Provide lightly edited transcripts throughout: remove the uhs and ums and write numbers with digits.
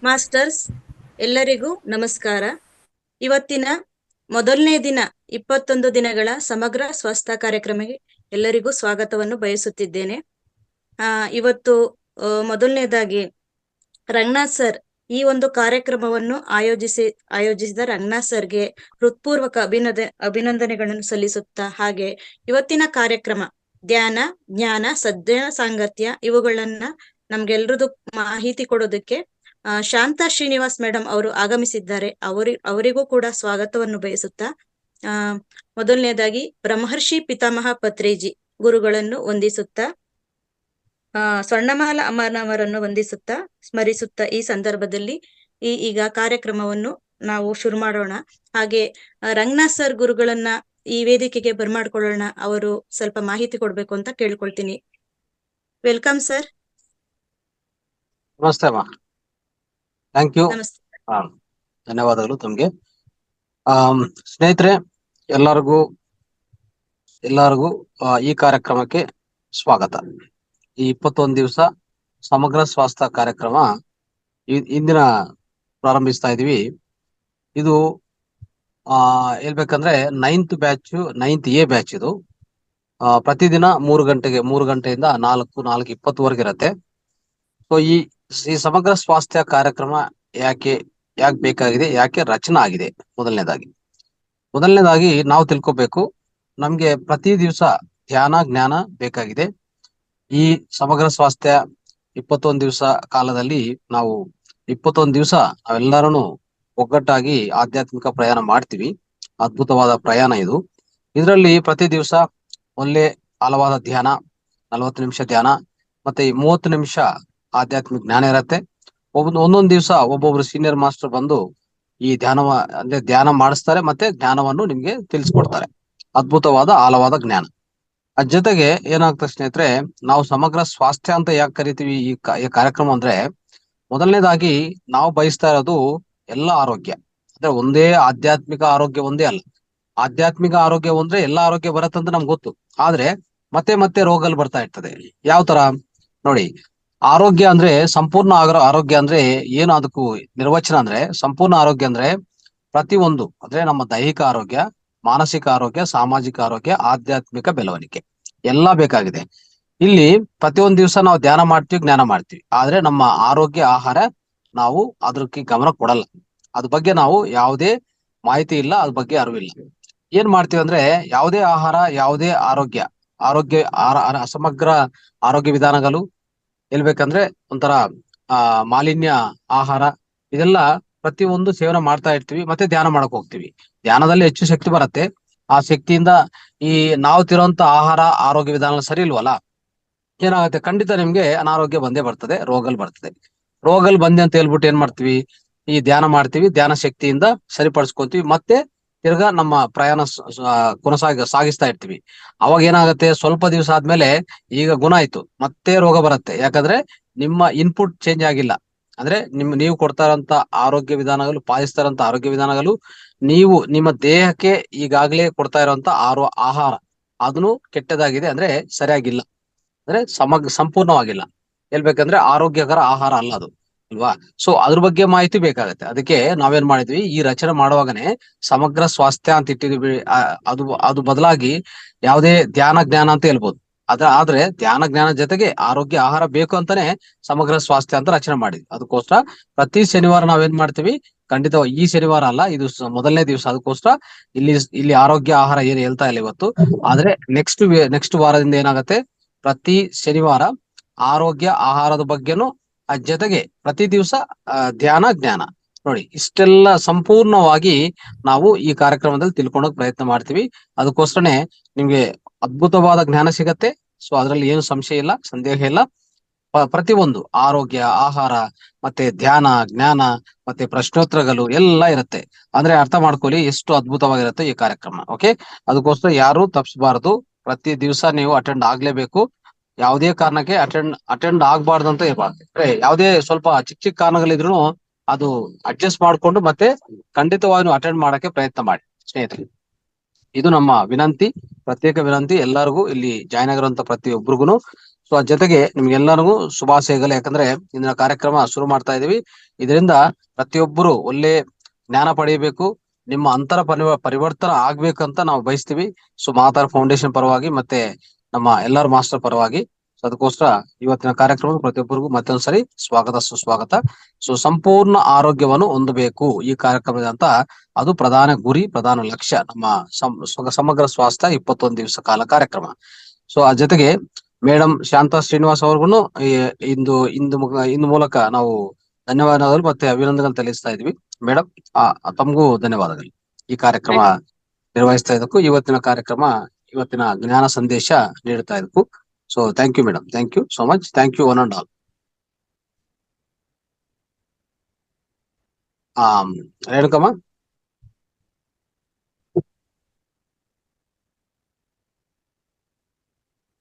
Masters, ಎಲ್ಲರಿಗೂ ನಮಸ್ಕಾರ. ಇವತ್ತಿನ ಮೊದಲನೇ ದಿನ 21 ದಿನಗಳ ಸಮಗ್ರ ಸ್ವಾಸ್ಥ್ಯ ಕಾರ್ಯಕ್ರಮಕ್ಕೆ ಎಲ್ಲರಿಗೂ ಸ್ವಾಗತವನ್ನು ಬಯಸುತ್ತಿದ್ದೇನೆ. ಇವತ್ತು ಮೊದಲನೇದಾಗಿ ರಂಗನಾಥ್ ಸರ್ ಈ ಒಂದು ಕಾರ್ಯಕ್ರಮವನ್ನು ಆಯೋಜಿಸಿದ ರಂಗನಾಥ್ ಸರ್ಗೆ ಹೃತ್ಪೂರ್ವಕ ಅಭಿನಂದನೆಗಳನ್ನು ಸಲ್ಲಿಸುತ್ತಾ, ಹಾಗೆ ಇವತ್ತಿನ ಕಾರ್ಯಕ್ರಮ ಧ್ಯಾನ, ಜ್ಞಾನ, ಸಜ್ಜನ ಸಾಂಗತ್ಯ ಇವುಗಳನ್ನ ನಮ್ಗೆಲ್ರದು ಮಾಹಿತಿ ಕೊಡೋದಕ್ಕೆ ಶಾಂತಾ ಶ್ರೀನಿವಾಸ್ ಮೇಡಮ್ ಅವರು ಆಗಮಿಸಿದ್ದಾರೆ. ಅವರಿಗೂ ಕೂಡ ಸ್ವಾಗತವನ್ನು ಬಯಸುತ್ತಾ, ಮೊದಲನೇದಾಗಿ ಬ್ರಹ್ಮರ್ಷಿ ಪಿತಾಮಹ ಪತ್ರಿಜಿ ಗುರುಗಳನ್ನು ವಂದಿಸುತ್ತಾ, ಸ್ವರ್ಣಮಾಲ ಅಮ್ಮನವರನ್ನು ವಂದಿಸುತ್ತಾ ಸ್ಮರಿಸುತ್ತಾ ಈ ಸಂದರ್ಭದಲ್ಲಿ ಈಗ ಕಾರ್ಯಕ್ರಮವನ್ನು ನಾವು ಶುರು ಮಾಡೋಣ. ಹಾಗೆ ರಂಗನಾಥ್ ಸರ್ ಗುರುಗಳನ್ನ ಈ ವೇದಿಕೆಗೆ ಬರ್ಮಾಡ್ಕೊಳ್ಳೋಣ. ಅವರು ಸ್ವಲ್ಪ ಮಾಹಿತಿ ಕೊಡ್ಬೇಕು ಅಂತ ಕೇಳ್ಕೊಳ್ತೀನಿ. Welcome sir. ನಮಸ್ತೆ ಅಮ್ಮ. Thank you. ನಮಸ್ತೆ. ಧನ್ಯವಾದಗಳು ತಮ್ಗೆ. ಸ್ನೇಹಿತರೆ, ಎಲ್ಲರಿಗೂ ಈ ಕಾರ್ಯಕ್ರಮಕ್ಕೆ ಸ್ವಾಗತ. ಈ 21 ದಿವಸ ಸಮಗ್ರ ಸ್ವಾಸ್ಥ್ಯ ಕಾರ್ಯಕ್ರಮ ಇಂದಿನ ಪ್ರಾರಂಭಿಸ್ತಾ ಇದೀವಿ. ಇದು ಹೇಳ್ಬೇಕಂದ್ರೆ 9th A ಬ್ಯಾಚ್. ಇದು ಪ್ರತಿದಿನ 3 ಗಂಟೆಯಿಂದ 4:20 ಇರುತ್ತೆ. ಸೊ ಈ ಸಮಗ್ರ ಸ್ವಾಸ್ಥ್ಯ ಕಾರ್ಯಕ್ರಮ ಯಾಕೆ ಬೇಕಾಗಿದೆ, ಯಾಕೆ ರಚನೆ ಆಗಿದೆ? ಮೊದಲನೇದಾಗಿ ನಾವು ತಿಳ್ಕೊಬೇಕು, ನಮ್ಗೆ ಪ್ರತಿ ದಿವಸ ಧ್ಯಾನ, ಜ್ಞಾನ ಬೇಕಾಗಿದೆ. ಈ ಸಮಗ್ರ ಸ್ವಾಸ್ಥ್ಯ 21 ದಿವಸ ಕಾಲದಲ್ಲಿ ನಾವು 21 ದಿವಸ ನಾವೆಲ್ಲರೂ ಒಗ್ಗಟ್ಟಾಗಿ ಆಧ್ಯಾತ್ಮಿಕ ಪ್ರಯಾಣ ಮಾಡ್ತೀವಿ. ಅದ್ಭುತವಾದ ಪ್ರಯಾಣ ಇದು. ಇದರಲ್ಲಿ ಪ್ರತಿ ದಿವಸ ಒಳ್ಳೆ ಆಳವಾದ ಧ್ಯಾನ, 40 ನಿಮಿಷ ಧ್ಯಾನ, ಮತ್ತೆ 30 ನಿಮಿಷ ಆಧ್ಯಾತ್ಮಿಕ ಜ್ಞಾನ ಇರತ್ತೆ. ಒಂದೊಂದು ದಿವಸ ಒಬ್ಬೊಬ್ರು ಸೀನಿಯರ್ ಮಾಸ್ಟರ್ ಬಂದು ಈ ಧ್ಯಾನ ಮಾಡಿಸ್ತಾರೆ, ಮತ್ತೆ ಜ್ಞಾನವನ್ನು ನಿಮ್ಗೆ ತಿಳಿಸ್ಕೊಡ್ತಾರೆ. ಅದ್ಭುತವಾದ ಆಳವಾದ ಜ್ಞಾನ. ಅದ್ ಜೊತೆಗೆ ಏನಾಗ್ತದೆ ಸ್ನೇಹಿತರೆ, ನಾವು ಸಮಗ್ರ ಸ್ವಾಸ್ಥ್ಯ ಅಂತ ಯಾಕೆ ಕರಿತೀವಿ ಈ ಕಾರ್ಯಕ್ರಮ ಅಂದ್ರೆ, ಮೊದಲನೇದಾಗಿ ನಾವು ಬಯಸ್ತಾ ಇರೋದು ಎಲ್ಲ ಆರೋಗ್ಯ. ಅಂದ್ರೆ ಒಂದೇ ಆಧ್ಯಾತ್ಮಿಕ ಆರೋಗ್ಯ ಒಂದೇ ಅಲ್ಲ. ಆಧ್ಯಾತ್ಮಿಕ ಆರೋಗ್ಯ ಒಂದ್ರೆ ಎಲ್ಲ ಆರೋಗ್ಯ ಬರತ್ತಂತ ನಮ್ಗೆ ಗೊತ್ತು. ಆದ್ರೆ ಮತ್ತೆ ರೋಗಗಳು ಬರ್ತಾ ಇರ್ತದೆ. ಯಾವ ತರ ನೋಡಿ, ಆರೋಗ್ಯ ಅಂದ್ರೆ ಸಂಪೂರ್ಣ ಆರೋಗ್ಯ ಅಂದ್ರೆ ಏನು? ಅದಕ್ಕೂ ನಿರ್ವಚನ ಅಂದ್ರೆ, ಸಂಪೂರ್ಣ ಆರೋಗ್ಯ ಅಂದ್ರೆ ಪ್ರತಿಯೊಂದು, ಅಂದ್ರೆ ನಮ್ಮ ದೈಹಿಕ ಆರೋಗ್ಯ, ಮಾನಸಿಕ ಆರೋಗ್ಯ, ಸಾಮಾಜಿಕ ಆರೋಗ್ಯ, ಆಧ್ಯಾತ್ಮಿಕ ಬೆಳವಣಿಗೆ ಎಲ್ಲಾ ಬೇಕಾಗಿದೆ. ಇಲ್ಲಿ ಪ್ರತಿಯೊಂದು ದಿವಸ ನಾವು ಧ್ಯಾನ ಮಾಡ್ತೀವಿ, ಜ್ಞಾನ ಮಾಡ್ತೀವಿ, ಆದ್ರೆ ನಮ್ಮ ಆರೋಗ್ಯ, ಆಹಾರ ನಾವು ಅದಕ್ಕೆ ಗಮನ ಕೊಡಲ್ಲ. ಅದ್ರ ಬಗ್ಗೆ ನಾವು ಯಾವುದೇ ಮಾಹಿತಿ ಇಲ್ಲ, ಅದ್ರ ಬಗ್ಗೆ ಅರಿವಿಲ್ಲ. ಏನ್ ಮಾಡ್ತೀವಿ ಅಂದ್ರೆ, ಯಾವುದೇ ಆಹಾರ, ಯಾವುದೇ ಆರೋಗ್ಯ ಸಮಗ್ರ ಆರೋಗ್ಯ ವಿಧಾನಗಳು ಹೇಳ್ಬೇಕಂದ್ರೆ ಒಂಥರ ಮಾಲಿನ್ಯ ಆಹಾರ, ಇದೆಲ್ಲ ಪ್ರತಿಯೊಂದು ಸೇವನೆ ಮಾಡ್ತಾ ಇರ್ತೀವಿ. ಮತ್ತೆ ಧ್ಯಾನ ಮಾಡಕ್ ಹೋಗ್ತೀವಿ. ಧ್ಯಾನದಲ್ಲಿ ಹೆಚ್ಚು ಶಕ್ತಿ ಬರುತ್ತೆ. ಆ ಶಕ್ತಿಯಿಂದ ಈ ನಾವು ತಿರುವಂತ ಆಹಾರ, ಆರೋಗ್ಯ ವಿಧಾನ ಸರಿ ಇಲ್ವಲ್ಲ, ಏನಾಗುತ್ತೆ? ಖಂಡಿತ ನಿಮ್ಗೆ ಅನಾರೋಗ್ಯ ಬಂದೇ ಬರ್ತದೆ, ರೋಗಲ್ ಬಂದೆ ಅಂತ ಹೇಳ್ಬಿಟ್ಟು ಏನ್ ಮಾಡ್ತೀವಿ? ಈ ಧ್ಯಾನ ಮಾಡ್ತೀವಿ, ಧ್ಯಾನ ಶಕ್ತಿಯಿಂದ ಸರಿಪಡಿಸ್ಕೊಂತೀವಿ, ಮತ್ತೆ ತಿರ್ಗಾ ನಮ್ಮ ಪ್ರಯಾಣ ಸಾಗಿಸ್ತಾ ಇರ್ತೀವಿ. ಅವಾಗ ಏನಾಗುತ್ತೆ? ಸ್ವಲ್ಪ ದಿವಸ ಆದ್ಮೇಲೆ ಈಗ ಗುಣ ಆಯ್ತು, ಮತ್ತೆ ರೋಗ ಬರುತ್ತೆ. ಯಾಕಂದ್ರೆ ನಿಮ್ಮ ಇನ್ಪುಟ್ ಚೇಂಜ್ ಆಗಿಲ್ಲ. ಅಂದ್ರೆ ನೀವು ಕೊಡ್ತಾ ಇರೋಂತ ಆರೋಗ್ಯ ವಿಧಾನಗಳು, ಪಾಲಿಸ್ತಾ ಇರೋಂತ ಆರೋಗ್ಯ ವಿಧಾನಗಳು, ನೀವು ನಿಮ್ಮ ದೇಹಕ್ಕೆ ಈಗಾಗಲೇ ಕೊಡ್ತಾ ಇರೋಂತ ಆಹಾರ ಅದನ್ನು ಕೆಟ್ಟದಾಗಿದೆ, ಅಂದ್ರೆ ಸರಿಯಾಗಿಲ್ಲ, ಅಂದ್ರೆ ಸಂಪೂರ್ಣವಾಗಿಲ್ಲ. ಹೇಳ್ಬೇಕಂದ್ರೆ ಆರೋಗ್ಯಕರ ಆಹಾರ ಅಲ್ಲ ಅದು, ಅಲ್ವಾ? ಸೊ ಅದ್ರ ಬಗ್ಗೆ ಮಾಹಿತಿ ಬೇಕಾಗತ್ತೆ. ಅದಕ್ಕೆ ನಾವೇನ್ ಮಾಡಿದ್ವಿ, ಈ ರಚನೆ ಮಾಡುವಾಗನೆ ಸಮಗ್ರ ಸ್ವಾಸ್ಥ್ಯ ಅಂತ ಇಟ್ಟಿದ್ವಿ. ಅದು ಬದಲಾಗಿ ಯಾವುದೇ ಧ್ಯಾನ, ಜ್ಞಾನ ಅಂತ ಹೇಳ್ಬೋದು. ಆದ್ರೆ ಧ್ಯಾನ, ಜ್ಞಾನ ಜೊತೆಗೆ ಆರೋಗ್ಯ, ಆಹಾರ ಬೇಕು ಅಂತಾನೆ ಸಮಗ್ರ ಸ್ವಾಸ್ಥ್ಯ ಅಂತ ರಚನೆ ಮಾಡಿದ್ವಿ. ಅದಕ್ಕೋಸ್ಕರ ಪ್ರತಿ ಶನಿವಾರ ನಾವೇನ್ ಮಾಡ್ತೀವಿ, ಖಂಡಿತವಾಗಿ ಈ ಶನಿವಾರ ಅಲ್ಲ, ಇದು ಮೊದಲನೇ ದಿವಸ. ಅದಕ್ಕೋಸ್ಕರ ಇಲ್ಲಿ ಆರೋಗ್ಯ, ಆಹಾರ ಏನು ಹೇಳ್ತಾ ಇಲ್ಲ ಇವತ್ತು. ಆದ್ರೆ ನೆಕ್ಸ್ಟ್ ವಾರದಿಂದ ಏನಾಗತ್ತೆ, ಪ್ರತಿ ಶನಿವಾರ ಆರೋಗ್ಯ, ಆಹಾರದ ಬಗ್ಗೆನು, ಅದ್ ಜೊತೆಗೆ ಪ್ರತಿ ದಿವಸ ಧ್ಯಾನ, ಜ್ಞಾನ. ನೋಡಿ, ಇಷ್ಟೆಲ್ಲ ಸಂಪೂರ್ಣವಾಗಿ ನಾವು ಈ ಕಾರ್ಯಕ್ರಮದಲ್ಲಿ ತಿಳ್ಕೊಳ್ಳೋಕೆ ಪ್ರಯತ್ನ ಮಾಡ್ತೀವಿ. ಅದಕ್ಕೋಸ್ಕರನೇ ನಿಮ್ಗೆ ಅದ್ಭುತವಾದ ಜ್ಞಾನ ಸಿಗತ್ತೆ. ಸೊ ಅದ್ರಲ್ಲಿ ಏನು ಸಂಶಯ ಇಲ್ಲ, ಸಂದೇಹ ಇಲ್ಲ. ಪ್ರತಿಯೊಂದು ಆರೋಗ್ಯ, ಆಹಾರ, ಮತ್ತೆ ಧ್ಯಾನ, ಜ್ಞಾನ, ಮತ್ತೆ ಪ್ರಶ್ನೋತ್ತರಗಳು ಎಲ್ಲ ಇರುತ್ತೆ. ಅಂದ್ರೆ ಅರ್ಥ ಮಾಡ್ಕೊಳ್ಳಿ ಎಷ್ಟು ಅದ್ಭುತವಾಗಿರುತ್ತೆ ಈ ಕಾರ್ಯಕ್ರಮ. ಓಕೆ, ಅದಕ್ಕೋಸ್ಕರ ಯಾರು ತಪ್ಪಿಸಬಾರದು. ಪ್ರತಿ ದಿವಸ ನೀವು ಅಟೆಂಡ್ ಆಗ್ಲೇಬೇಕು. ಯಾವುದೇ ಕಾರಣಕ್ಕೆ ಅಟೆಂಡ್ ಆಗ್ಬಾರ್ದು ಅಂತ ಇರಬಾರ್ದು. ಯಾವುದೇ ಸ್ವಲ್ಪ ಚಿಕ್ಕ ಕಾರಣಗಳಿದ್ರು ಅದು ಅಡ್ಜಸ್ಟ್ ಮಾಡ್ಕೊಂಡು ಮತ್ತೆ ಖಂಡಿತವಾಗಿ ಅಟೆಂಡ್ ಮಾಡಕ್ಕೆ ಪ್ರಯತ್ನ ಮಾಡಿ ಸ್ನೇಹಿತರೆ. ಇದು ನಮ್ಮ ವಿನಂತಿ, ಪ್ರತ್ಯೇಕ ವಿನಂತಿ ಎಲ್ಲರಿಗೂ ಇಲ್ಲಿ ಜಾಯ್ನ್ ಆಗಿರುವಂತ ಪ್ರತಿಯೊಬ್ಬರಿಗೂ. ಸೊ ಅದ್ ಜೊತೆಗೆ ನಿಮ್ಗೆಲ್ಲರಿಗೂ ಶುಭಾಶಯಗಳು. ಯಾಕಂದ್ರೆ ಇಂದಿನ ಕಾರ್ಯಕ್ರಮ ಶುರು ಮಾಡ್ತಾ ಇದೀವಿ. ಇದರಿಂದ ಪ್ರತಿಯೊಬ್ಬರು ಒಳ್ಳೆ ಜ್ಞಾನ ಪಡೆಯಬೇಕು, ನಿಮ್ಮ ಅಂತರ ಪರಿವರ್ತನೆ ಆಗ್ಬೇಕಂತ ನಾವು ಬಯಸ್ತೀವಿ. ಸೊ ಮಾತಾರ ಫೌಂಡೇಶನ್ ಪರವಾಗಿ ಮತ್ತೆ ನಮ್ಮ ಎಲ್ಲರ ಮಾಸ್ಟರ್ ಪರವಾಗಿ ಸೊ ಅದಕ್ಕೋಸ್ಕರ ಇವತ್ತಿನ ಕಾರ್ಯಕ್ರಮ ಪ್ರತಿಯೊಬ್ಬರಿಗೂ ಮತ್ತೊಂದ್ಸರಿ ಸ್ವಾಗತ ಸುಸ್ವಾಗತ. ಸೊ ಸಂಪೂರ್ಣ ಆರೋಗ್ಯವನ್ನು ಹೊಂದಬೇಕು ಈ ಕಾರ್ಯಕ್ರಮದ ಅಂತ ಅದು ಪ್ರಧಾನ ಗುರಿ, ಪ್ರಧಾನ ಲಕ್ಷ್ಯ ನಮ್ಮ ಸಮಗ್ರ ಸ್ವಾಸ್ಥ್ಯ 21 ದಿವಸ ಕಾಲ ಕಾರ್ಯಕ್ರಮ. ಸೊ ಆ ಜೊತೆಗೆ ಮೇಡಮ್ ಶಾಂತಾ ಶ್ರೀನಿವಾಸ್ ಅವ್ರಿಗೂ ಇಂದು ಮೂಲಕ ನಾವು ಧನ್ಯವಾದಗಳು ಮತ್ತೆ ಅಭಿನಂದನೆ ತಿಳಿಸ್ತಾ ಇದ್ವಿ. ಮೇಡಮ್ ತಮಗೂ ಧನ್ಯವಾದಗಳು ಈ ಕಾರ್ಯಕ್ರಮ ನಿರ್ವಹಿಸ್ತಾ ಇದ್ದಕ್ಕೂ, ಇವತ್ತಿನ ಜ್ಞಾನ ಸಂದೇಶ ನೀಡ್ತಾ ಇದ್ದಕ್ಕೂ. So thank you madam, thank you so much, thank you one and all. Renukamma,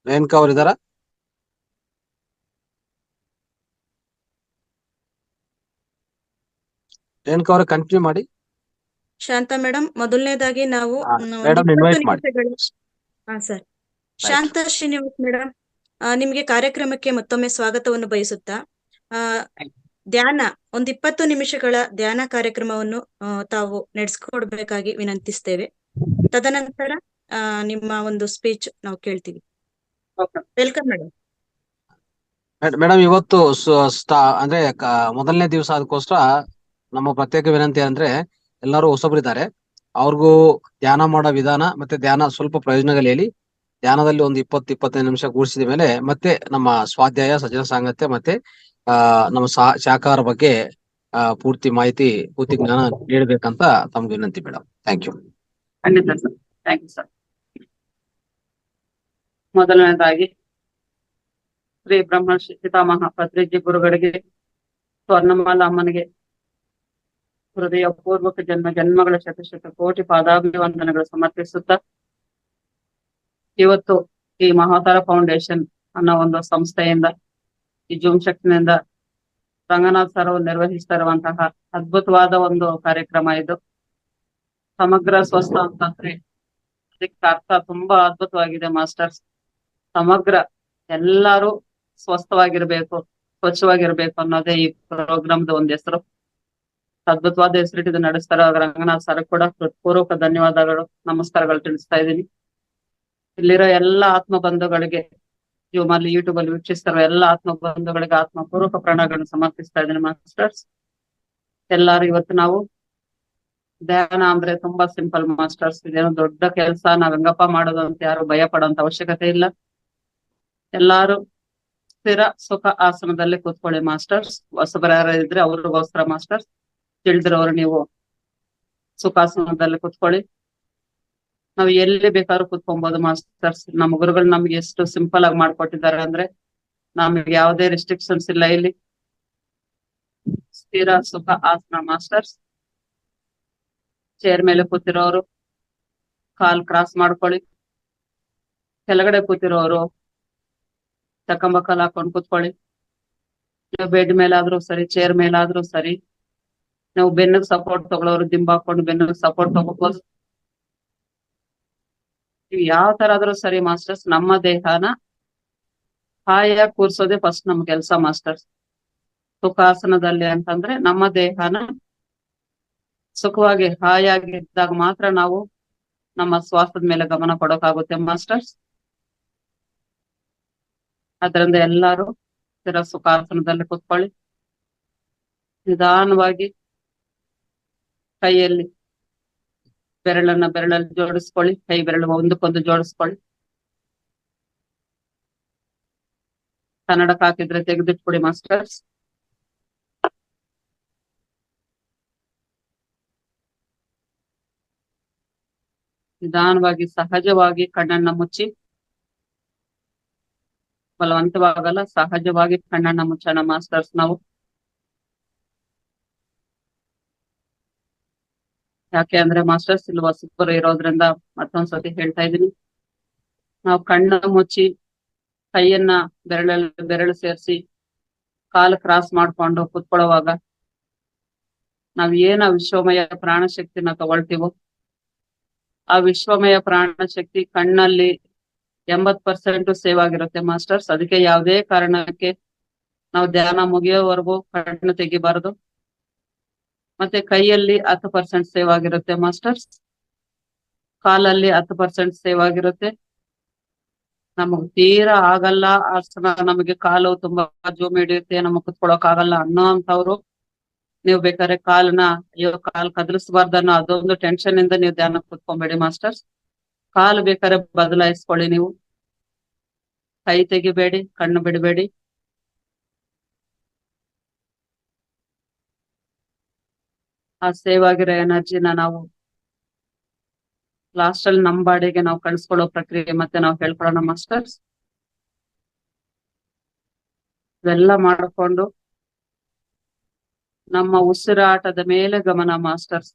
Renuka ಅವ್ರು ಇದಾರ? ರೇಣುಕಾ ಅವ್ರ ಕಂಟಿನ್ಯೂ ಮಾಡಿ. ಶಾಂತಾ ಮೇಡಮ್, ಮೊದಲನೇದಾಗಿ ನಾವು ಮೇಡಮ್ ಇನ್ವೈಟ್ ಮಾಡಿ. ಸರ್. ಶಾಂತಾ ಶ್ರೀನಿವಾಸ್ ಮೇಡಮ್, ನಿಮ್ಗೆ ಕಾರ್ಯಕ್ರಮಕ್ಕೆ ಮತ್ತೊಮ್ಮೆ ಸ್ವಾಗತವನ್ನು ಬಯಸುತ್ತಾ ಧ್ಯಾನ 20 ನಿಮಿಷಗಳ ಧ್ಯಾನ ಕಾರ್ಯಕ್ರಮವನ್ನು ತಾವು ನಡೆಸ್ಕೊಡ್ಬೇಕಾಗಿ ವಿನಂತಿಸ್ತೇವೆ. ತದನಂತರ ನಿಮ್ಮ ಒಂದು ಸ್ಪೀಚ್ ನಾವು ಕೇಳ್ತೀವಿ. Welcome madam. ಮೇಡಮ್, ಇವತ್ತು ಅಂದ್ರೆ ಮೊದಲನೇ ದಿವಸ, ಅದಕ್ಕೋಸ್ಕರ ನಮ್ಮ ಪ್ರತ್ಯೇಕ ವಿನಂತಿ ಅಂದ್ರೆ ಎಲ್ಲರೂ ಹೊಸಬರಿದ್ದಾರೆ, ಅವ್ರಿಗೂ ಧ್ಯಾನ ಮಾಡೋ ವಿಧಾನ ಮತ್ತೆ ಧ್ಯಾನ ಸ್ವಲ್ಪ ಪ್ರಯೋಜನಗಳು ಹೇಳಿ, ಧ್ಯಾನದಲ್ಲಿ ಒಂದು 20-25 ನಿಮಿಷ ಕೂಡಿಸಿದ ಮೇಲೆ ಮತ್ತೆ ನಮ್ಮ ಸ್ವಾಧ್ಯಾಯ, ಸಜ್ಜನ ಸಾಂಗತ್ಯ ಮತ್ತೆ ನಮ್ಮ ಶಾಖಾಹಾರ ಬಗ್ಗೆ ಪೂರ್ತಿ ಜ್ಞಾನ ನೀಡಬೇಕಂತ ತಮ್ಗೆ ವಿನಂತಿ ಮೇಡಮ್. Thank you. ಖಂಡಿತ ಸರ್, ಥ್ಯಾಂಕ್ ಯು ಸರ್. ಮೊದಲನೇದಾಗಿ ಶ್ರೀ ಬ್ರಹ್ಮರ್ಷಿ ಪಿತಾಮಹ ಪತ್ರಿಜಿ ಗುರುಗಳಿಗೆ, ಸ್ವರ್ಣಮಾಲ ಅಮ್ಮನಿಗೆ ಹೃದಯ ಪೂರ್ವಕ ಜನ್ಮಗಳ ಶತಶತ ಕೋಟಿ ಪಾದಾಭಿವಂದನೆಗಳು ಸಮರ್ಪಿಸುತ್ತಾ, ಇವತ್ತು ಈ ಮಹಾತಾರ ಫೌಂಡೇಶನ್ ಅನ್ನೋ ಒಂದು ಸಂಸ್ಥೆಯಿಂದ, ಈ ಜೂಮ್ ಶಕ್ತಿನಿಂದ ರಂಗನಾಥ್ ಸರ್ ನಿರ್ವಹಿಸ್ತಾ ಇರುವಂತಹ ಅದ್ಭುತವಾದ ಒಂದು ಕಾರ್ಯಕ್ರಮ ಇದು. ಸಮಗ್ರ ಸ್ವಸ್ಥ ಅಂತಂದ್ರೆ ಅದಕ್ಕೆ ಅರ್ಥ ತುಂಬಾ ಅದ್ಭುತವಾಗಿದೆ ಮಾಸ್ಟರ್ಸ್. ಸಮಗ್ರ ಎಲ್ಲಾರು ಸ್ವಸ್ಥವಾಗಿರ್ಬೇಕು, ಸ್ವಚ್ಛವಾಗಿರ್ಬೇಕು ಅನ್ನೋದೇ ಈ ಪ್ರೋಗ್ರಾಮ್ದ ಒಂದ್ ಹೆಸರು. ಅದ್ಭುತವಾದ ಹೆಸರಿಟ್ಟಿದ್ದು ನಡೆಸ್ತಾರ ರಂಗನಾಥ್ ಸರ್ ಕೂಡ ಹೃತ್ಪೂರ್ವಕ ಧನ್ಯವಾದಗಳು, ನಮಸ್ಕಾರಗಳು ತಿಳಿಸ್ತಾ ಇದ್ದೀನಿ. ಇಲ್ಲಿರೋ ಎಲ್ಲಾ ಆತ್ಮ ಬಂಧುಗಳಿಗೆ, ಯೂಟ್ಯೂಬ್ ಅಲ್ಲಿ ವೀಕ್ಷಿಸ್ತಾರೋ ಎಲ್ಲಾ ಆತ್ಮ ಬಂಧುಗಳಿಗೆ ಆತ್ಮಪೂರ್ವಕ ಪ್ರಣಗಳನ್ನು ಸಮರ್ಪಿಸ್ತಾ ಇದ್ದೀನಿ ಮಾಸ್ಟರ್ಸ್. ಎಲ್ಲಾರು ಇವತ್ತು ನಾವು ಧ್ಯಾನ ಅಂದ್ರೆ ತುಂಬಾ ಸಿಂಪಲ್ ಮಾಸ್ಟರ್ಸ್, ಇದೇನೋ ದೊಡ್ಡ ಕೆಲಸ, ನಾವ್ ಹೆಂಗಪ್ಪ ಮಾಡೋದು ಅಂತ ಯಾರು ಭಯ ಪಡೋಂತ ಅವಶ್ಯಕತೆ ಇಲ್ಲ. ಎಲ್ಲಾರು ಸ್ಥಿರ ಸುಖ ಆಸನದಲ್ಲಿ ಕೂತ್ಕೊಳ್ಳಿ ಮಾಸ್ಟರ್ಸ್. ಹೊಸಬರ ಯಾರು ಇದ್ರೆ ಅವ್ರಿಗೋಸ್ಕರ ಮಾಸ್ಟರ್ಸ್, ತಿಳಿದಿರೋರು ನೀವು ಸುಖಾಸನದಲ್ಲಿ ಕೂತ್ಕೊಳ್ಳಿ. ನಾವು ಎಲ್ಲಿ ಬೇಕಾದ್ರೂ ಕೂತ್ಕೊಬಹುದು ಮಾಸ್ಟರ್ಸ್. ನಮ್ಮ ಗುರುಗಳು ನಮ್ಗೆ ಎಷ್ಟು ಸಿಂಪಲ್ ಆಗಿ ಮಾಡ್ಕೊಟ್ಟಿದ್ದಾರೆ ಅಂದ್ರೆ ನಮ್ಗೆ ಯಾವುದೇ ರಿಸ್ಟ್ರಿಕ್ಷನ್ಸ್ ಇಲ್ಲ ಇಲ್ಲಿ. ಸ್ಥಿರ ಸುಖ ಆಸನ ಮಾಸ್ಟರ್ಸ್. ಚೇರ್ ಮೇಲೆ ಕೂತಿರೋರು ಕಾಲ್ ಕ್ರಾಸ್ ಮಾಡ್ಕೊಳ್ಳಿ. ಕೆಳಗಡೆ ಕೂತಿರೋರು ಚಕ್ಕಂಬ ಕಾಲ್ ಹಾಕೊಂಡು ಕೂತ್ಕೊಳ್ಳಿ. ನೀವು ಬೆಡ್ ಮೇಲಾದ್ರೂ ಸರಿ, ಚೇರ್ ಮೇಲಾದ್ರೂ ಸರಿ. ನಾವು ಬೆನ್ನಿಗೆ ಸಪೋರ್ಟ್ ತಗೊಳ್ಳೋರು ದಿಂಬ ಹಾಕೊಂಡು ಬೆನ್ನಿಗೆ ಸಪೋರ್ಟ್ ತಗೋಬಹುದು. ನೀವು ಯಾವ ತರ ಆದ್ರೂ ಸರಿ ಮಾಸ್ಟರ್ಸ್. ನಮ್ಮ ದೇಹನ ಹಾಯಾಗಿ ಕೂರ್ಸೋದೇ ಫಸ್ಟ್ ನಮ್ ಕೆಲ್ಸ ಮಾಸ್ಟರ್ಸ್. ಸುಖಾಸನದಲ್ಲಿ ಅಂತಂದ್ರೆ ನಮ್ಮ ದೇಹನ ಸುಖವಾಗಿ ಹಾಯಾಗಿದ್ದಾಗ ಮಾತ್ರ ನಾವು ನಮ್ಮ ಸ್ವಾಸ್ಥ್ಯದ ಮೇಲೆ ಗಮನ ಕೊಡೋಕಾಗುತ್ತೆ ಮಾಸ್ಟರ್ಸ್. ಅದರಿಂದ ಎಲ್ಲಾರು ಸ್ಥಿರ ಸುಖಾಸನದಲ್ಲಿ ಕೂತ್ಕೊಳ್ಳಿ. ನಿಧಾನವಾಗಿ ಕೈಯಲ್ಲಿ ಬೆರಳಲ್ಲಿ ಜೋಡಿಸ್ಕೊಳ್ಳಿ. ಕೈ ಬೆರಳು ಒಂದಕ್ಕೊಂದು ಜೋಡಿಸ್ಕೊಳ್ಳಿ. ಕನ್ನಡಕ ಹಾಕಿದ್ರೆ ತೆಗೆದಿಟ್ಕೊಡಿ ಮಾಸ್ಟರ್ಸ್. ನಿಧಾನವಾಗಿ ಸಹಜವಾಗಿ ಕಣ್ಣನ್ನ ಮುಚ್ಚಿ, ಬಲವಂತವಾಗಲ್ಲ, ಸಹಜವಾಗಿ ಕಣ್ಣನ್ನ ಮುಚ್ಚೋಣ ಮಾಸ್ಟರ್ಸ್. ನಾವು ಯಾಕೆ ಅಂದ್ರೆ ಮಾಸ್ಟರ್ಸ್ ಇಲ್ಲಿ ಹೊಸಬರು ಇರೋದ್ರಿಂದ ಮತ್ತೊಂದ್ಸತಿ ಹೇಳ್ತಾ ಇದೀನಿ. ನಾವು ಕಣ್ಣ ಮುಚ್ಚಿ ಕೈಯನ್ನ ಬೆರಳು ಸೇರಿಸಿ ಕಾಲು ಕ್ರಾಸ್ ಮಾಡ್ಕೊಂಡು ಕುತ್ಕೊಳ್ಳುವಾಗ ನಾವ್ ಏನ ವಿಶ್ವಮಯ ಪ್ರಾಣ ಶಕ್ತಿನ ತಗೊಳ್ತೀವೋ ಆ ವಿಶ್ವಮಯ ಪ್ರಾಣ ಶಕ್ತಿ ಕಣ್ಣಲ್ಲಿ 80% ಸೇವ್ ಆಗಿರುತ್ತೆ ಮಾಸ್ಟರ್ಸ್. ಅದಕ್ಕೆ ಯಾವುದೇ ಕಾರಣಕ್ಕೆ ನಾವು ಧ್ಯಾನ ಮುಗಿಯೋವರೆಗೂ ಕಣ್ಣು ತೆಗಿಬಾರದು. ಮತ್ತೆ ಕೈಯಲ್ಲಿ 10% ಸೇವ್ ಆಗಿರುತ್ತೆ ಮಾಸ್ಟರ್ಸ್. ಕಾಲಲ್ಲಿ 10% ಸೇವ್ ಆಗಿರುತ್ತೆ. ನಮಗ್ ತೀರಾ ಆಗಲ್ಲ ಆಸನ, ನಮಗೆ ಕಾಲು ತುಂಬಾ ಜೋಮ್ ಹಿಡಿಯುತ್ತೆ, ನಮಗ್ ಕುತ್ಕೊಳಕ್ ಆಗಲ್ಲ ಅನ್ನೋ ಅಂತವ್ರು ನೀವು ಬೇಕಾದ್ರೆ ಕಾಲನ್ನ ಅಯ್ಯೋ ಕಾಲ್ ಕದಲಿಸಬಾರ್ದನ್ನೋ ಅದೊಂದು ಟೆನ್ಷನ್ ಇಂದ ನೀವು ಧ್ಯಾನಕ್ಕೆ ಕುತ್ಕೊಂಬೇಡಿ ಮಾಸ್ಟರ್ಸ್. ಕಾಲು ಬೇಕಾದ್ರೆ ಬದಲಾಯಿಸ್ಕೊಳ್ಳಿ ನೀವು. ಕೈ ತೆಗಿಬೇಡಿ, ಕಣ್ಣು ಬಿಡಬೇಡಿ. ಆ ಸೇವ್ ಆಗಿರೋ ಎನರ್ಜಿನ ನಾವು ಲಾಸ್ಟ್ ಅಲ್ಲಿ ನಮ್ ಬಾಡಿಗೆ ನಾವು ಕಳಿಸ್ಕೊಳ್ಳೋ ಪ್ರಕ್ರಿಯೆ ಮತ್ತೆ ನಾವು ಹೇಳ್ಕೊಳ್ಳೋಣ ಮಾಸ್ಟರ್ಸ್. ಇವೆಲ್ಲ ಮಾಡಿಕೊಂಡು ನಮ್ಮ ಉಸಿರಾಟದ ಮೇಲೆ ಗಮನ ಮಾಸ್ಟರ್ಸ್.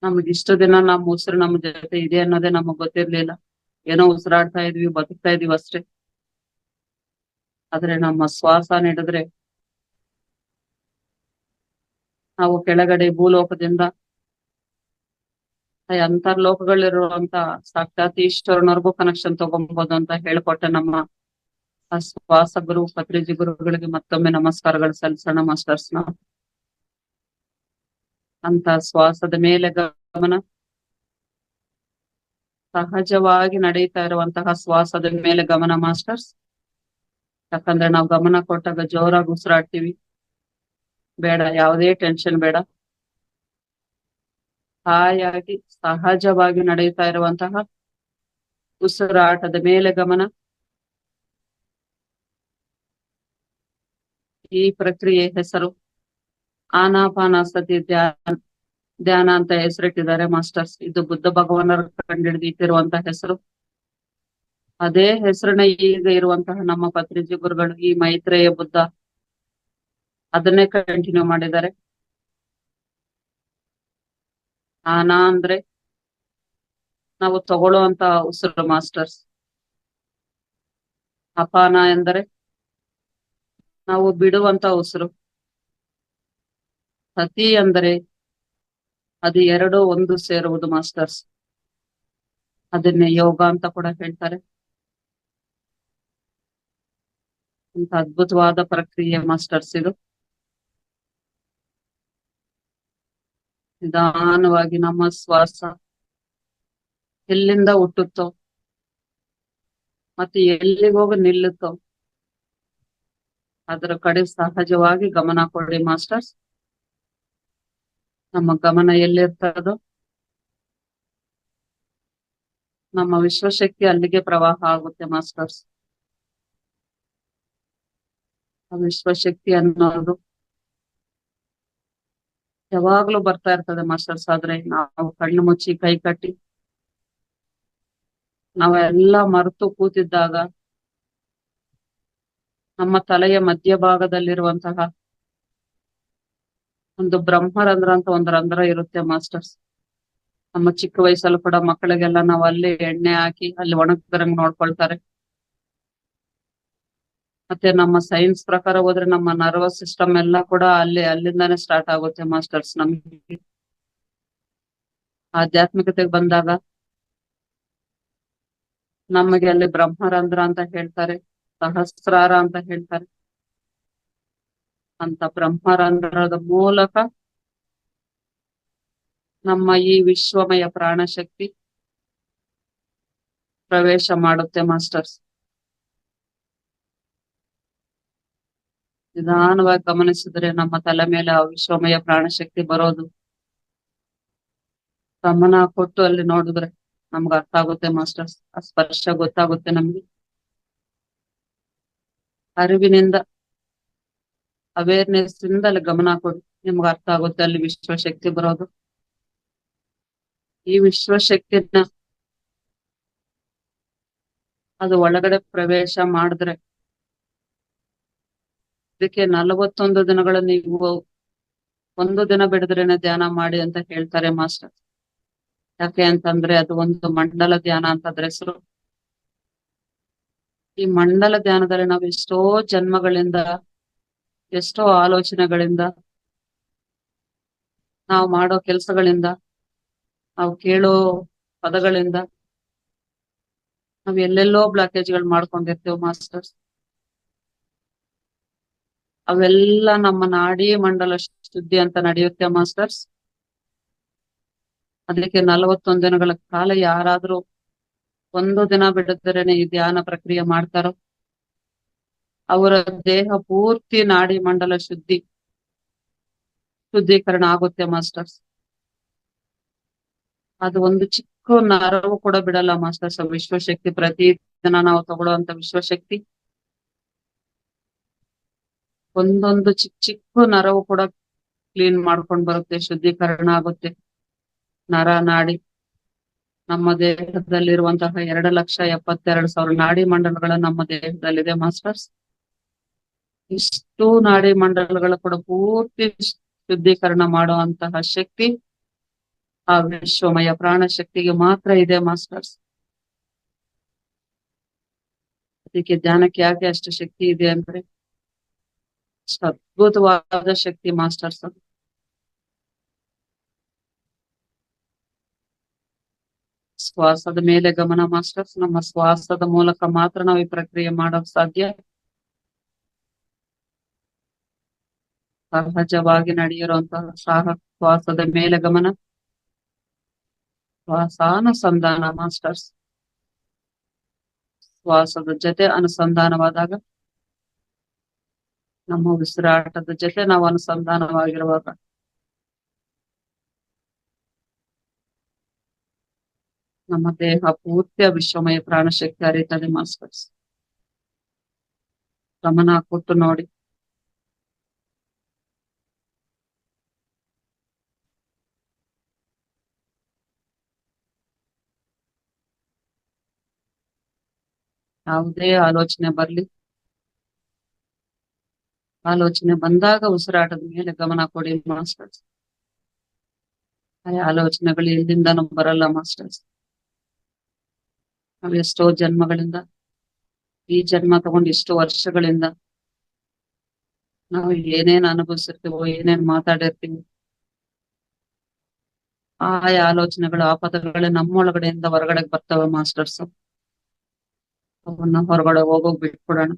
ನಮ್ಗೆ ಇಷ್ಟು ದಿನ ನಮ್ಮ ಉಸಿರು ನಮ್ಮ ಜೊತೆ ಇದೆ ಅನ್ನೋದೇ ನಮಗ್ ಗೊತ್ತಿರ್ಲಿಲ್ಲ. ಏನೋ ಉಸಿರಾಡ್ತಾ ಇದ್ವಿ, ಬದುಕ್ತಾ ಇದೀವಿ ಅಷ್ಟೇ. ಆದ್ರೆ ನಮ್ಮ ಶ್ವಾಸ ನಡೆದ್ರೆ ನಾವು ಕೆಳಗಡೆ ಭೂಲೋಕದಿಂದ ಅಂತರ್ಲೋಕಗಳಿರುವಂತ ಸಾಕ್ಷಾತ್ ಈಶ್ವರನವರೆಗೂ ಕನೆಕ್ಷನ್ ತಗೊಬಹುದು ಅಂತ ಹೇಳ್ಕೊಟ್ಟೆ ನಮ್ಮ ಆ ಶ್ವಾಸ ಗುರು ಪತ್ರಿಜಿ ಗುರುಗಳಿಗೆ ಮತ್ತೊಮ್ಮೆ ನಮಸ್ಕಾರಗಳು ಸಲ್ಲಿಸೋಣ ಮಾಸ್ಟರ್ಸ್. ನಾವು ಅಂತ ಶ್ವಾಸದ ಮೇಲೆ ಗಮನ, ಸಹಜವಾಗಿ ನಡೀತಾ ಇರುವಂತಹ ಶ್ವಾಸದ ಮೇಲೆ ಗಮನ ಮಾಸ್ಟರ್ಸ್. ಯಾಕಂದ್ರೆ ನಾವು ಗಮನ ಕೊಟ್ಟಾಗ ಜೋರಾಗಿ ಉಸಿರಾಡ್ತೀವಿ. ಬೇಡ, ಯಾವುದೇ ಟೆನ್ಷನ್ ಬೇಡ. ಹಾಯಾಗಿ ಸಹಜವಾಗಿ ನಡೆಯುತ್ತಾ ಇರುವಂತಹ ಉಸಿರಾಟದ ಮೇಲೆ ಗಮನ. ಈ ಪ್ರಕ್ರಿಯೆ ಹೆಸರು ಆನಾಪಾನಸತಿ ಧ್ಯಾನ ಅಂತ ಹೆಸರಿಟ್ಟಿದ್ದಾರೆ ಮಾಸ್ಟರ್ಸ್. ಇದು ಬುದ್ಧ ಭಗವಾನರು ಕಂಡುಹಿಡಿದಿಟ್ಟಿರುವಂತಹ ಹೆಸರು. ಅದೇ ಹೆಸರನ್ನ ಈಗ ಇರುವಂತಹ ನಮ್ಮ ಪತ್ರಿಜಿ ಗುರುಗಳು ಈ ಮೈತ್ರೇಯ ಬುದ್ಧ ಅದನ್ನೇ ಕಂಟಿನ್ಯೂ ಮಾಡಿದ್ದಾರೆ. ಆನಾ ಅಂದ್ರೆ ನಾವು ತಗೊಳ್ಳುವಂತ ಉಸಿರು ಮಾಸ್ಟರ್ಸ್. ಅಪಾನ ಎಂದರೆ ನಾವು ಬಿಡುವಂತ ಉಸಿರು. ಸತಿ ಅಂದರೆ ಅದು ಎರಡು ಒಂದು ಸೇರುವುದು ಮಾಸ್ಟರ್ಸ್. ಅದನ್ನೇ ಯೋಗ ಅಂತ ಕೂಡ ಹೇಳ್ತಾರೆ. ಅಂತ ಅದ್ಭುತವಾದ ಪ್ರಕ್ರಿಯೆ ಮಾಸ್ಟರ್ಸ್ ಇದು. ನಿಧಾನವಾಗಿ ನಮ್ಮ ಶ್ವಾಸ ಎಲ್ಲಿಂದ ಹುಟ್ಟುತ್ತೋ ಮತ್ತೆ ಎಲ್ಲಿಗೋಗಿ ನಿಲ್ಲುತ್ತೋ ಅದರ ಕಡೆ ಸಹಜವಾಗಿ ಗಮನ ಕೊಡಿ ಮಾಸ್ಟರ್ಸ್. ನಮ್ಮ ಗಮನ ಎಲ್ಲಿರ್ತದೋ ನಮ್ಮ ವಿಶ್ವಶಕ್ತಿ ಅಲ್ಲಿಗೆ ಪ್ರವಾಹ ಆಗುತ್ತೆ ಮಾಸ್ಟರ್ಸ್. ಆ ವಿಶ್ವಶಕ್ತಿ ಅನ್ನೋದು ಯಾವಾಗ್ಲೂ ಬರ್ತಾ ಇರ್ತದೆ ಮಾಸ್ಟರ್ಸ್. ಆದ್ರೆ ನಾವು ಕಣ್ಣು ಮುಚ್ಚಿ ಕೈ ಕಟ್ಟಿ ನಾವೆಲ್ಲ ಮರೆತು ಕೂತಿದ್ದಾಗ ನಮ್ಮ ತಲೆಯ ಮಧ್ಯಭಾಗದಲ್ಲಿರುವಂತಹ ಒಂದು ಬ್ರಹ್ಮರಂಧ್ರ ಅಂತ ಒಂದು ರಂಧ್ರ ಇರುತ್ತೆ ಮಾಸ್ಟರ್ಸ್. ನಮ್ಮ ಚಿಕ್ಕ ವಯಸ್ಸಲ್ಲೂ ಕೂಡ ಮಕ್ಕಳಿಗೆಲ್ಲ ನಾವು ಅಲ್ಲಿ ಎಣ್ಣೆ ಹಾಕಿ ಅಲ್ಲಿ ಒಣಗರಂಗ್ ನೋಡ್ಕೊಳ್ತಾರೆ. ಮತ್ತೆ ನಮ್ಮ ಸೈನ್ಸ್ ಪ್ರಕಾರ ಹೋದ್ರೆ ನಮ್ಮ ನರ್ವಸ್ ಸಿಸ್ಟಮ್ ಎಲ್ಲ ಕೂಡ ಅಲ್ಲಿಂದಾನೇ ಸ್ಟಾರ್ಟ್ ಆಗುತ್ತೆ ಮಾಸ್ಟರ್ಸ್. ನಮ್ಗೆ ಆಧ್ಯಾತ್ಮಿಕತೆಗೆ ಬಂದಾಗ ನಮಗೆ ಅಲ್ಲಿ ಬ್ರಹ್ಮರಂಧ್ರ ಅಂತ ಹೇಳ್ತಾರೆ, ಸಹಸ್ರಾರ ಅಂತ ಹೇಳ್ತಾರೆ. ಅಂತ ಬ್ರಹ್ಮರಂಧ್ರದ ಮೂಲಕ ನಮ್ಮ ಈ ವಿಶ್ವಮಯ ಪ್ರಾಣಶಕ್ತಿ ಪ್ರವೇಶ ಮಾಡುತ್ತೆ ಮಾಸ್ಟರ್ಸ್. ನಿಧಾನವಾಗಿ ಗಮನಿಸಿದ್ರೆ ನಮ್ಮ ತಲೆ ಮೇಲೆ ಆ ವಿಶ್ವಮಯ ಪ್ರಾಣಶಕ್ತಿ ಬರೋದು ಗಮನ ಕೊಟ್ಟು ಅಲ್ಲಿ ನೋಡಿದ್ರೆ ನಮ್ಗೆ ಅರ್ಥ ಆಗುತ್ತೆ ಮಾಸ್ಟರ್ಸ್. ಆ ಸ್ಪರ್ಶ ಗೊತ್ತಾಗುತ್ತೆ ನಮ್ಗೆ. ಅರಿವಿನಿಂದ ಅವೇರ್ನೆಸ್ ಇಂದ ಅಲ್ಲಿ ಗಮನ ಕೊಡಿ, ನಿಮ್ಗೆ ಅರ್ಥ ಆಗುತ್ತೆ ಅಲ್ಲಿ ವಿಶ್ವಶಕ್ತಿ ಬರೋದು. ಈ ವಿಶ್ವಶಕ್ತಿನ ಅದು ಒಳಗಡೆ ಪ್ರವೇಶ ಮಾಡಿದ್ರೆ ಇದಕ್ಕೆ 41 ದಿನಗಳು ನೀವು ಒಂದು ದಿನ ಬಿಡದ್ರೇನೆ ಧ್ಯಾನ ಮಾಡಿ ಅಂತ ಹೇಳ್ತಾರೆ ಮಾಸ್ಟರ್. ಯಾಕೆ ಅಂತಂದ್ರೆ ಅದು ಒಂದು ಮಂಡಲ ಧ್ಯಾನ ಅಂತ ಅದ್ರ ಹೆಸರು. ಈ ಮಂಡಲ ಧ್ಯಾನದಲ್ಲಿ ನಾವು ಎಷ್ಟೋ ಜನ್ಮಗಳಿಂದ ಎಷ್ಟೋ ಆಲೋಚನೆಗಳಿಂದ ನಾವು ಮಾಡೋ ಕೆಲಸಗಳಿಂದ ನಾವು ಕೇಳೋ ಪದಗಳಿಂದ ನಾವ್ ಎಲ್ಲೆಲ್ಲೋ ಬ್ಲಾಕೇಜ್ಗಳು ಮಾಡ್ಕೊಂಡಿರ್ತೇವೆ ಮಾಸ್ಟರ್ಸ್. ಅವೆಲ್ಲ ನಮ್ಮ ನಾಡಿ ಮಂಡಲ ಶುದ್ಧಿ ಅಂತ ನಡೆಯುತ್ತೆ ಮಾಸ್ಟರ್ಸ್. ಅದಕ್ಕೆ 41 ದಿನಗಳ ಕಾಲ ಯಾರಾದ್ರೂ ಒಂದು ದಿನ ಬಿಡದರೇನೆ ಈ ಧ್ಯಾನ ಪ್ರಕ್ರಿಯೆ ಮಾಡ್ತಾರೋ ಅವರ ದೇಹ ಪೂರ್ತಿ ನಾಡಿ ಮಂಡಲ ಶುದ್ಧೀಕರಣ ಆಗುತ್ತೆ ಮಾಸ್ಟರ್ಸ್. ಅದು ಒಂದು ಚಿಕ್ಕ ನರವು ಕೂಡ ಬಿಡಲ್ಲ ಮಾಸ್ಟರ್ಸ್. ವಿಶ್ವಶಕ್ತಿ ಪ್ರತಿ ದಿನ ನಾವು ತಗೊಳ್ಳುವಂತ ವಿಶ್ವಶಕ್ತಿ ಒಂದೊಂದು ಚಿಕ್ಕ ನರವು ಕೂಡ ಕ್ಲೀನ್ ಮಾಡ್ಕೊಂಡ್ ಬರುತ್ತೆ, ಶುದ್ಧೀಕರಣ ಆಗುತ್ತೆ. ನರ ನಾಡಿ ನಮ್ಮ ದೇಹದಲ್ಲಿರುವಂತಹ 2,72,000 ನಾಡಿ ಮಂಡಲಗಳ ನಮ್ಮ ದೇಹದಲ್ಲಿದೆ ಮಾಸ್ಟರ್ಸ್. ಇಷ್ಟು ನಾಡಿ ಮಂಡಲಗಳ ಕೂಡ ಪೂರ್ತಿ ಶುದ್ಧೀಕರಣ ಮಾಡುವಂತಹ ಶಕ್ತಿ ಆ ವಿಶ್ವಮಯ ಪ್ರಾಣ ಶಕ್ತಿಗೆ ಮಾತ್ರ ಇದೆ ಮಾಸ್ಟರ್ಸ್. ಅದಕ್ಕೆ ಧ್ಯಾನಕ್ಕೆ ಯಾಕೆ ಅಷ್ಟು ಶಕ್ತಿ ಇದೆ ಅಂದ್ರೆ ಅಷ್ಟು ಅದ್ಭುತವಾದ ಶಕ್ತಿ ಮಾಸ್ಟರ್ಸ್. ಅದು ಶ್ವಾಸದ ಮೇಲೆ ಗಮನ ಮಾಸ್ಟರ್ಸ್. ನಮ್ಮ ಶ್ವಾಸದ ಮೂಲಕ ಮಾತ್ರ ನಾವು ಈ ಪ್ರಕ್ರಿಯೆ ಮಾಡೋಕ್ ಸಾಧ್ಯ. ಸಹಜವಾಗಿ ನಡೆಯಿರುವಂತಹ ಶ್ವಾಸದ ಮೇಲೆ ಗಮನ, ಶ್ವಾಸಾನುಸಂಧಾನ ಮಾಸ್ಟರ್ಸ್. ಶ್ವಾಸದ ಜೊತೆ ಅನುಸಂಧಾನವಾದಾಗ, ನಮ್ಮ ಉಸಿರಾಟದ ಜೊತೆ ನಾವು ಅನುಸಂಧಾನವಾಗಿರುವಾಗ ನಮ್ಮ ದೇಹ ಪೂರ್ತಿಯ ವಿಶ್ವಮಯ ಪ್ರಾಣಶಕ್ತಿ ಹರಿತದೆ ಮಾಸ್ಟರ್ಸ್. ಗಮನ ಕೊಟ್ಟು ನೋಡಿ. ಯಾವುದೇ ಆಲೋಚನೆ ಬರ್ಲಿ, ಆಲೋಚನೆ ಬಂದಾಗ ಉಸಿರಾಟದ ಮೇಲೆ ಗಮನ ಕೊಡಿ ಮಾಸ್ಟರ್ಸ್. ಆ ಆಲೋಚನೆಗಳು ಎಲ್ಲಿಂದನೂ ಬರಲ್ಲ ಮಾಸ್ಟರ್ಸ್. ನಾವು ಎಷ್ಟೋ ಜನ್ಮಗಳಿಂದ, ಈ ಜನ್ಮ ತಗೊಂಡು ಎಷ್ಟೋ ವರ್ಷಗಳಿಂದ ನಾವು ಏನೇನ್ ಅನುಭವಿಸಿರ್ತೀವೋ, ಏನೇನ್ ಮಾತಾಡಿರ್ತೀವಿ, ಆ ಆಲೋಚನೆಗಳು, ಆ ಪದಗಳೇ ನಮ್ಮೊಳಗಡೆಯಿಂದ ಹೊರಗಡೆ ಬರ್ತವೆ ಮಾಸ್ಟರ್ಸ್. ಅವನ್ನ ಹೊರಗಡೆ ಹೋಗೋಗ್ ಬಿಟ್ಕೊಡೋಣ.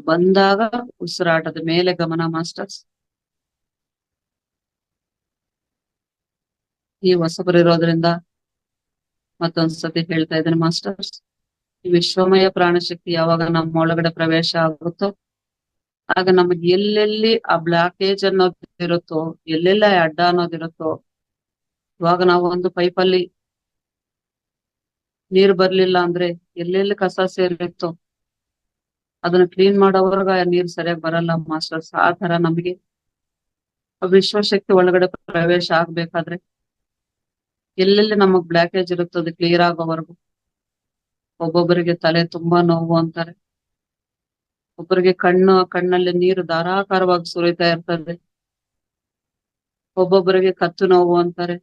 ಬಂದಾಗ ಉಸಿರಾಟದ ಮೇಲೆ ಗಮನ ಮಾಸ್ಟರ್ಸ್. ಈ ಹೊಸಬರಿರೋದ್ರಿಂದ ಮತ್ತೊಂದ್ಸತಿ ಹೇಳ್ತಾ ಇದ್ದೇನೆ ಮಾಸ್ಟರ್ಸ್, ಈ ವಿಶ್ವಮಯ ಪ್ರಾಣಶಕ್ತಿ ಯಾವಾಗ ನಮ್ಮ ಒಳಗಡೆ ಪ್ರವೇಶ ಆಗುತ್ತೋ ಆಗ ನಮಗೆ ಎಲ್ಲೆಲ್ಲಿ ಆ ಬ್ಲಾಕೇಜ್ ಅನ್ನೋದಿರುತ್ತೋ, ಎಲ್ಲೆಲ್ಲ ಅಡ್ಡ ಅನ್ನೋದಿರುತ್ತೋ, ಇವಾಗ ನಾವು ಒಂದು ಪೈಪಲ್ಲಿ ನೀರು ಬರ್ಲಿಲ್ಲ ಅಂದ್ರೆ ಎಲ್ಲೆಲ್ಲಿ ಕಸ ಸೇರಿರುತ್ತೋ ಅದನ್ನ ಕ್ಲೀನ್ ಮಾಡೋವರೆಗ ನೀರು ಸರಿಯಾಗಿ ಬರಲ್ಲ ಮಾಸ್ಟರ್ಸ್. ಆ ತರ ನಮಗೆ ವಿಶ್ವಶಕ್ತಿ ಒಳಗಡೆ ಪ್ರವೇಶ ಆಗ್ಬೇಕಾದ್ರೆ ಎಲ್ಲೆಲ್ಲಿ ನಮಗ್ ಬ್ಲಾಕೇಜ್ ಇರುತ್ತೋ ಅದು ಕ್ಲಿಯರ್ ಆಗೋವರೆಗೂ. ಒಬ್ಬೊಬ್ಬರಿಗೆ ತಲೆ ತುಂಬಾ ನೋವು ಅಂತಾರೆ, ಒಬ್ಬರಿಗೆ ಕಣ್ಣಲ್ಲಿ ನೀರು ಧಾರಾಕಾರವಾಗಿ ಸುರಿತಾ ಇರ್ತದೆ, ಒಬ್ಬೊಬ್ಬರಿಗೆ ಕತ್ತು ನೋವು ಅಂತಾರೆ,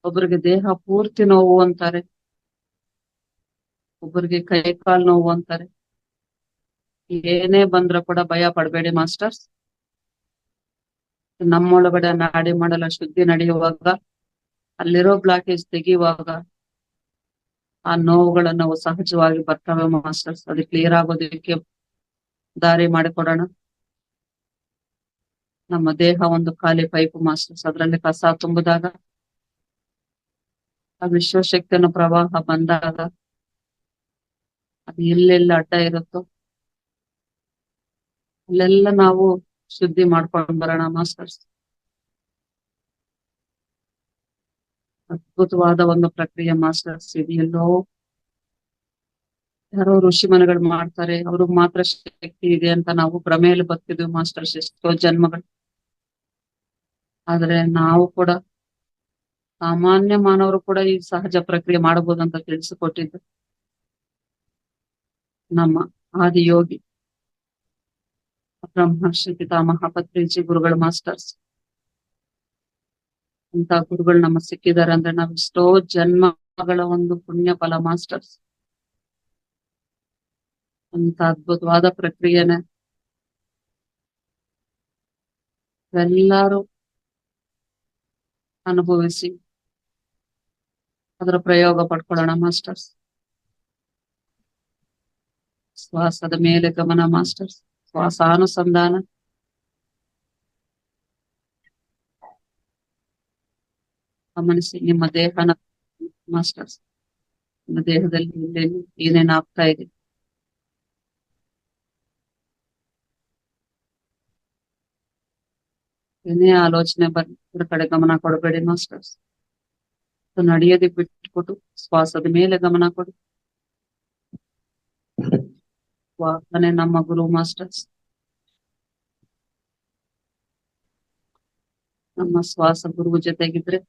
ಒಬ್ಬರಿಗೆ ದೇಹ ಪೂರ್ತಿ ನೋವು ಅಂತಾರೆ, ಒಬ್ಬರಿಗೆ ಕೈ ಕಾಲು ನೋವು ಅಂತಾರೆ. ಏನೇ ಬಂದ್ರೂ ಕೂಡ ಭಯ ಪಡಬೇಡಿ ಮಾಸ್ಟರ್ಸ್. ನಮ್ಮೊಳಗಡೆ ನಾಡಿ ಮಾಡಲ ಶುದ್ಧಿ ನಡೆಯುವಾಗ, ಅಲ್ಲಿರೋ ಬ್ಲಾಕೇಜ್ ತೆಗೆಯುವಾಗ ಆ ನೋವುಗಳನ್ನ ನಾವು ಸಹಜವಾಗಿ ಬರ್ತವೆ ಮಾಸ್ಟರ್ಸ್. ಅದು ಕ್ಲಿಯರ್ ಆಗೋದಕ್ಕೆ ದಾರಿ ಮಾಡಿಕೊಡೋಣ. ನಮ್ಮ ದೇಹ ಒಂದು ಖಾಲಿ ಪೈಪ್ ಮಾಸ್ಟರ್ಸ್. ಅದರಲ್ಲಿ ಕಸ ತುಂಬಿದಾಗ, ಆ ವಿಶ್ವಶಕ್ತಿಯನ್ನು ಪ್ರವಾಹ ಬಂದಾಗ ಅದು ಎಲ್ಲೆಲ್ಲ ಅಡ್ಡ ಇರುತ್ತೋ ಅಲ್ಲೆಲ್ಲ ನಾವು ಶುದ್ಧಿ ಮಾಡ್ಕೊಂಡು ಬರೋಣ ಮಾಸ್ಟರ್ಸ್. ಅದ್ಭುತವಾದ ಒಂದು ಪ್ರಕ್ರಿಯೆ ಮಾಸ್ಟರ್ಸ್. ಇದು ಎಲ್ಲೋ ಯಾರೋ ಋಷಿ ಮನೆಗಳು ಮಾಡ್ತಾರೆ, ಅವ್ರಿಗೆ ಮಾತ್ರ ಶಕ್ತಿ ಇದೆ ಅಂತ ನಾವು ಭ್ರಮೆಯಲ್ಲಿ ಬರ್ತಿದ್ವಿ ಮಾಸ್ಟರ್ಸ್ ಎಷ್ಟೋ ಜನ್ಮಗಳು. ಆದ್ರೆ ನಾವು ಕೂಡ, ಸಾಮಾನ್ಯ ಮಾನವರು ಕೂಡ ಈ ಸಹಜ ಪ್ರಕ್ರಿಯೆ ಮಾಡಬಹುದಂತ ತಿಳಿಸಿಕೊಟ್ಟಿದ್ದು ನಮ್ಮ ಆದಿಯೋಗಿ ಬ್ರಹ್ಮರ್ಷಿ ಪಿತಾಮಹ ಪತ್ರಿಜಿ ಗುರುಗಳು ಮಾಸ್ಟರ್ಸ್. ಅಂತ ಗುರುಗಳು ನಮಗೆ ಸಿಕ್ಕಿದ್ದಾರೆ ಅಂದ್ರೆ ನಾವು ಎಷ್ಟೋ ಜನ್ಮಗಳ ಒಂದು ಪುಣ್ಯ ಫಲ ಮಾಸ್ಟರ್ಸ್. ಅಂತ ಅದ್ಭುತವಾದ ಪ್ರಕ್ರಿಯೆನ ಎಲ್ಲರೂ ಅನುಭವಿಸಿ ಅದರ ಪ್ರಯೋಗ ಪಡ್ಕೊಳ್ಳೋಣ ಮಾಸ್ಟರ್ಸ್. ಶ್ವಾಸದ ಮೇಲೆ ಗಮನ ಮಾಸ್ಟರ್ಸ್. ಶ್ವಾಸಾನುಸಂಧಾನ. ಗಮನಿಸಿ ನಿಮ್ಮ ದೇಹನ ಮಾಸ್ಟರ್ಸ್. ನಿಮ್ಮ ದೇಹದಲ್ಲಿ ಏನೇನು ಆಗ್ತಾ ಇದೆ. ಏನೇ ಆಲೋಚನೆ ಅದ್ರ ಕಡೆ ಗಮನ ಕೊಡಬೇಡಿ ಮಾಸ್ಟರ್ಸ್. ನಡೆಯೋದೇ ಬಿಟ್ಕೊಟ್ಟು ಶ್ವಾಸದ ಮೇಲೆ ಗಮನ ಕೊಡಿ. ಶ್ವಾಸನೆ ನಮ್ಮ ಗುರು ಮಾಸ್ಟರ್ಸ್. ನಮ್ಮ ಶ್ವಾಸ ಗುರು ಜೊತೆಗಿದ್ರೆ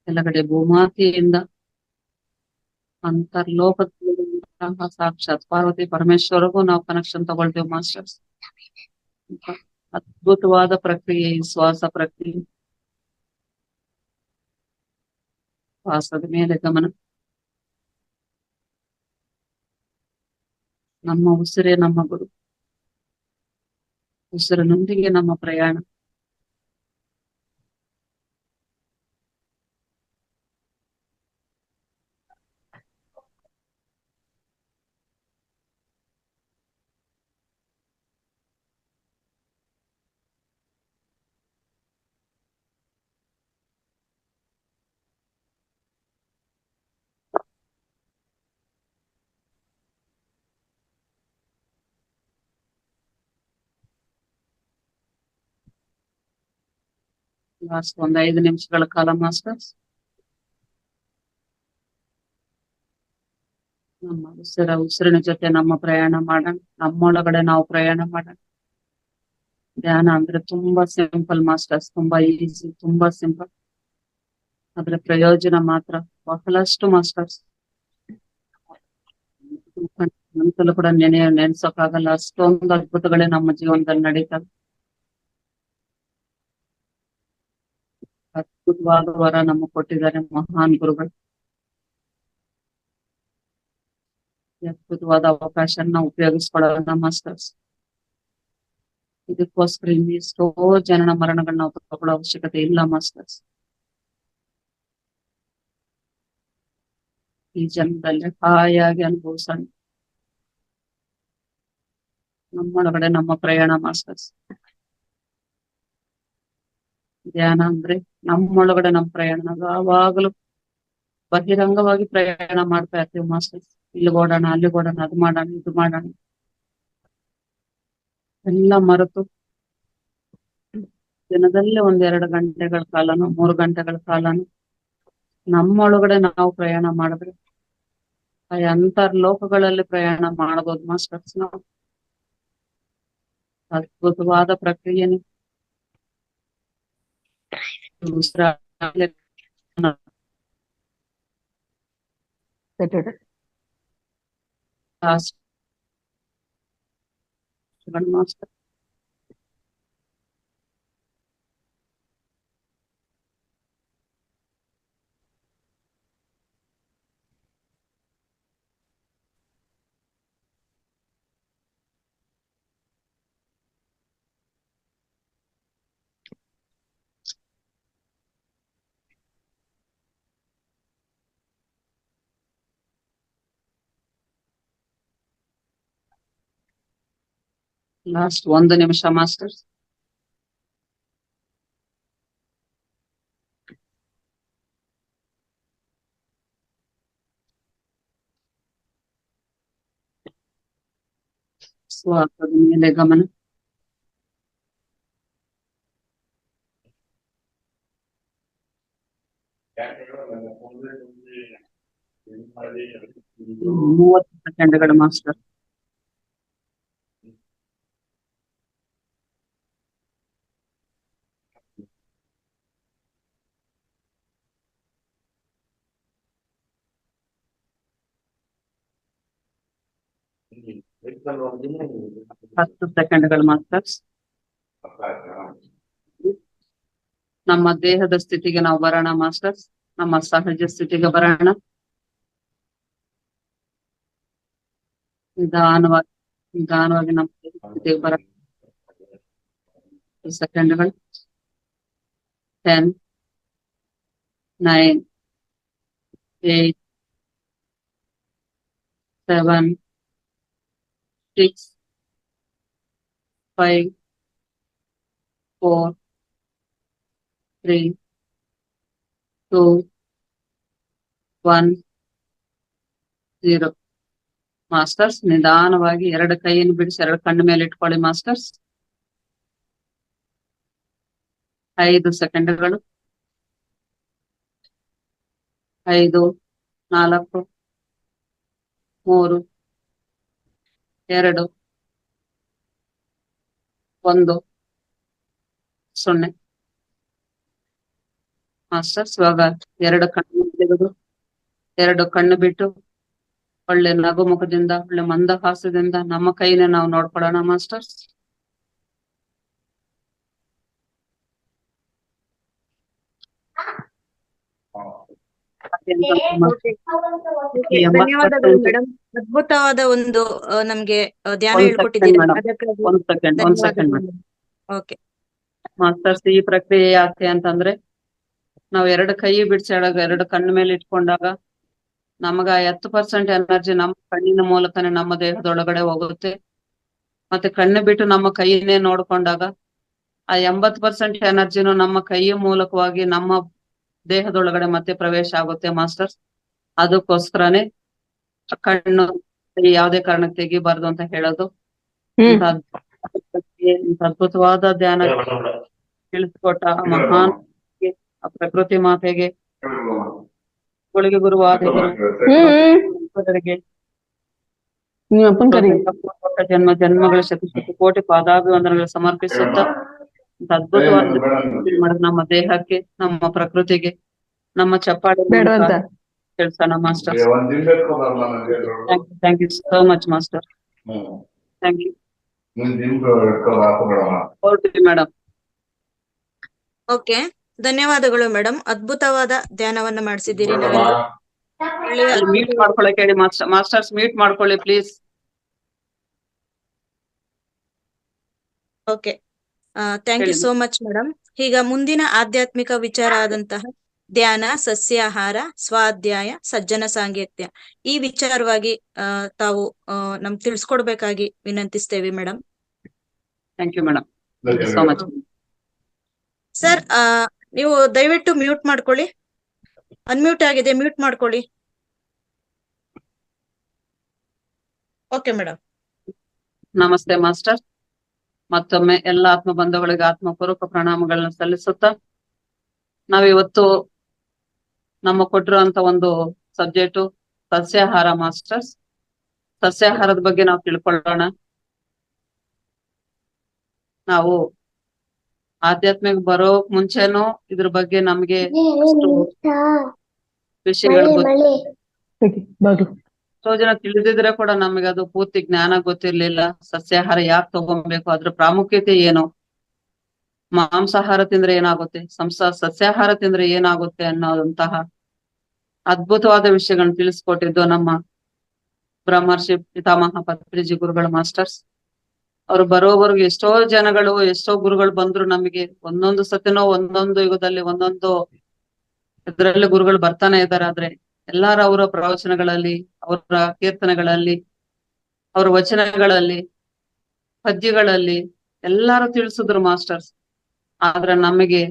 ಕೆಳಗಡೆ ಭೂಮಾತೆಯಿಂದ ಅಂತರ್ಲೋಕದ ಸಾಕ್ಷಾತ್ ಪಾರ್ವತಿ ಪರಮೇಶ್ವರಗೂ ನಾವು ಕನೆಕ್ಷನ್ ತಗೊಳ್ತೇವೆ ಮಾಸ್ಟರ್ಸ್. ಅದ್ಭುತವಾದ ಪ್ರಕ್ರಿಯೆ ಈ ಶ್ವಾಸ ಪ್ರಕ್ರಿಯೆ. ಶ್ವಾಸದ ಮೇಲೆ ಗಮನ. ನಮ್ಮ ಉಸಿರೇ ನಮ್ಮ ಗುರು. ಉಸಿರಿನೊಂದಿಗೆ ನಮ್ಮ ಪ್ರಯಾಣ. ಲಾಸ್ಟ್ 5 ನಿಮಿಷಗಳ ಕಾಲ ಮಾಸ್ಟರ್ಸ್. ನಮ್ಮ ಉಸಿರಿನ ಜೊತೆ ನಮ್ಮ ಪ್ರಯಾಣ ಮಾಡೋಣ. ನಮ್ಮೊಳಗಡೆ ನಾವು ಪ್ರಯಾಣ ಮಾಡೋಣ. ಧ್ಯಾನ ಅಂದ್ರೆ ತುಂಬಾ ಸಿಂಪಲ್ ಮಾಸ್ಟರ್ಸ್. ತುಂಬಾ ಈಸಿ, ತುಂಬಾ ಸಿಂಪಲ್. ಅದ್ರ ಪ್ರಯೋಜನ ಮಾತ್ರ ಬಹಳಷ್ಟು ಮಾಸ್ಟರ್ಸ್. ಮನಸ್ಸಲ್ಲೂ ಕೂಡ ನೆನ್ಸೋಕ್ಕಾಗಲ್ಲ. ಅಷ್ಟೊಂದು ಅದ್ಭುತಗಳೇ ನಮ್ಮ ಜೀವನದಲ್ಲಿ ನಡೀತವೆ. ಅದ್ಭುತವಾದ ವರ ನಮಗೆ ಕೊಟ್ಟಿದ್ದಾರೆ ಮಹಾನ್ ಗುರುಗಳು. ಅದ್ಭುತವಾದ ಅವಕಾಶನ ಉಪಯೋಗಿಸ್ಕೊಳ್ಳೋಣ ಮಾಸ್ಟರ್ಸ್. ಇದಕ್ಕೋಸ್ಕರ ಎಷ್ಟೋ ಜನನ ಮರಣಗಳನ್ನ ನಾವು ತಗೊಳ್ಳೋ ಅವಶ್ಯಕತೆ ಇಲ್ಲ ಮಾಸ್ಟರ್ಸ್. ಈ ಜನ್ಮದಲ್ಲಿ ಹಾಯಾಗಿ ಅನುಭವಿಸೋಣ. ನಮ್ಮೊಳಗಡೆ ನಮ್ಮ ಪ್ರಯಾಣ ಮಾಸ್ಟರ್ಸ್. ಧ್ಯಾನ ಅಂದ್ರೆ ನಮ್ಮೊಳಗಡೆ ನಮ್ಮ ಪ್ರಯಾಣ. ನಾವು ಯಾವಾಗಲೂ ಬಹಿರಂಗವಾಗಿ ಪ್ರಯಾಣ ಮಾಡ್ತಾ ಇರ್ತೀವಿ ಮಾಸ್ಟರ್ಸ್. ಇಲ್ಲಿ ಓಡೋಣ, ಅಲ್ಲಿ ಓಡೋಣ, ಅದು ಮಾಡೋಣ, ಇದು ಮಾಡೋಣ ಎಲ್ಲ ಮರೆತು ದಿನದಲ್ಲೇ 1-2 ಗಂಟೆಗಳ ಕಾಲನು 3 ಗಂಟೆಗಳ ಕಾಲನು ನಮ್ಮೊಳಗಡೆ ನಾವು ಪ್ರಯಾಣ ಮಾಡಿದ್ರೆ ಆ ಅಂತರ್ಲೋಕಗಳಲ್ಲಿ ಪ್ರಯಾಣ ಮಾಡಬಹುದು ಮಾಸ್ಟರ್ಸ್. ನಾವು ಅದ್ಭುತವಾದ ಪ್ರಕ್ರಿಯೆನೇ. ಮಾಸ್ಟರ್ ಲಾಸ್ಟ್ 1 ನಿಮಿಷ ಮಾಸ್ಟರ್ಸ್. ಶ್ವಾಸದ ಮೇಲೆ ಗಮನ. ಮೂವತ್ತು ಸೆಕೆಂಡ್ಗಳು ಮಾಸ್ಟರ್. ಹತ್ತು ಸೆಕೆಂಡ್ಗಳು ಮಾಸ್ಟರ್ಸ್. ನಮ್ಮ ದೇಹದ ಸ್ಥಿತಿಗೆ ನಾವು ಬರೋಣ ಮಾಸ್ಟರ್ಸ್. ನಮ್ಮ ಸಹಜ ಸ್ಥಿತಿಗೆ ಬರೋಣ. ನಿಧಾನವಾಗಿ ನಮ್ಮ ಸ್ಥಿತಿಗೆ ಬರೋಣ. ಸೆಕೆಂಡ್ಗಳು. 10, 9, 8, 7, 6, 5, 4, 3, 2, 1, 0. ಮಾಸ್ಟರ್ಸ್ ನಿಧಾನವಾಗಿ 2 ಕೈಯನ್ನು ಬಿಡಿಸಿ 2 ಕಣ್ಣು ಮೇಲೆ ಇಟ್ಕೊಳ್ಳಿ ಮಾಸ್ಟರ್ಸ್. 5 ಸೆಕೆಂಡ್ಗಳು. 5, 4, 3, 2, 1, 0. ಮಾಸ್ಟರ್ಸ್ ಇವಾಗ 2 ಕಣ್ಣು ತೆಗೆದು 2 ಕಣ್ಣು ಬಿಟ್ಟು ಒಳ್ಳೆ ನಗು ಮುಖದಿಂದ ಒಳ್ಳೆ ಮಂದಹಾಸದಿಂದ ನಮ್ಮ ಕೈನ ನಾವು ನೋಡ್ಕೊಳ್ಳೋಣ ಮಾಸ್ಟರ್ಸ್. ಧನ್ಯವಾದಗಳು ಮೇಡಮ್. ಅದ್ಭುತವಾದ ಒಂದು ನಮ್ಗೆ ಧ್ಯಾನ ಒಂದ್ ಹೇಳ್ಕೊಟ್ಟಿದ್ದೀರಾ. ಸೆಕೆಂಡ್ ಅದಕ್ಕಾಗಿ ಒಂದ್ ಸೆಕೆಂಡ್ ಧನ್ಯವಾದಗಳು ಮೇಡಮ್. ಓಕೆ ಮಾಸ್ಟರ್ಸ್ ಈ ಪ್ರಕ್ರಿಯೆ ಯಾಕೆ ಅಂತಂದ್ರೆ ನಾವು 2 ಕೈ ಬಿಡಿಸಾಗ 2 ಕಣ್ಣು ಮೇಲೆ ಇಟ್ಕೊಂಡಾಗ ನಮಗ 10% ಎನರ್ಜಿ ನಮ್ಮ ಕಣ್ಣಿನ ಮೂಲಕನೇ ನಮ್ಮ ದೇಹದೊಳಗಡೆ ಹೋಗುತ್ತೆ. ಮತ್ತೆ ಕಣ್ಣು ಬಿಟ್ಟು ನಮ್ಮ ಕೈಯನ್ನೇ ನೋಡ್ಕೊಂಡಾಗ ಆ 80% ಎನರ್ಜಿನೂ ನಮ್ಮ ಕೈಯ ಮೂಲಕವಾಗಿ ನಮ್ಮ ದೇಹದೊಳಗಡೆ ಮತ್ತೆ ಪ್ರವೇಶ ಆಗುತ್ತೆ ಮಾಸ್ಟರ್ಸ್. ಅದಕ್ಕೋಸ್ಕರನೇ ಕಣ್ಣು ಯಾವುದೇ ಕಾರಣಕ್ಕೆ ತೆಗಿಬಾರ್ದು ಅಂತ ಹೇಳೋದು. ಇಂಥ ಅದ್ಭುತವಾದ ಧ್ಯಾನ ತಿಳಿಸ್ಕೊಟ್ಟ ಮಹಾನ್ ಪ್ರಕೃತಿ ಮಾತೆಗೆ ಗುರುವಾದ ಜನ್ಮಗಳ ಶತ ಕೋಟಿ ಪಾದಾಭಿವಂದನೆಗಳು ಸಮರ್ಪಿಸುತ್ತ ಅದ್ಭುತವಾದ ನಮ್ಮ ದೇಹಕ್ಕೆ ನಮ್ಮ ಪ್ರಕೃತಿಗೆ ನಮ್ಮ ಚಪ್ಪಾಳೆ ತಿಳಿಸೋಣ master. Thank you so much master. Thank you madam. Okay, ಧನ್ಯವಾದಗಳು ಮೇಡಮ್. ಅದ್ಭುತವಾದ ಧ್ಯಾನವನ್ನ ಮಾಡಿಸಿದ್ದೀರಿ. ಮೀಟ್ ಮಾಡ್ಕೊಳಕ್ ಹೇಳಿ ಮಾಸ್ಟರ್ಸ್, ಮೀಟ್ ಮಾಡ್ಕೊಳ್ಳಿ please. Okay, thank you so much madam. ಈಗ ಮುಂದಿನ ಆಧ್ಯಾತ್ಮಿಕ ವಿಚಾರ ಆದಂತಹ ಧ್ಯಾನ, ಸಸ್ಯಾಹಾರ, ಸ್ವಾಧ್ಯಾಯ, ಸಜ್ಜನ ಸಾಂಗತ್ಯ ಈ ವಿಚಾರವಾಗಿ ತಾವು ನಮ್ಗೆ ತಿಳಿಸ್ಕೊಡ್ಬೇಕಾಗಿ ವಿನಂತಿಸ್ತೇವೆ madam. Thank you madam. Thank you so much. Sir, ನೀವು ದಯವಿಟ್ಟು ಮ್ಯೂಟ್ ಮಾಡ್ಕೊಳ್ಳಿ. ಅನ್ಮ್ಯೂಟ್ ಆಗಿದೆ, ಮ್ಯೂಟ್ ಮಾಡ್ಕೊಳ್ಳಿ. Okay madam. ನಮಸ್ತೆ ಮಾಸ್ಟರ್. ಮತ್ತೊಮ್ಮೆ ಎಲ್ಲ ಆತ್ಮ ಬಂಧುಗಳಿಗೆ ಆತ್ಮಪೂರ್ವಕ ಪ್ರಣಾಮಗಳನ್ನ ಸಲ್ಲಿಸುತ್ತಾ ನಾವಿವತ್ತು ನಮ್ಮ ಕೊಟ್ಟಿರುವಂತ ಒಂದು ಸಬ್ಜೆಕ್ಟ್ ಸಸ್ಯಾಹಾರ ಮಾಸ್ಟರ್ಸ್. ಸಸ್ಯಾಹಾರದ ಬಗ್ಗೆ ನಾವು ತಿಳ್ಕೊಳ್ಳೋಣ. ನಾವು ಆಧ್ಯಾತ್ಮಿಕ ಬರೋ ಮುಂಚೆನೂ ಇದ್ರ ಬಗ್ಗೆ ನಮ್ಗೆ ವಿಷಯಗಳು ಎಷ್ಟೋ ಜನ ತಿಳಿದಿದ್ರೆ ಕೂಡ ನಮಗೆ ಅದು ಪೂರ್ತಿ ಜ್ಞಾನ ಗೊತ್ತಿರ್ಲಿಲ್ಲ. ಸಸ್ಯಾಹಾರ ಯಾಕೆ ತಗೊಬೇಕು, ಅದ್ರ ಪ್ರಾಮುಖ್ಯತೆ ಏನು, ಮಾಂಸಾಹಾರ ತಿಂದ್ರೆ ಏನಾಗುತ್ತೆ, ಸಸ್ಯಾಹಾರ ತಿಂದ್ರೆ ಏನಾಗುತ್ತೆ ಅನ್ನೋದಂತಹ ಅದ್ಭುತವಾದ ವಿಷಯಗಳನ್ನ ತಿಳಿಸ್ಕೊಟ್ಟಿದ್ದು ನಮ್ಮ ಬ್ರಹ್ಮರ್ಷಿ ಪಿತಾಮಹ ಪತ್ರಿಜಿ ಗುರುಗಳು ಮಾಸ್ಟರ್ಸ್. ಅವ್ರು ಬರೋವರೆಗೂ ಎಷ್ಟೋ ಜನಗಳು, ಎಷ್ಟೋ ಗುರುಗಳು ಬಂದ್ರು. ನಮಗೆ ಒಂದೊಂದು ಸತಿನೋ ಒಂದೊಂದು ಯುಗದಲ್ಲಿ ಒಂದೊಂದು ಇದರಲ್ಲಿ ಗುರುಗಳು ಬರ್ತಾನೆ ಇದ್ದಾರೆ. ಆದ್ರೆ ಎಲ್ಲಾರು ಅವರ ಪ್ರವಚನಗಳಲ್ಲಿ, ಅವರ ಕೀರ್ತನೆಗಳಲ್ಲಿ, ಅವರ ವಚನಗಳಲ್ಲಿ, ಪದ್ಯಗಳಲ್ಲಿ ಎಲ್ಲಾರು ತಿಳಿಸಿದ್ರು ಮಾಸ್ಟರ್ಸ್. ಆದ್ರೆ ನಮಗೆ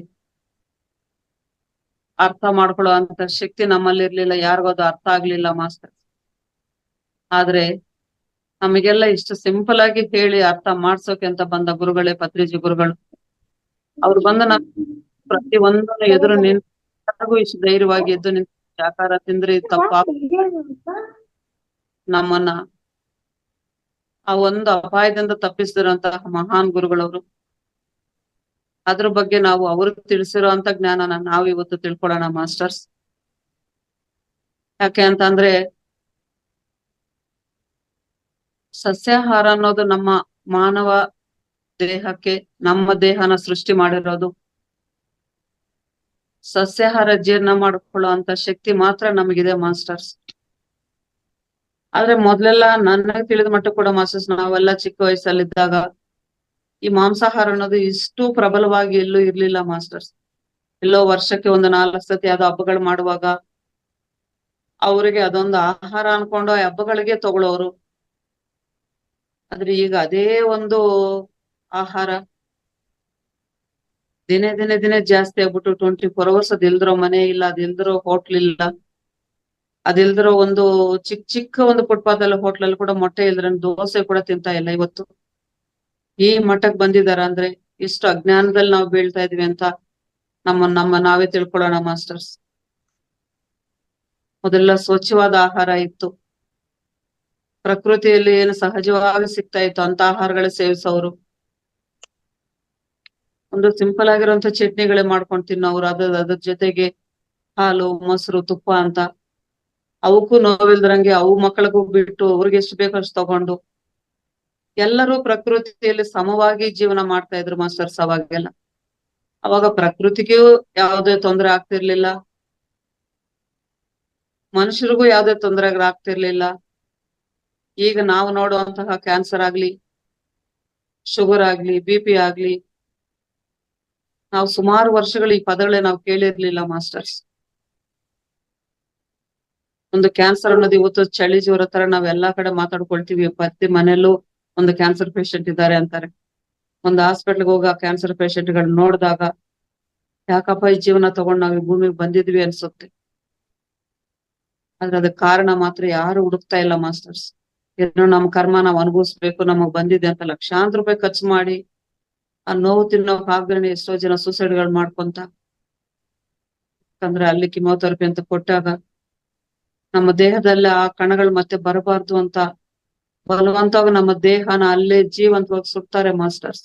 ಅರ್ಥ ಮಾಡ್ಕೊಳ್ಳೋ ಅಂತ ಶಕ್ತಿ ನಮ್ಮಲ್ಲಿ ಇರ್ಲಿಲ್ಲ. ಯಾರಿಗೂ ಅದು ಅರ್ಥ ಆಗ್ಲಿಲ್ಲ ಮಾಸ್ಟರ್ಸ್. ಆದ್ರೆ ನಮಗೆಲ್ಲ ಇಷ್ಟು ಸಿಂಪಲ್ ಆಗಿ ಹೇಳಿ ಅರ್ಥ ಮಾಡ್ಸೋಕೆ ಅಂತ ಬಂದ ಗುರುಗಳೇ ಪತ್ರಿಜಿ ಗುರುಗಳು. ಅವ್ರು ಬಂದ ಪ್ರತಿ ಒಂದನ್ನು ಎದುರು ನಿಂತು ಇಷ್ಟು ಧೈರ್ಯವಾಗಿ ಎದ್ದು ನಿಂತು ಶಾಕಾಹಾರ ತಿಂದ್ರೆ ತಪ್ಪ ನಮ್ಮನ್ನ ಆ ಒಂದು ಅಪಾಯದಿಂದ ತಪ್ಪಿಸಿರುವಂತಹ ಮಹಾನ್ ಗುರುಗಳವರು. ಅದ್ರ ಬಗ್ಗೆ ನಾವು ಅವರು ತಿಳಿಸಿರುವಂತ ಜ್ಞಾನನ ನಾವು ಇವತ್ತು ತಿಳ್ಕೊಳ್ಳೋಣ ಮಾಸ್ಟರ್ಸ್. ಯಾಕೆ ಅಂತಂದ್ರೆ ಸಸ್ಯಾಹಾರ ಅನ್ನೋದು ನಮ್ಮ ಮಾನವ ದೇಹಕ್ಕೆ, ನಮ್ಮ ದೇಹನ ಸೃಷ್ಟಿ ಮಾಡಿರೋದು. ಸಸ್ಯಾಹಾರ ಜೀರ್ಣ ಮಾಡ್ಕೊಳ್ಳೋ ಅಂತ ಶಕ್ತಿ ಮಾತ್ರ ನಮಗಿದೆ ಮಾಸ್ಟರ್ಸ್. ಆದ್ರೆ ಮೊದ್ಲೆಲ್ಲ ನನಗೆ ತಿಳಿದ ಮಟ್ಟ ಕೂಡ ಮಾಸ್ಟರ್ಸ್, ನಾವೆಲ್ಲ ಚಿಕ್ಕ ವಯಸ್ಸಲ್ಲಿದ್ದಾಗ ಈ ಮಾಂಸಾಹಾರ ಅನ್ನೋದು ಇಷ್ಟು ಪ್ರಬಲವಾಗಿ ಎಲ್ಲೂ ಇರ್ಲಿಲ್ಲ ಮಾಸ್ಟರ್ಸ್. ಎಲ್ಲೋ ವರ್ಷಕ್ಕೆ ಒಂದು 4 ಸತಿ ಯಾವ್ದೋ ಹಬ್ಬಗಳು ಮಾಡುವಾಗ ಅವರಿಗೆ ಅದೊಂದು ಆಹಾರ ಅನ್ಕೊಂಡು ಆ ಹಬ್ಬಗಳಿಗೆ ತಗೊಳ್ಳೋರು. ಆದ್ರೆ ಈಗ ಅದೇ ಒಂದು ಆಹಾರ ದಿನೇ ದಿನೇ ದಿನೇ ಜಾಸ್ತಿ ಆಗ್ಬಿಟ್ಟು 24 hours ಅದಿಲ್ದಿರೋ ಮನೆ ಇಲ್ಲ, ಅದಿಲ್ದಿರೋ ಹೋಟ್ಲ್ ಇಲ್ಲ, ಅದಿಲ್ದಿರೋ ಒಂದು ಚಿಕ್ಕ ಚಿಕ್ಕ ಒಂದು ಫುಟ್ಪಾತ್ ಅಲ್ಲಿ ಹೋಟ್ಲಲ್ಲಿ ಕೂಡ ಮೊಟ್ಟೆ ಇಲ್ದ್ರೆ ದೋಸೆ ಕೂಡ ತಿಂತಾ ಇಲ್ಲ ಇವತ್ತು. ಈ ಮಟ್ಟಕ್ಕೆ ಬಂದಿದಾರ ಅಂದ್ರೆ ಇಷ್ಟು ಅಜ್ಞಾನದಲ್ಲಿ ನಾವು ಬೀಳ್ತಾ ಇದೀವಿ ಅಂತ ನಮ್ಮ ನಾವೇ ತಿಳ್ಕೊಳ್ಳೋಣ ಮಾಸ್ಟರ್ಸ್. ಮೊದಲೆಲ್ಲ ಸ್ವಚ್ಛವಾದ ಆಹಾರ ಇತ್ತು, ಪ್ರಕೃತಿಯಲ್ಲಿ ಏನು ಸಹಜವಾಗಿ ಸಿಗ್ತಾ ಇತ್ತು ಅಂತ ಆಹಾರಗಳೇ ಸೇವಿಸೋರು. ಒಂದು ಸಿಂಪಲ್ ಆಗಿರುವಂತ ಚಟ್ನಿಗಳೇ ಮಾಡ್ಕೊಂಡು ತಿನ್ನೋರು. ಅದ್ರ ಜೊತೆಗೆ ಹಾಲು, ಮೊಸರು, ತುಪ್ಪ ಅಂತ ಅವಕ್ಕೂ ನೋವಿಲ್ದ್ರಂಗೆ ಅವು ಮಕ್ಕಳಿಗೂ ಬಿಟ್ಟು ಅವ್ರಿಗೆ ಎಷ್ಟು ಬೇಕೋ ಅಷ್ಟು ತಗೊಂಡು ಎಲ್ಲರೂ ಪ್ರಕೃತಿಯಲ್ಲಿ ಸಮವಾಗಿ ಜೀವನ ಮಾಡ್ತಾ ಇದ್ರು ಮಾಸ್ಟರ್ಸ್. ಅವಾಗೆಲ್ಲ ಅವಾಗ ಪ್ರಕೃತಿಗೂ ಯಾವುದೇ ತೊಂದರೆ ಆಗ್ತಿರ್ಲಿಲ್ಲ, ಮನುಷ್ಯರಿಗೂ ಯಾವುದೇ ತೊಂದರೆ ಆಗ್ತಿರ್ಲಿಲ್ಲ. ಈಗ ನಾವು ನೋಡುವಂತಹ ಕ್ಯಾನ್ಸರ್ ಆಗ್ಲಿ, ಶುಗರ್ ಆಗ್ಲಿ, BP ಆಗ್ಲಿ, ನಾವು ಸುಮಾರು ವರ್ಷಗಳು ಈ ಪದಗಳೇ ನಾವು ಕೇಳಿರ್ಲಿಲ್ಲ ಮಾಸ್ಟರ್ಸ್. ಒಂದು ಕ್ಯಾನ್ಸರ್ ಅನ್ನೋದು ಇವತ್ತು ಚಳಿ ಜ್ವರ ತರ ನಾವ್ ಎಲ್ಲಾ ಕಡೆ ಮಾತಾಡ್ಕೊಳ್ತೀವಿ. ಪ್ರತಿ ಮನೆಯಲ್ಲೂ ಒಂದು ಕ್ಯಾನ್ಸರ್ ಪೇಷಂಟ್ ಇದ್ದಾರೆ ಅಂತಾರೆ. ಒಂದು ಹಾಸ್ಪಿಟ್ಲ್ಗೆ ಹೋಗ ಕ್ಯಾನ್ಸರ್ ಪೇಷಂಟ್ ಗಳ್ ನೋಡಿದಾಗ ಯಾಕಪ್ಪ ಈ ಜೀವನ ತಗೊಂಡ್ ನಾವ್ ಈ ಭೂಮಿಗೆ ಬಂದಿದ್ವಿ ಅನ್ಸುತ್ತೆ. ಆದ್ರೆ ಅದಕ್ಕೆ ಕಾರಣ ಮಾತ್ರ ಯಾರು ಹುಡುಕ್ತಾ ಇಲ್ಲ ಮಾಸ್ಟರ್ಸ್. ಏನೋ ನಮ್ ಕರ್ಮ ನಾವ್ ಅನುಭವಿಸ್ಬೇಕು, ನಮಗ್ ಬಂದಿದೆ ಅಂತ ಲಕ್ಷಾಂತರ ರೂಪಾಯಿ ಖರ್ಚು ಮಾಡಿ ಆ ನೋವು ತಿನ್ನೋಕ್ ಆಗ್ದೇನೆ ಎಷ್ಟೋ ಜನ ಸೂಸೈಡ್ ಗಳು ಮಾಡ್ಕೊಂತ. ಯಾಕಂದ್ರೆ ಅಲ್ಲಿ ಕಿಮೋಥೆರಪಿ ಅಂತ ಕೊಟ್ಟಾಗ ನಮ್ಮ ದೇಹದಲ್ಲಿ ಆ ಕಣಗಳು ಮತ್ತೆ ಬರಬಾರ್ದು ಅಂತ ಬಲವಂತವಾಗಿ ನಮ್ಮ ದೇಹನ ಅಲ್ಲೇ ಜೀವಂತವಾಗಿ ಸುಡ್ತಾರೆ ಮಾಸ್ಟರ್ಸ್.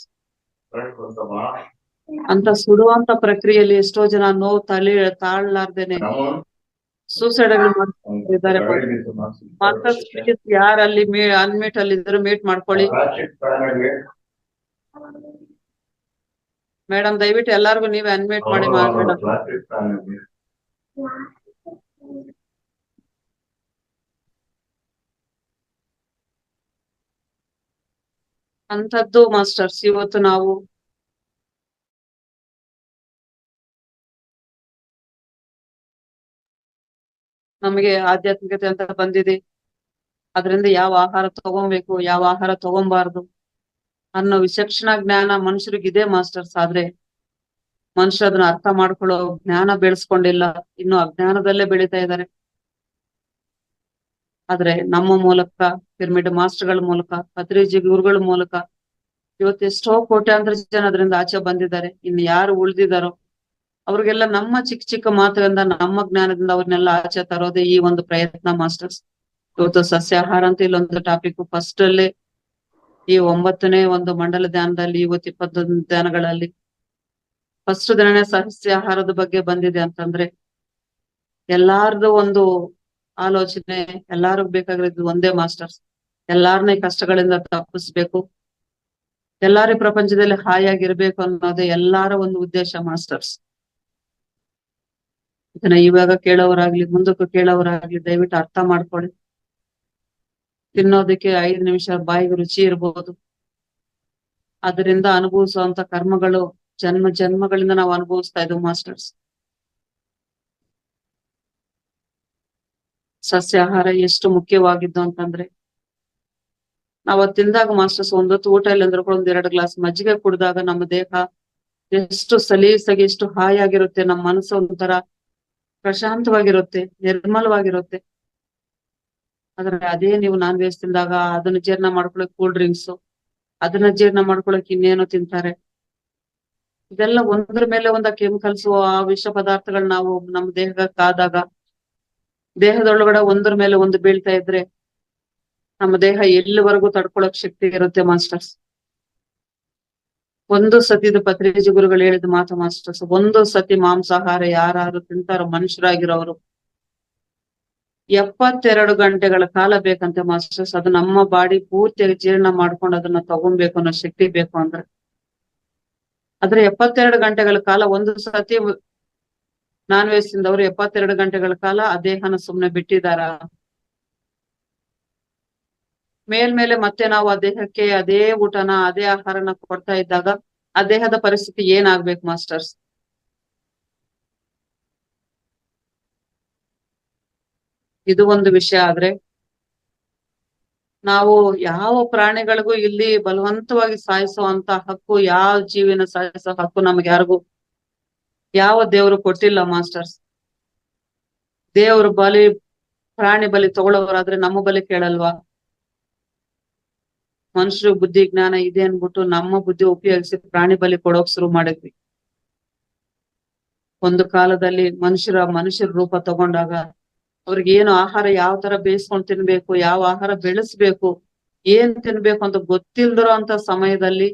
ಅಂತ ಸುಡುವಂತ ಪ್ರಕ್ರಿಯೆಯಲ್ಲಿ ಎಷ್ಟೋ ಜನ ನೋವು ತಾಳ್ಲಾರ್ದೇನೆ ಸೂಸೈಡ್ ಮಾಡ್ಕೊಂಡಿದ್ದಾರೆ ಮಾಸ್ಟರ್ಸ್. ಪ್ಲೀಸ್ ಯಾರಲ್ಲಿ ಅನ್ಮೀಟ್ ಅಲ್ಲಿ ಇದ್ರು ಮೀಟ್ ಮಾಡ್ಕೊಳ್ಳಿ ಮೇಡಮ್. ದಯವಿಟ್ಟು ಎಲ್ಲಾರ್ಗು ನೀವೇ ಅನ್ಮೀಟ್ ಮಾಡಿ ಮೇಡಮ್. ಅಂತದ್ದು ಮಾಸ್ಟರ್ಸ್ ಇವತ್ತು ನಾವು ನಮಗೆ ಆಧ್ಯಾತ್ಮಿಕತೆ ಅಂತ ಬಂದಿದೆ. ಅದರಿಂದ ಯಾವ ಆಹಾರ ತಗೊಬೇಕು, ಯಾವ ಆಹಾರ ತಗೊಬಾರ್ದು ಅನ್ನೋ ವಿಚಕ್ಷಣಾ ಜ್ಞಾನ ಮನುಷ್ಯರಿಗಿದೆ ಮಾಸ್ಟರ್ಸ್. ಆದ್ರೆ ಮನುಷ್ಯರು ಅದನ್ನ ಅರ್ಥ ಮಾಡ್ಕೊಳ್ಳೋ ಜ್ಞಾನ ಬೆಳೆಸ್ಕೊಂಡಿಲ್ಲ, ಇನ್ನು ಅಜ್ಞಾನದಲ್ಲೇ ಬೆಳೀತಾ ಇದ್ದಾರೆ. ಆದ್ರೆ ನಮ್ಮ ಮೂಲಕ, ಪಿರಮಿಡ್ ಮಾಸ್ಟರ್ಗಳ ಮೂಲಕ, ಪತ್ರಿಜಿ ಗುರುಗಳ ಮೂಲಕ ಇವತ್ತು ಎಷ್ಟೋ ಕೋಟ್ಯಾಂತರ ಜನ ಅದರಿಂದ ಆಚೆ ಬಂದಿದ್ದಾರೆ. ಇನ್ನು ಯಾರು ಉಳಿದಿದಾರೋ ಅವ್ರಿಗೆಲ್ಲ ನಮ್ಮ ಚಿಕ್ಕ ಚಿಕ್ಕ ಮಾತುಗಳಿಂದ, ನಮ್ಮ ಜ್ಞಾನದಿಂದ ಅವ್ರನ್ನೆಲ್ಲ ಆಚೆ ತರೋದೇ ಈ ಒಂದು ಪ್ರಯತ್ನ ಮಾಸ್ಟರ್ಸ್. ಇವತ್ತು ಸಸ್ಯಾಹಾರ ಅಂತ ಇಲ್ಲೊಂದು ಟಾಪಿಕ್ ಫಸ್ಟ್ ಅಲ್ಲೇ ಈ 9ನೇ ಒಂದು ಮಂಡಲ ಧ್ಯಾನದಲ್ಲಿ, ಇವತ್ತು 21 ಧ್ಯಾನಗಳಲ್ಲಿ ಫಸ್ಟ್ ದಿನನೇ ಸಸ್ಯಾಹಾರದ ಬಗ್ಗೆ ಬಂದಿದೆ ಅಂತಂದ್ರೆ ಎಲ್ಲಾರ್ದು ಒಂದು ಆಲೋಚನೆ, ಎಲ್ಲಾರ್ಗು ಬೇಕಾಗಿರೋದು ಒಂದೇ ಮಾಸ್ಟರ್ಸ್, ಎಲ್ಲಾರನ್ನ ಕಷ್ಟಗಳಿಂದ ತಪ್ಪಿಸ್ಬೇಕು, ಎಲ್ಲಾರು ಪ್ರಪಂಚದಲ್ಲಿ ಹಾಯಾಗಿರ್ಬೇಕು ಅನ್ನೋದೇ ಎಲ್ಲಾರ ಒಂದು ಉದ್ದೇಶ ಮಾಸ್ಟರ್ಸ್. ಇದನ್ನ ಇವಾಗ ಕೇಳೋರಾಗ್ಲಿ, ಮುಂದಕ್ಕೂ ಕೇಳೋರಾಗ್ಲಿ ದಯವಿಟ್ಟು ಅರ್ಥ ಮಾಡ್ಕೊಳ್ಳಿ. ತಿನ್ನೋದಕ್ಕೆ 5 ನಿಮಿಷ ಬಾಯಿಗೆ ರುಚಿ ಇರ್ಬೋದು, ಅದರಿಂದ ಅನುಭವಿಸುವಂತ ಕರ್ಮಗಳು ಜನ್ಮ ಜನ್ಮಗಳಿಂದ ನಾವು ಅನುಭವಿಸ್ತಾ ಇದ್ದೀವಿ ಮಾಸ್ಟರ್ಸ್. ಸಸ್ಯಾಹಾರ ಎಷ್ಟು ಮುಖ್ಯವಾಗಿದ್ದು ಅಂತಂದ್ರೆ ನಾವ್ ತಿಂದಾಗ ಮಾಸ್ಟರ್ಸ್ ಒಂದೊತ್ತು ಊಟ ಇಲ್ಲ ಅಂದ್ರೆ ಕೂಡ 1-2 ಗ್ಲಾಸ್ ಮಜ್ಜಿಗೆ ಕುಡಿದಾಗ ನಮ್ಮ ದೇಹ ಎಷ್ಟು ಸಲೀಸಾಗಿ, ಎಷ್ಟು ಹಾಯಾಗಿರುತ್ತೆ, ನಮ್ಮ ಮನಸ್ಸು ಒಂಥರ ಪ್ರಶಾಂತವಾಗಿರುತ್ತೆ, ನಿರ್ಮಲವಾಗಿರುತ್ತೆ. ಆದ್ರೆ ಅದೇ ನೀವು ನಾನ್ ವೆಜ್ ತಿಂದಾಗ ಅದನ್ನ ಜೀರ್ಣ ಮಾಡ್ಕೊಳಕ್ ಕೂಲ್ ಡ್ರಿಂಕ್ಸ್, ಅದನ್ನ ಜೀರ್ಣ ಮಾಡ್ಕೊಳಕ್ ಇನ್ನೇನೋ ತಿಂತಾರೆ. ಇದೆಲ್ಲ ಒಂದ್ರ ಮೇಲೆ ಒಂದ ಕೆಮಿಕಲ್ಸ್, ಆ ವಿಷ ಪದಾರ್ಥಗಳು ನಾವು ನಮ್ಮ ದೇಹಕ್ಕೆ ಆದಾಗ ದೇಹದೊಳಗಡೆ ಒಂದ್ರ ಮೇಲೆ ಒಂದು ಬೀಳ್ತಾ ಇದ್ರೆ ನಮ್ಮ ದೇಹ ಎಲ್ಲಿವರೆಗೂ ತಡ್ಕೊಳಕ್ ಶಕ್ತಿ ಇರುತ್ತೆ ಮಾಸ್ಟರ್ಸ್. ಒಂದು ಸತಿದ ಪತ್ರಿಜಿ ಗುರುಗಳು ಹೇಳಿದ ಮಾತು ಮಾಸ್ಟರ್ಸ್, ಒಂದು ಸತಿ ಮಾಂಸಾಹಾರ ಯಾರು ತಿಂತಾರೋ ಮನುಷ್ಯರಾಗಿರೋರು 72 ಗಂಟೆಗಳ ಕಾಲ ಬೇಕಂತೆ ಮಾಸ್ಟರ್ಸ್. ಅದು ನಮ್ಮ ಬಾಡಿ ಪೂರ್ತಿಯಾಗಿ ಜೀರ್ಣ ಮಾಡ್ಕೊಂಡು ಅದನ್ನ ತಗೊಬೇಕು ಅನ್ನೋ ಶಕ್ತಿ ಬೇಕು ಅಂದ್ರೆ. ಆದ್ರೆ 72 ಗಂಟೆಗಳ ಕಾಲ ಒಂದು ಸತಿ ನಾನ್ ವೆಜ್ ತಿಂದವರು 72 ಗಂಟೆಗಳ ಕಾಲ ಆ ದೇಹನ ಸುಮ್ನೆ ಬಿಟ್ಟಿದಾರ? ಮೇಲ್ಮೇಲೆ ಮತ್ತೆ ನಾವು ಆ ದೇಹಕ್ಕೆ ಅದೇ ಊಟನ, ಅದೇ ಆಹಾರನ ಕೊಡ್ತಾ ಇದ್ದಾಗ ಆ ದೇಹದ ಪರಿಸ್ಥಿತಿ ಏನಾಗ್ಬೇಕು ಮಾಸ್ಟರ್ಸ್? ಇದು ಒಂದು ವಿಷಯ ಆದ್ರೆ, ನಾವು ಯಾವ ಪ್ರಾಣಿಗಳಿಗೂ ಇಲ್ಲಿ ಬಲವಂತವಾಗಿ ಸಾಯಿಸುವಂತ ಹಕ್ಕು, ಯಾವ ಜೀವಿನ ಸಾಯಿಸೋ ಹಕ್ಕು ನಮ್ಗೆ ಯಾರಿಗೂ ಯಾವ ದೇವರು ಕೊಟ್ಟಿಲ್ಲ ಮಾಸ್ಟರ್ಸ್. ದೇವರು ಪ್ರಾಣಿ ಬಲಿ ತಗೊಳ್ಳೋರಾದ್ರೆ ನಮ್ಮ ಬಲಿ ಕೇಳಲ್ವಾ? ಮನುಷ್ಯರು ಬುದ್ಧಿ ಜ್ಞಾನ ಇದೆ ಅನ್ಬಿಟ್ಟು ನಮ್ಮ ಬುದ್ಧಿ ಉಪಯೋಗಿಸಿ ಪ್ರಾಣಿ ಬಲಿ ಕೊಡೋಕ್ ಶುರು ಮಾಡಿದ್ವಿ. ಒಂದು ಕಾಲದಲ್ಲಿ ಮನುಷ್ಯರ ರೂಪ ತಗೊಂಡಾಗ ಅವ್ರಿಗೆ ಏನು ಆಹಾರ ಯಾವ ತರ ಬೇಯಿಸ್ಕೊಂಡ್ ತಿನ್ಬೇಕು, ಯಾವ ಆಹಾರ ಬೆಳೆಸ್ಬೇಕು, ಏನ್ ತಿನ್ಬೇಕು ಅಂತ ಗೊತ್ತಿಲ್ದಿರೋ ಅಂತ ಸಮಯದಲ್ಲಿ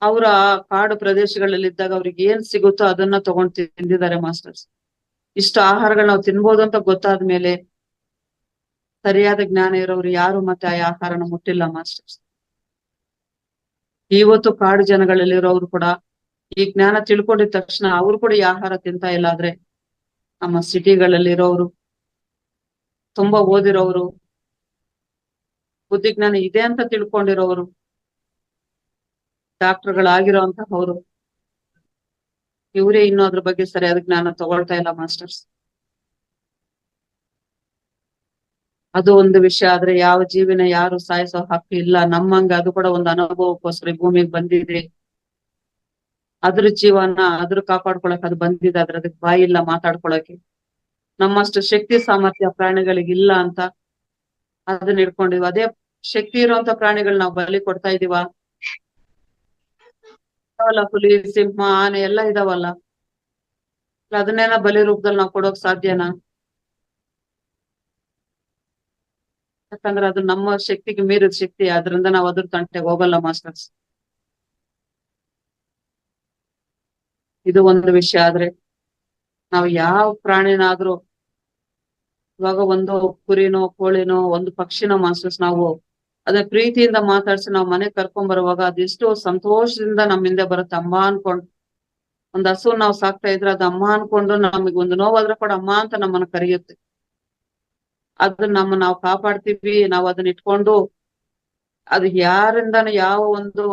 ಅವರ ಕಾಡು ಪ್ರದೇಶಗಳಲ್ಲಿ ಇದ್ದಾಗ ಅವ್ರಿಗೆ ಏನ್ ಸಿಗುತ್ತೋ ಅದನ್ನ ತಗೊಂಡ್ ತಿಂದಿದ್ದಾರೆ ಮಾಸ್ಟರ್ಸ್. ಇಷ್ಟು ಆಹಾರಗಳು ನಾವು ತಿನ್ಬೋದು ಅಂತ ಗೊತ್ತಾದ್ಮೇಲೆ ಸರಿಯಾದ ಜ್ಞಾನ ಇರೋರು ಯಾರು ಮತ್ತೆ ಆ ಆಹಾರನ ಮುಟ್ಟಿಲ್ಲ ಮಾಸ್ಟರ್ಸ್. ಇವತ್ತು ಕಾಡು ಜನಗಳಲ್ಲಿರೋರು ಕೂಡ ಈ ಜ್ಞಾನ ತಿಳ್ಕೊಂಡಿದ ತಕ್ಷಣ ಅವ್ರು ಕೂಡ ಈ ಆಹಾರ ತಿಂತಾ ಇಲ್ಲ. ಆದ್ರೆ ನಮ್ಮ ಸಿಟಿಗಳಲ್ಲಿರೋರು, ತುಂಬಾ ಓದಿರೋರು, ಬುದ್ಧಿಜ್ಞಾನ ಇದೆ ಅಂತ ತಿಳ್ಕೊಂಡಿರೋರು, ಡಾಕ್ಟರ್ಗಳಾಗಿರೋಂತಹವ್ರು, ಇವರೇ ಇನ್ನು ಅದ್ರ ಬಗ್ಗೆ ಸರಿಯಾದ ಜ್ಞಾನ ತಗೊಳ್ತಾ ಇಲ್ಲ ಮಾಸ್ಟರ್ಸ್. ಅದು ಒಂದು ವಿಷಯ ಆದ್ರೆ, ಯಾವ ಜೀವಿನ ಯಾರು ಸಾಯಿಸೋ ಹಕ್ಕು ಇಲ್ಲ. ನಮ್ಮಂಗ ಅದು ಕೂಡ ಒಂದು ಅನುಭವಕ್ಕೋಸ್ಕರ ಭೂಮಿಗೆ ಬಂದಿದೆ. ಅದ್ರ ಜೀವನ ಅದ್ರ ಕಾಪಾಡ್ಕೊಳಕ್ ಅದು ಬಂದಿದೆ. ಅದಕ್ಕೆ ಬಾಯಿ ಇಲ್ಲ ಮಾತಾಡ್ಕೊಳಕ್ಕೆ. ನಮ್ಮಷ್ಟು ಶಕ್ತಿ ಸಾಮರ್ಥ್ಯ ಪ್ರಾಣಿಗಳಿಗೆ ಇಲ್ಲ ಅಂತ ಅದನ್ನ ಇಟ್ಕೊಂಡಿವ್. ಅದೇ ಶಕ್ತಿ ಇರುವಂತ ಪ್ರಾಣಿಗಳು ನಾವು ಬಲಿ ಕೊಡ್ತಾ ಇದೀವ? ಹುಲಿ, ಸಿಂಹ, ಆನೆ ಎಲ್ಲ ಇದಾವಲ್ಲ, ಅದನ್ನೇನ ಬಲಿ ರೂಪದಲ್ಲಿ ನಾವು ಕೊಡೋಕ್ ಸಾಧ್ಯನಾ? ಯಾಕಂದ್ರೆ ಅದು ನಮ್ಮ ಶಕ್ತಿಗೆ ಮೀರಿದ ಶಕ್ತಿ. ಆದ್ರಿಂದ ನಾವು ಅದ್ರ ತಂಟೆಗೆ ಹೋಗಲ್ಲ ಮಾಸ್ಟರ್ಸ್. ಇದು ಒಂದು ವಿಷಯ ಆದ್ರೆ, ನಾವು ಯಾವ ಪ್ರಾಣಿನಾದ್ರೂ, ಇವಾಗ ಒಂದು ಕುರಿನೋ ಕೋಳಿನೋ ಒಂದು ಪಕ್ಷಿನೋ ಮಾಸ್ಟರ್ಸ್, ನಾವು ಅದೇ ಪ್ರೀತಿಯಿಂದ ಮಾತಾಡ್ಸಿ ನಾವು ಮನೆಗ್ ಕರ್ಕೊಂಡ್ ಬರುವಾಗ ಅದೆಷ್ಟು ಸಂತೋಷದಿಂದ ನಮ್ಮ ಹಿಂದೆ ಬರುತ್ತೆ. ಅಮ್ಮ ಅನ್ಕೊಂಡು, ಒಂದ್ ಹಸು ನಾವು ಸಾಕ್ತಾ ಇದ್ರೆ ಅದು ಅಮ್ಮ ಅನ್ಕೊಂಡು, ನಮಗ್ ಒಂದು ನೋವಾದ್ರೆ ಕೂಡ ಅಮ್ಮ ಅಂತ ನಮ್ಮನ್ನ ಕರೆಯುತ್ತೆ. ಅದನ್ನ ನಾವು ಕಾಪಾಡ್ತೀವಿ. ನಾವು ಅದನ್ನ ಇಟ್ಕೊಂಡು ಅದು ಯಾರಿಂದಾನು ಯಾವ ಒಂದು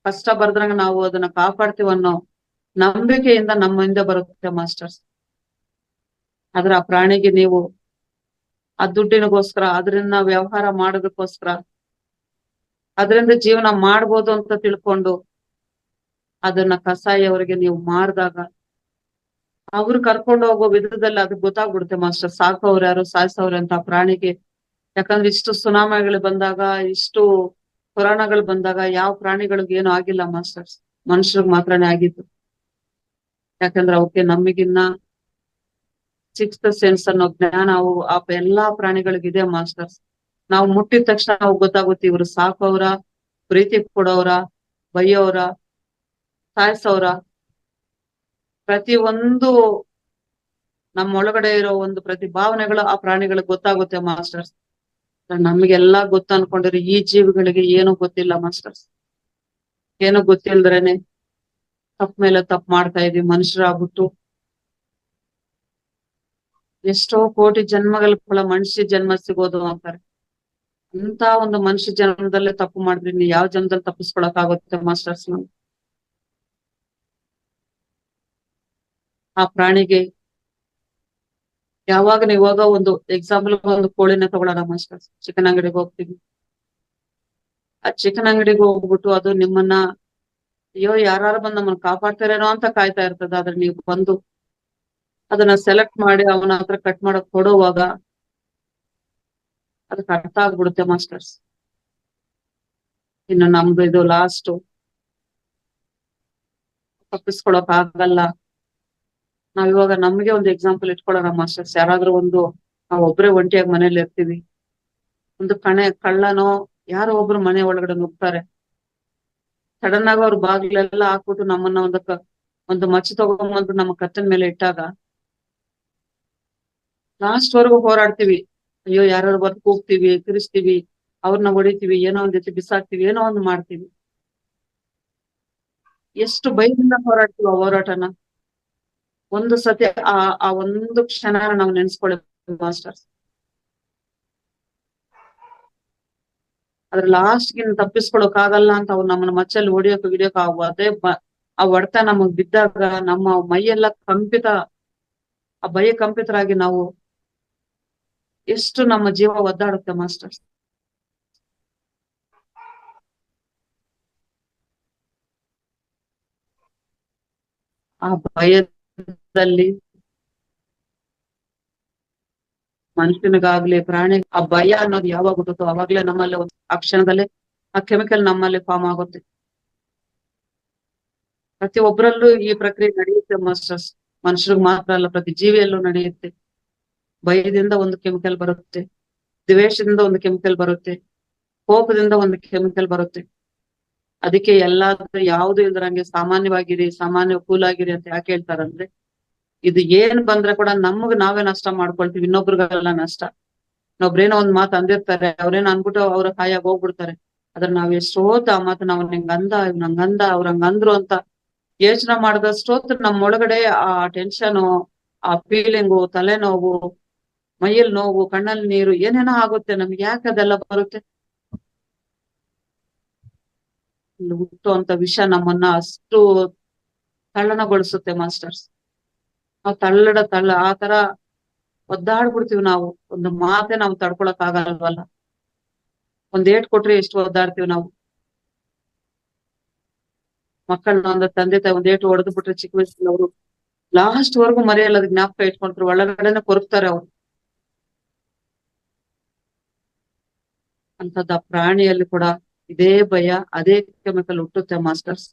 ಕಷ್ಟ ಬರ್ದ್ರಂಗ ನಾವು ಅದನ್ನ ಕಾಪಾಡ್ತೀವಿ ಅನ್ನೋ ನಂಬಿಕೆಯಿಂದ ನಮ್ಮ ಹಿಂದೆ ಬರುತ್ತೆ ಮಾಸ್ಟರ್ಸ್. ಆದ್ರೆ ಆ ಪ್ರಾಣಿಗೆ ನೀವು ಆ ದುಡ್ಡಿನಗೋಸ್ಕರ, ಅದರಿಂದ ವ್ಯವಹಾರ ಮಾಡೋದಕ್ಕೋಸ್ಕರ, ಅದರಿಂದ ಜೀವನ ಮಾಡ್ಬೋದು ಅಂತ ತಿಳ್ಕೊಂಡು ಅದನ್ನ ಕಸಾಯಿಯವರಿಗೆ ನೀವು ಮಾಡಿದಾಗ ಅವ್ರು ಕರ್ಕೊಂಡು ಹೋಗೋ ವಿಧದಲ್ಲಿ ಅದು ಗೊತ್ತಾಗ್ಬಿಡುತ್ತೆ ಮಾಸ್ಟರ್, ಸಾಕೋರು ಯಾರು ಸಾಯಿಸೋರು ಅಂತ ಆ ಪ್ರಾಣಿಗೆ. ಯಾಕಂದ್ರೆ ಇಷ್ಟು ಸುನಾಮಿಗಳು ಬಂದಾಗ, ಇಷ್ಟು ಕೊರೋನಾಗಳು ಬಂದಾಗ ಯಾವ ಪ್ರಾಣಿಗಳಿಗೆ ಏನು ಆಗಿಲ್ಲ ಮಾಸ್ಟರ್ಸ್, ಮನುಷ್ಯರಿಗೆ ಮಾತ್ರನೇ ಆಗಿತ್ತು. ಯಾಕಂದ್ರೆ ಅವಕ್ಕೆ ನಮಗಿನ್ನ ಸಿಕ್ಸ್ತ್ ಸೆನ್ಸ್ ಅನ್ನೋ ಜ್ಞಾನ ಆ ಎಲ್ಲಾ ಪ್ರಾಣಿಗಳಿಗಿದೆ ಮಾಸ್ಟರ್ಸ್. ನಾವು ಮುಟ್ಟಿದ ತಕ್ಷಣ ನಾವು ಗೊತ್ತಾಗುತ್ತೆ ಇವ್ರು ಸಾಕೋರ, ಪ್ರೀತಿ ಕೊಡೋರ, ಬೈಯೋರ, ಸಾಯಿಸೋರ. ಪ್ರತಿ ಒಂದು ನಮ್ಮ ಒಳಗಡೆ ಇರೋ ಒಂದು ಪ್ರತಿ ಭಾವನೆಗಳು ಆ ಪ್ರಾಣಿಗಳಿಗೆ ಗೊತ್ತಾಗುತ್ತೆ ಮಾಸ್ಟರ್ಸ್. ನಮ್ಗೆಲ್ಲಾ ಗೊತ್ತ ಅನ್ಕೊಂಡಿರಿ, ಈ ಜೀವಿಗಳಿಗೆ ಏನು ಗೊತ್ತಿಲ್ಲ ಮಾಸ್ಟರ್ಸ್. ಏನು ಗೊತ್ತಿಲ್ದ್ರೇನೆ ತಪ್ಪ ಮೇಲೆ ತಪ್ಪು ಮಾಡ್ತಾ ಇದೀವಿ ಮನುಷ್ಯರಾಗ್ಬಿಟ್ಟು. ಎಷ್ಟೋ ಕೋಟಿ ಜನ್ಮಗಳ ಫಲ ಮನುಷ್ಯ ಜನ್ಮ ಸಿಗೋದು ಅಂತಾರೆ. ಅಂತ ಒಂದು ಮನುಷ್ಯ ಜನ್ಮದಲ್ಲೇ ತಪ್ಪು ಮಾಡಿದ್ರಿ, ನೀವು ಯಾವ ಜನ್ಮದಲ್ಲಿ ತಪ್ಪಿಸ್ಕೊಳಕ್ ಆಗುತ್ತೆ ಮಾಸ್ಟರ್ಸ್? ನಾವು ಆ ಪ್ರಾಣಿಗೆ ಯಾವಾಗ ಇವಾಗ ಒಂದು ಎಕ್ಸಾಂಪಲ್ ಒಂದು ಕೋಳಿನ ತಗೊಳ್ಳೋಣ ಮಾಸ್ಟರ್ಸ್. ಚಿಕನ್ ಅಂಗಡಿಗೆ ಹೋಗ್ತೀವಿ, ಆ ಚಿಕನ್ ಅಂಗಡಿಗೆ ಹೋಗ್ಬಿಟ್ಟು ಅದು ನಿಮ್ಮನ್ನ ಅಯ್ಯೋ ಯಾರು ಬಂದ್ ನಮ್ಮನ್ನ ಕಾಪಾಡ್ತಾರೇನೋ ಅಂತ ಕಾಯ್ತಾ ಇರ್ತದ. ಆದ್ರೆ ನೀವು ಬಂದು ಅದನ್ನ ಸೆಲೆಕ್ಟ್ ಮಾಡಿ ಅವನ ಹತ್ರ ಕಟ್ ಮಾಡಕ್ ಕೊಡುವಾಗ ಅದಕ್ಕೆ ಅರ್ಥ ಆಗ್ಬಿಡುತ್ತೆ ಮಾಸ್ಟರ್ಸ್. ಇನ್ನು ನಮ್ದು ಇದು ಲಾಸ್ಟ್, ತಪ್ಪಿಸ್ಕೊಳಕ್ ಆಗಲ್ಲ. ನಾವಿವಾಗ ನಮ್ಗೆ ಒಂದು ಎಕ್ಸಾಂಪಲ್ ಇಟ್ಕೊಳ್ಳೋಣ ಮಾಸ್ಟರ್ಸ್. ಯಾರಾದ್ರೂ ನಾವು ಒಬ್ರೇ ಒಂಟಿಯಾಗಿ ಮನೇಲಿ ಇರ್ತೀವಿ, ಒಂದು ಕಳ್ಳನೋ ಯಾರೋ ಒಬ್ರು ಮನೆ ಒಳಗಡೆ ನುಗ್ತಾರೆ. ಸಡನ್ ಆಗಿ ಅವ್ರು ಬಾಗಿಲೆಲ್ಲ ಹಾಕ್ಬಿಟ್ಟು ನಮ್ಮನ್ನ ಒಂದು ಮಚ್ಚು ತಗೊಂಡ್ಬಂದು ನಮ್ಮ ಕತ್ತಿನ ಮೇಲೆ ಇಟ್ಟಾಗ ಲಾಸ್ಟ್ ವರೆಗೂ ಹೋರಾಡ್ತೀವಿ. ಅಯ್ಯೋ ಯಾರು ಬರ್ದು ಕೂಗ್ತೀವಿ, ತಿರ್ಸ್ತೀವಿ, ಅವ್ರನ್ನ ಹೊಡಿತೀವಿ, ಏನೋ ಒಂದ್ ಜೊತೆ ಬಿಸಾಕ್ತಿವಿ, ಏನೋ ಒಂದು ಮಾಡ್ತೀವಿ. ಎಷ್ಟು ಭಯದಿಂದ ಹೋರಾಡ್ತೀವಿ ಆ ಹೋರಾಟನ. ಒಂದು ಸತಿ ಆ ಒಂದು ಕ್ಷಣ ನಾವು ನೆನ್ಸ್ಕೊಳ್ಳೇಬೇಕು ಮಾಸ್ಟರ್ಸ್. ಅದ್ರ ಲಾಸ್ಟ್ಗಿನ್ ತಪ್ಪಿಸ್ಕೊಳಕ್ ಆಗಲ್ಲ ಅಂತ ಅವ್ರು ನಮ್ಮನ್ನ ಮಚ್ಚಲ್ಲಿ ಹೊಡಿಯೋಕೆ ಅದೇ ಆ ಹೊಡೆತ ನಮಗ್ ಬಿದ್ದಾಗ ನಮ್ಮ ಮೈಯೆಲ್ಲ ಕಂಪಿತ, ಆ ಭಯ ಕಂಪಿತರಾಗಿ ನಾವು ಎಷ್ಟು ನಮ್ಮ ಜೀವ ಒದ್ದಾಡುತ್ತೆ ಮಾಸ್ಟರ್ಸ್. ಆ ಭಯದಲ್ಲಿ ಮನುಷ್ಯನಿಗಾಗ್ಲಿ ಪ್ರಾಣಿ ಆ ಭಯ ಅನ್ನೋದು ಯಾವಾಗ ಹುಟ್ಟುತ್ತೋ ಅವಾಗ್ಲೇ ನಮ್ಮಲ್ಲಿ ಆ ಕ್ಷಣದಲ್ಲೇ ಆ ಕೆಮಿಕಲ್ ನಮ್ಮಲ್ಲಿ ಫಾರ್ಮ್ ಆಗುತ್ತೆ. ಪ್ರತಿ ಒಬ್ಬರಲ್ಲೂ ಈ ಪ್ರಕ್ರಿಯೆ ನಡೆಯುತ್ತೆ ಮಾಸ್ಟರ್ಸ್. ಮನುಷ್ಯರಿಗೆ ಮಾತ್ರ ಅಲ್ಲ, ಪ್ರತಿ ಜೀವಿಯಲ್ಲೂ ನಡೆಯುತ್ತೆ. ಭಯದಿಂದ ಒಂದು ಕೆಮಿಕಲ್ ಬರುತ್ತೆ, ದ್ವೇಷದಿಂದ ಒಂದು ಕೆಮಿಕಲ್ ಬರುತ್ತೆ, ಕೋಪದಿಂದ ಒಂದು ಕೆಮಿಕಲ್ ಬರುತ್ತೆ. ಅದಕ್ಕೆ ಎಲ್ಲಾದ್ರೂ ಯಾವ್ದು ಇಲ್ದಂಗೆ ಸಾಮಾನ್ಯವಾಗಿರಿ, ಸಾಮಾನ್ಯ ಕೂಲ್ ಆಗಿರಿ ಅಂತ ಯಾಕೆ ಹೇಳ್ತಾರಂದ್ರೆ, ಇದು ಏನ್ ಬಂದ್ರೆ ಕೂಡ ನಮಗ್ ನಾವೇ ನಷ್ಟ ಮಾಡ್ಕೊಳ್ತೀವಿ, ಇನ್ನೊಬ್ರಿಗೆಲ್ಲ ನಷ್ಟ. ಇನ್ನೊಬ್ರೇನೋ ಒಂದ್ ಮಾತು ಅಂದಿರ್ತಾರೆ, ಅವ್ರೇನೋ ಅನ್ಬಿಟ್ಟು ಅವ್ರ ಹಾಯಾಗಿ ಹೋಗ್ಬಿಡ್ತಾರೆ. ಅದ್ರ ನಾವ್ ಎಷ್ಟೋತ್ ಆ ಮಾತು ನಾವ್ ಹಿಂಗಂದ ನಂಗಂದ ಅವ್ರ ಹಂಗಂದ್ರು ಅಂತ ಯೋಚನೆ ಮಾಡಿದಷ್ಟೊತ್ತು ನಮ್ಮೊಳಗಡೆ ಆ ಟೆನ್ಷನ್, ಆ ಫೀಲಿಂಗು, ತಲೆನೋವು, ಮೈಯಲ್ಲಿ ನೋವು, ಕಣ್ಣಲ್ಲಿ ನೀರು ಏನೇನೋ ಆಗುತ್ತೆ. ನಮ್ಗೆ ಯಾಕೆ ಅದೆಲ್ಲ ಬರುತ್ತೆ? ಇಲ್ಲಿ ಹುಟ್ಟುವಂತ ವಿಷ ನಮ್ಮನ್ನ ಅಷ್ಟು ತಲ್ಲಣಗೊಳಿಸುತ್ತೆ ಮಾಸ್ಟರ್ಸ್. ನಾವು ಆ ತರ ಒದ್ದಾಡ್ಬಿಡ್ತೀವಿ. ನಾವು ಒಂದು ಮಾತೆ ನಾವು ತಡ್ಕೊಳಕ್ ಆಗಲ್ವಲ್ಲ. ಒಂದ್ ಏಟ್ ಕೊಟ್ರೆ ಎಷ್ಟು ಒದ್ದಾಡ್ತೀವಿ ನಾವು. ಮಕ್ಕಳನ್ನ ಒಂದು ತಂದೆ ತಾಯಿ ಒಂದ್ ಏಟು ಹೊಡೆದು ಬಿಟ್ರೆ ಚಿಕ್ಕ ವಯಸ್ಸಿನ ಅವರು ಲಾಸ್ಟ್ ವರ್ಗು ಮರೆಯಲ್ಲ, ಅದ್ ಜ್ಞಾಪಕ ಇಟ್ಕೊಂಡ್ರು, ಒಳಗಡೆನೆ ಕೊರಗ್ತಾರೆ ಅವ್ರು. ಅಂತದ ಪ್ರಾಣಿಯಲ್ಲಿ ಕೂಡ ಇದೇ ಭಯ, ಅದೇ ಕೆಮಿಕಲ್ ಹುಟ್ಟುತ್ತೆ ಮಾಸ್ಟರ್ಸ್.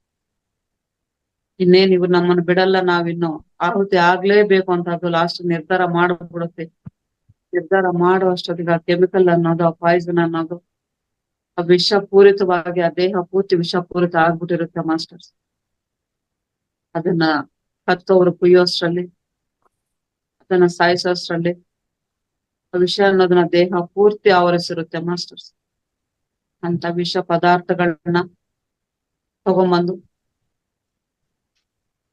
ಇನ್ನೇನ್ ಇವ್ರು ನಮ್ಮನ್ನು ಬಿಡಲ್ಲ, ನಾವಿನ್ನು ಆಹುತಿ ಆಗ್ಲೇಬೇಕು ಅಂತ ಅದು ಲಾಸ್ಟ್ ನಿರ್ಧಾರ ಮಾಡ್ಬಿಡುತ್ತೆ. ನಿರ್ಧಾರ ಮಾಡುವಷ್ಟೊತ್ತಿಗೆ ಆ ಕೆಮಿಕಲ್ ಅನ್ನೋದು, ಆ ಪಾಯ್ಸನ್ ಅನ್ನೋದು, ಆ ವಿಷ ಪೂರಿತವಾಗಿ ಆ ದೇಹ ಪೂರ್ತಿ ವಿಷ ಪೂರಿತ ಆಗ್ಬಿಟ್ಟಿರುತ್ತೆ ಮಾಸ್ಟರ್ಸ್. ಅದನ್ನ ಹತ್ತೋರು ಕುಯ್ಯೋಷ್ಟ್ರಲ್ಲಿ, ಅದನ್ನ ಸಾಯಿಸೋಷ್ಟ್ರಲ್ಲಿ ಆ ವಿಷ ಅನ್ನೋದನ್ನ ದೇಹ ಪೂರ್ತಿ ಆವರಿಸಿರುತ್ತೆ ಮಾಸ್ಟರ್ಸ್. ಅಂತ ವಿಷ ಪದಾರ್ಥಗಳನ್ನ ತಗೊಂಬಂದು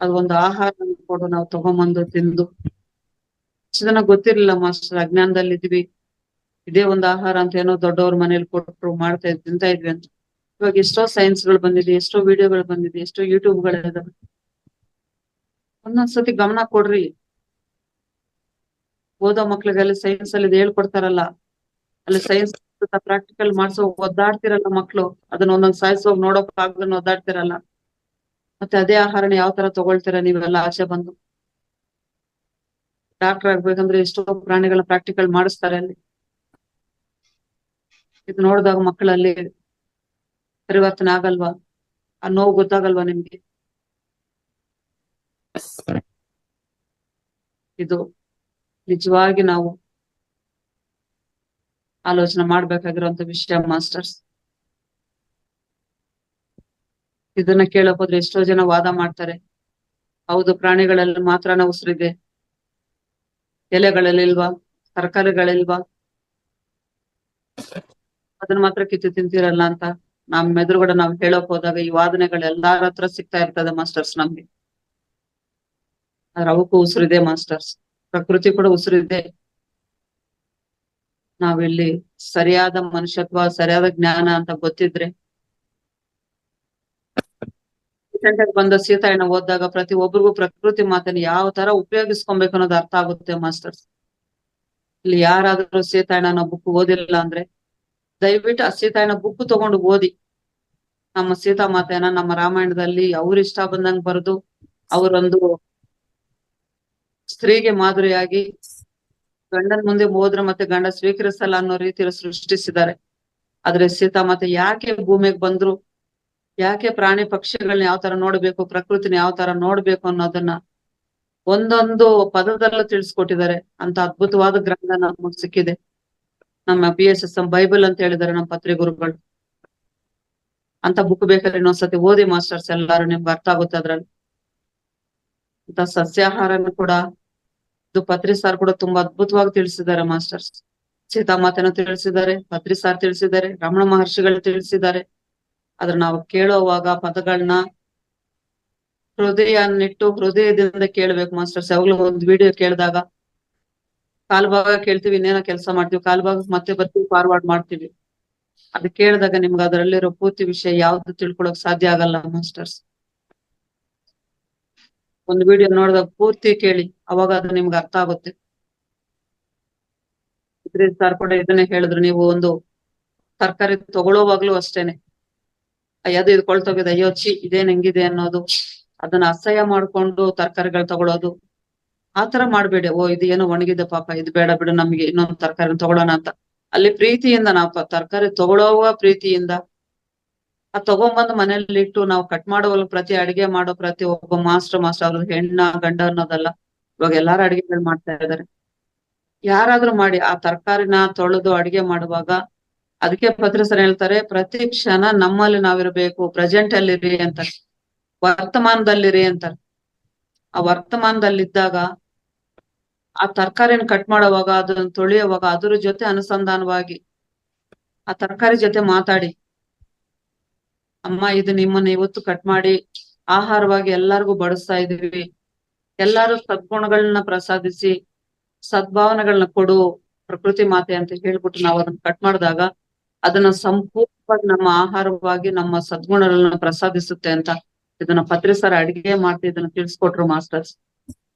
ಅದೊಂದು ಆಹಾರ ಕೊಡು, ನಾವು ತಗೊಂಬಂದು ತಿಂದು ಇಷ್ಟು ಜನ ಗೊತ್ತಿರ್ಲಿಲ್ಲ ಮಾಸ್ಟರ್, ಅಜ್ಞಾನದಲ್ಲಿ ಇದ್ವಿ. ಇದೇ ಒಂದು ಆಹಾರ ಅಂತ ಏನೋ ದೊಡ್ಡವ್ರ ಮನೇಲಿ ಕೊಟ್ಟರು ತಿಂತಾ ಇದ್ವಿ ಅಂತ. ಇವಾಗ ಎಷ್ಟೋ ಸೈನ್ಸ್ ಗಳು ಬಂದಿದೆ, ಎಷ್ಟೋ ವಿಡಿಯೋಗಳು ಬಂದಿದೆ, ಎಷ್ಟೋ ಯೂಟ್ಯೂಬ್ಗಳು ಇದಾವೆ. ಒಂದೊಂದ್ಸತಿ ಗಮನ ಕೊಡ್ರಿ. ಓದೋ ಮಕ್ಳಿಗೆಲ್ಲ ಸೈನ್ಸ್ ಅಲ್ಲಿ ಹೇಳ್ಕೊಡ್ತಾರಲ್ಲ, ಅಲ್ಲಿ ಸೈನ್ಸ್ ಪ್ರಾಕ್ಟಿಕಲ್ ಮಾಡ್ಸೋ ಒದ್ದಾಡ್ತಿರಲ್ಲ ಮಕ್ಳು, ಅದನ್ನ ಒಂದೊಂದ್ ಸಾಯಿಸೋಗ್ ನೋಡೋಕ್ ಆಗದನ್ನ ಒದ್ದಾಡ್ತಿರಲ್ಲ. ಮತ್ತೆ ಅದೇ ಆಹಾರನ ಯಾವ ತರ ತಗೊಳ್ತೀರಾ ನೀವೆಲ್ಲ ಆಚೆ ಬಂದು? ಡಾಕ್ಟರ್ ಆಗ್ಬೇಕಂದ್ರೆ ಎಷ್ಟೋ ಪ್ರಾಣಿಗಳ ಪ್ರಾಕ್ಟಿಕಲ್ ಮಾಡಿಸ್ತಾರೆ ಅಲ್ಲಿ. ಇದು ನೋಡಿದಾಗ ಮಕ್ಕಳಲ್ಲಿ ಪರಿವರ್ತನೆ ಆಗಲ್ವಾ? ಆ ನೋವು ಗೊತ್ತಾಗಲ್ವಾ ನಿಮ್ಗೆ? ಇದು ನಿಜವಾಗಿ ನಾವು ಆಲೋಚನೆ ಮಾಡ್ಬೇಕಾಗಿರುವಂತ ವಿಷಯ ಮಾಸ್ಟರ್ಸ್. ಇದನ್ನ ಕೇಳಕ್ ಹೋದ್ರೆ ಎಷ್ಟೋ ಜನ ವಾದ ಮಾಡ್ತಾರೆ, ಹೌದು ಪ್ರಾಣಿಗಳಲ್ಲಿ ಮಾತ್ರನ ಉಸಿರಿದೆ, ಎಲೆಗಳಲ್ಲಿ ಇಲ್ವಾ, ತರಕಾರಿಗಳಿಲ್ವಾ, ಅದನ್ನ ಮಾತ್ರ ಕಿತ್ತು ತಿಂತೀರಲ್ಲ ಅಂತ ನಮ್ಮ ಎದುರುಗಡೆ ನಾವು ಹೇಳಕ್ ಹೋದಾಗ ಈ ವಾದನೆಗಳು ಎಲ್ಲಾರ ಹತ್ರ ಸಿಗ್ತಾ ಇರ್ತದೆ ಮಾಸ್ಟರ್ಸ್. ನಮ್ಗೆ ಅವಕ್ಕೂ ಉಸಿರಿದೆ ಮಾಸ್ಟರ್ಸ್, ಪ್ರಕೃತಿ ಕೂಡ ಉಸಿರಿದೆ. ನಾವಿಲ್ಲಿ ಸರಿಯಾದ ಮನುಷ್ಯತ್ವ, ಸರಿಯಾದ ಜ್ಞಾನ ಅಂತ ಗೊತ್ತಿದ್ರೆ, ಬಂದ ಸೀತಾಯಣ ಓದಿದಾಗ ಪ್ರತಿ ಒಬ್ರಿಗೂ ಪ್ರಕೃತಿ ಮಾತನ್ನ ಯಾವ ತರ ಉಪಯೋಗಿಸ್ಕೊಬೇಕು ಅನ್ನೋದು ಅರ್ಥ ಆಗುತ್ತೆ ಮಾಸ್ಟರ್ಸ್. ಇಲ್ಲಿ ಯಾರಾದ್ರೂ ಸೀತಾಯಣ ಬುಕ್ ಓದಿಲ್ಲ ಅಂದ್ರೆ ದಯವಿಟ್ಟು ಆ ಸೀತಾಯಣ ಬುಕ್ ತಗೊಂಡು ಓದಿ. ನಮ್ಮ ಸೀತಾ ಮಾತೆಯನ್ನ ನಮ್ಮ ರಾಮಾಯಣದಲ್ಲಿ ಅವ್ರ ಇಷ್ಟ ಬಂದಂಗ್ ಬರೆದು, ಅವರೊಂದು ಸ್ತ್ರೀಗೆ ಮಾದರಿಯಾಗಿ ಗಂಡನ ಮುಂದೆ ಹೋದ್ರೆ ಮತ್ತೆ ಗಂಡ ಸ್ವೀಕರಿಸಲ್ಲ ಅನ್ನೋ ರೀತಿಯಲ್ಲಿ ಸೃಷ್ಟಿಸಿದ್ದಾರೆ. ಆದ್ರೆ ಸೀತಾಮಾತೆ ಯಾಕೆ ಭೂಮಿಗೆ ಬಂದ್ರು, ಯಾಕೆ ಪ್ರಾಣಿ ಪಕ್ಷಿಗಳನ್ನ ಯಾವ ತರ ನೋಡ್ಬೇಕು, ಪ್ರಕೃತಿನ ಯಾವ ತರ ನೋಡ್ಬೇಕು ಅನ್ನೋದನ್ನ ಒಂದೊಂದು ಪದದಲ್ಲೂ ತಿಳಿಸ್ಕೊಟ್ಟಿದ್ದಾರೆ. ಅಂತ ಅದ್ಭುತವಾದ ಗ್ರಂಥ ನಮಗ್ ಸಿಕ್ಕಿದೆ. ನಮ್ಮ BSSM ಬೈಬಲ್ ಅಂತ ಹೇಳಿದ್ದಾರೆ ನಮ್ಮ ಪತ್ರಿ ಗುರುಗಳು. ಅಂತ ಬುಕ್ ಬೇಕಾದ್ರೆ ಇನ್ನೊಂದ್ಸತಿ ಓದಿ ಮಾಸ್ಟರ್ಸ್, ಎಲ್ಲಾರು ನಿಮ್ಗೆ ಅರ್ಥ ಆಗುತ್ತೆ ಅದ್ರಲ್ಲಿ. ಅಂತ ಸಸ್ಯಾಹಾರನು ಕೂಡ ಇದು ಪತ್ರಿ ಸಾರ್ ಕೂಡ ತುಂಬಾ ಅದ್ಭುತವಾಗಿ ತಿಳಿಸಿದ್ದಾರೆ ಮಾಸ್ಟರ್ಸ್. ಸೀತಾಮಾತೆನ ತಿಳಿಸಿದ್ದಾರೆ, ಪತ್ರಿ ಸಾರ್ ತಿಳಿಸಿದ್ದಾರೆ, ರಮಣ ಮಹರ್ಷಿಗಳು ತಿಳಿಸಿದ್ದಾರೆ. ಆದ್ರೆ ನಾವು ಕೇಳೋವಾಗ ಪದಗಳನ್ನ ಹೃದಯನ್ನಿಟ್ಟು ಹೃದಯದಿಂದ ಕೇಳ್ಬೇಕು ಮಾಸ್ಟರ್ಸ್. ಯಾವಾಗ್ಲೂ ಒಂದು ವಿಡಿಯೋ ಕೇಳಿದಾಗ ಕಾಲ್ಭಾಗ ಕೇಳ್ತೀವಿ, ಇನ್ನೇನೋ ಕೆಲಸ ಮಾಡ್ತೀವಿ, ಕಾಲ್ಭಾಗ ಮತ್ತೆ ಬರ್ತೀವಿ, ಫಾರ್ವರ್ಡ್ ಮಾಡ್ತೀವಿ. ಅದು ಕೇಳಿದಾಗ ನಿಮ್ಗೆ ಅದರಲ್ಲಿರೋ ಪೂರ್ತಿ ವಿಷಯ ಯಾವ್ದು ತಿಳ್ಕೊಳಕ್ ಸಾಧ್ಯ ಆಗಲ್ಲ ಮಾಸ್ಟರ್ಸ್. ಒಂದು ವಿಡಿಯೋ ನೋಡಿದಾಗ ಪೂರ್ತಿ ಕೇಳಿ, ಅವಾಗ ಅದು ನಿಮ್ಗೆ ಅರ್ಥ ಆಗುತ್ತೆ. ಸರ್ ಕೂಡ ಇದನ್ನೇ ಹೇಳಿದ್ರು, ನೀವು ಒಂದು ತರಕಾರಿ ತಗೊಳ್ಳೋವಾಗ್ಲೂ ಅಷ್ಟೇನೆ, ಅದು ಇದು ಕೊಳ್ತೋಗಿದೆ, ಅಯ್ಯೋ ಛೀ ಇದೇನ್ ಹೆಂಗಿದೆ ಅನ್ನೋದು, ಅದನ್ನ ಅಸಹ್ಯ ಮಾಡ್ಕೊಂಡು ತರಕಾರಿಗಳು ತಗೊಳ್ಳೋದು, ಆತರ ಮಾಡ್ಬೇಡಿ. ಓ ಇದು ಏನೋ ಒಣಗಿದೆ ಪಾಪ, ಇದು ಬೇಡ ಬಿಡು, ನಮ್ಗೆ ಇನ್ನೊಂದು ತರಕಾರಿ ತಗೊಳ್ಳೋಣ ಅಂತ ಅಲ್ಲಿ ಪ್ರೀತಿಯಿಂದ ನಾವು ತರಕಾರಿ ತಗೊಳ್ಳೋವ ಪ್ರೀತಿಯಿಂದ ತಗೊಂಬಂದು ಮನೇಲಿ ಇಟ್ಟು ನಾವು ಕಟ್ ಮಾಡುವಲ್ಲ, ಪ್ರತಿ ಅಡಿಗೆ ಮಾಡೋ ಪ್ರತಿ ಒಬ್ಬ ಮಾಸ್ಟರ್ ಅವ್ರ ಹೆಣ್ಣ ಗಂಡ ಅನ್ನೋದಲ್ಲ, ಇವಾಗ ಎಲ್ಲಾರು ಅಡಿಗೆಗಳು ಮಾಡ್ತಾ ಇದಾರೆ. ಯಾರಾದ್ರೂ ಮಾಡಿ ಆ ತರಕಾರಿನ ತೊಳೆದು ಅಡಿಗೆ ಮಾಡುವಾಗ ಅದಕ್ಕೆ ಪತ್ರ ಸರ್ ಹೇಳ್ತಾರೆ, ಪ್ರತಿ ಕ್ಷಣ ನಮ್ಮಲ್ಲಿ ನಾವಿರ್ಬೇಕು, ಪ್ರೆಸೆಂಟ್ ಅಲ್ಲಿರಿ ಅಂತ, ವರ್ತಮಾನದಲ್ಲಿರಿ ಅಂತಾರೆ. ಆ ವರ್ತಮಾನದಲ್ಲಿದ್ದಾಗ ಆ ತರಕಾರಿನ ಕಟ್ ಮಾಡುವಾಗ, ಅದನ್ನ ತೊಳೆಯುವಾಗ ಅದ್ರ ಜೊತೆ ಅನುಸಂಧಾನವಾಗಿ ಆ ತರಕಾರಿ ಜೊತೆ ಮಾತಾಡಿ, ಅಮ್ಮ ಇದು ನಿಮ್ಮನ್ನ ಇವತ್ತು ಕಟ್ ಮಾಡಿ ಆಹಾರವಾಗಿ ಎಲ್ಲಾರ್ಗೂ ಬಡಿಸ್ತಾ ಇದೀವಿ, ಎಲ್ಲಾರು ಸದ್ಗುಣಗಳನ್ನ ಪ್ರಸಾದಿಸಿ ಸದ್ಭಾವನೆಗಳನ್ನ ಕೊಡು ಪ್ರಕೃತಿ ಮಾತೆ ಅಂತ ಹೇಳ್ಬಿಟ್ಟು ನಾವು ಅದನ್ನ ಕಟ್ ಮಾಡಿದಾಗ ಅದನ್ನ ಸಂಪೂರ್ಣವಾಗಿ ನಮ್ಮ ಆಹಾರವಾಗಿ ನಮ್ಮ ಸದ್ಗುಣಗಳನ್ನ ಪ್ರಸಾದಿಸುತ್ತೆ ಅಂತ ಇದನ್ನ ಪತ್ರಿ ಸರ್ ಅಡಿಗೆ ಮಾಡ್ತಿ ಇದನ್ನ ತಿಳಿಸ್ಕೊಟ್ರು ಮಾಸ್ಟರ್ಸ್.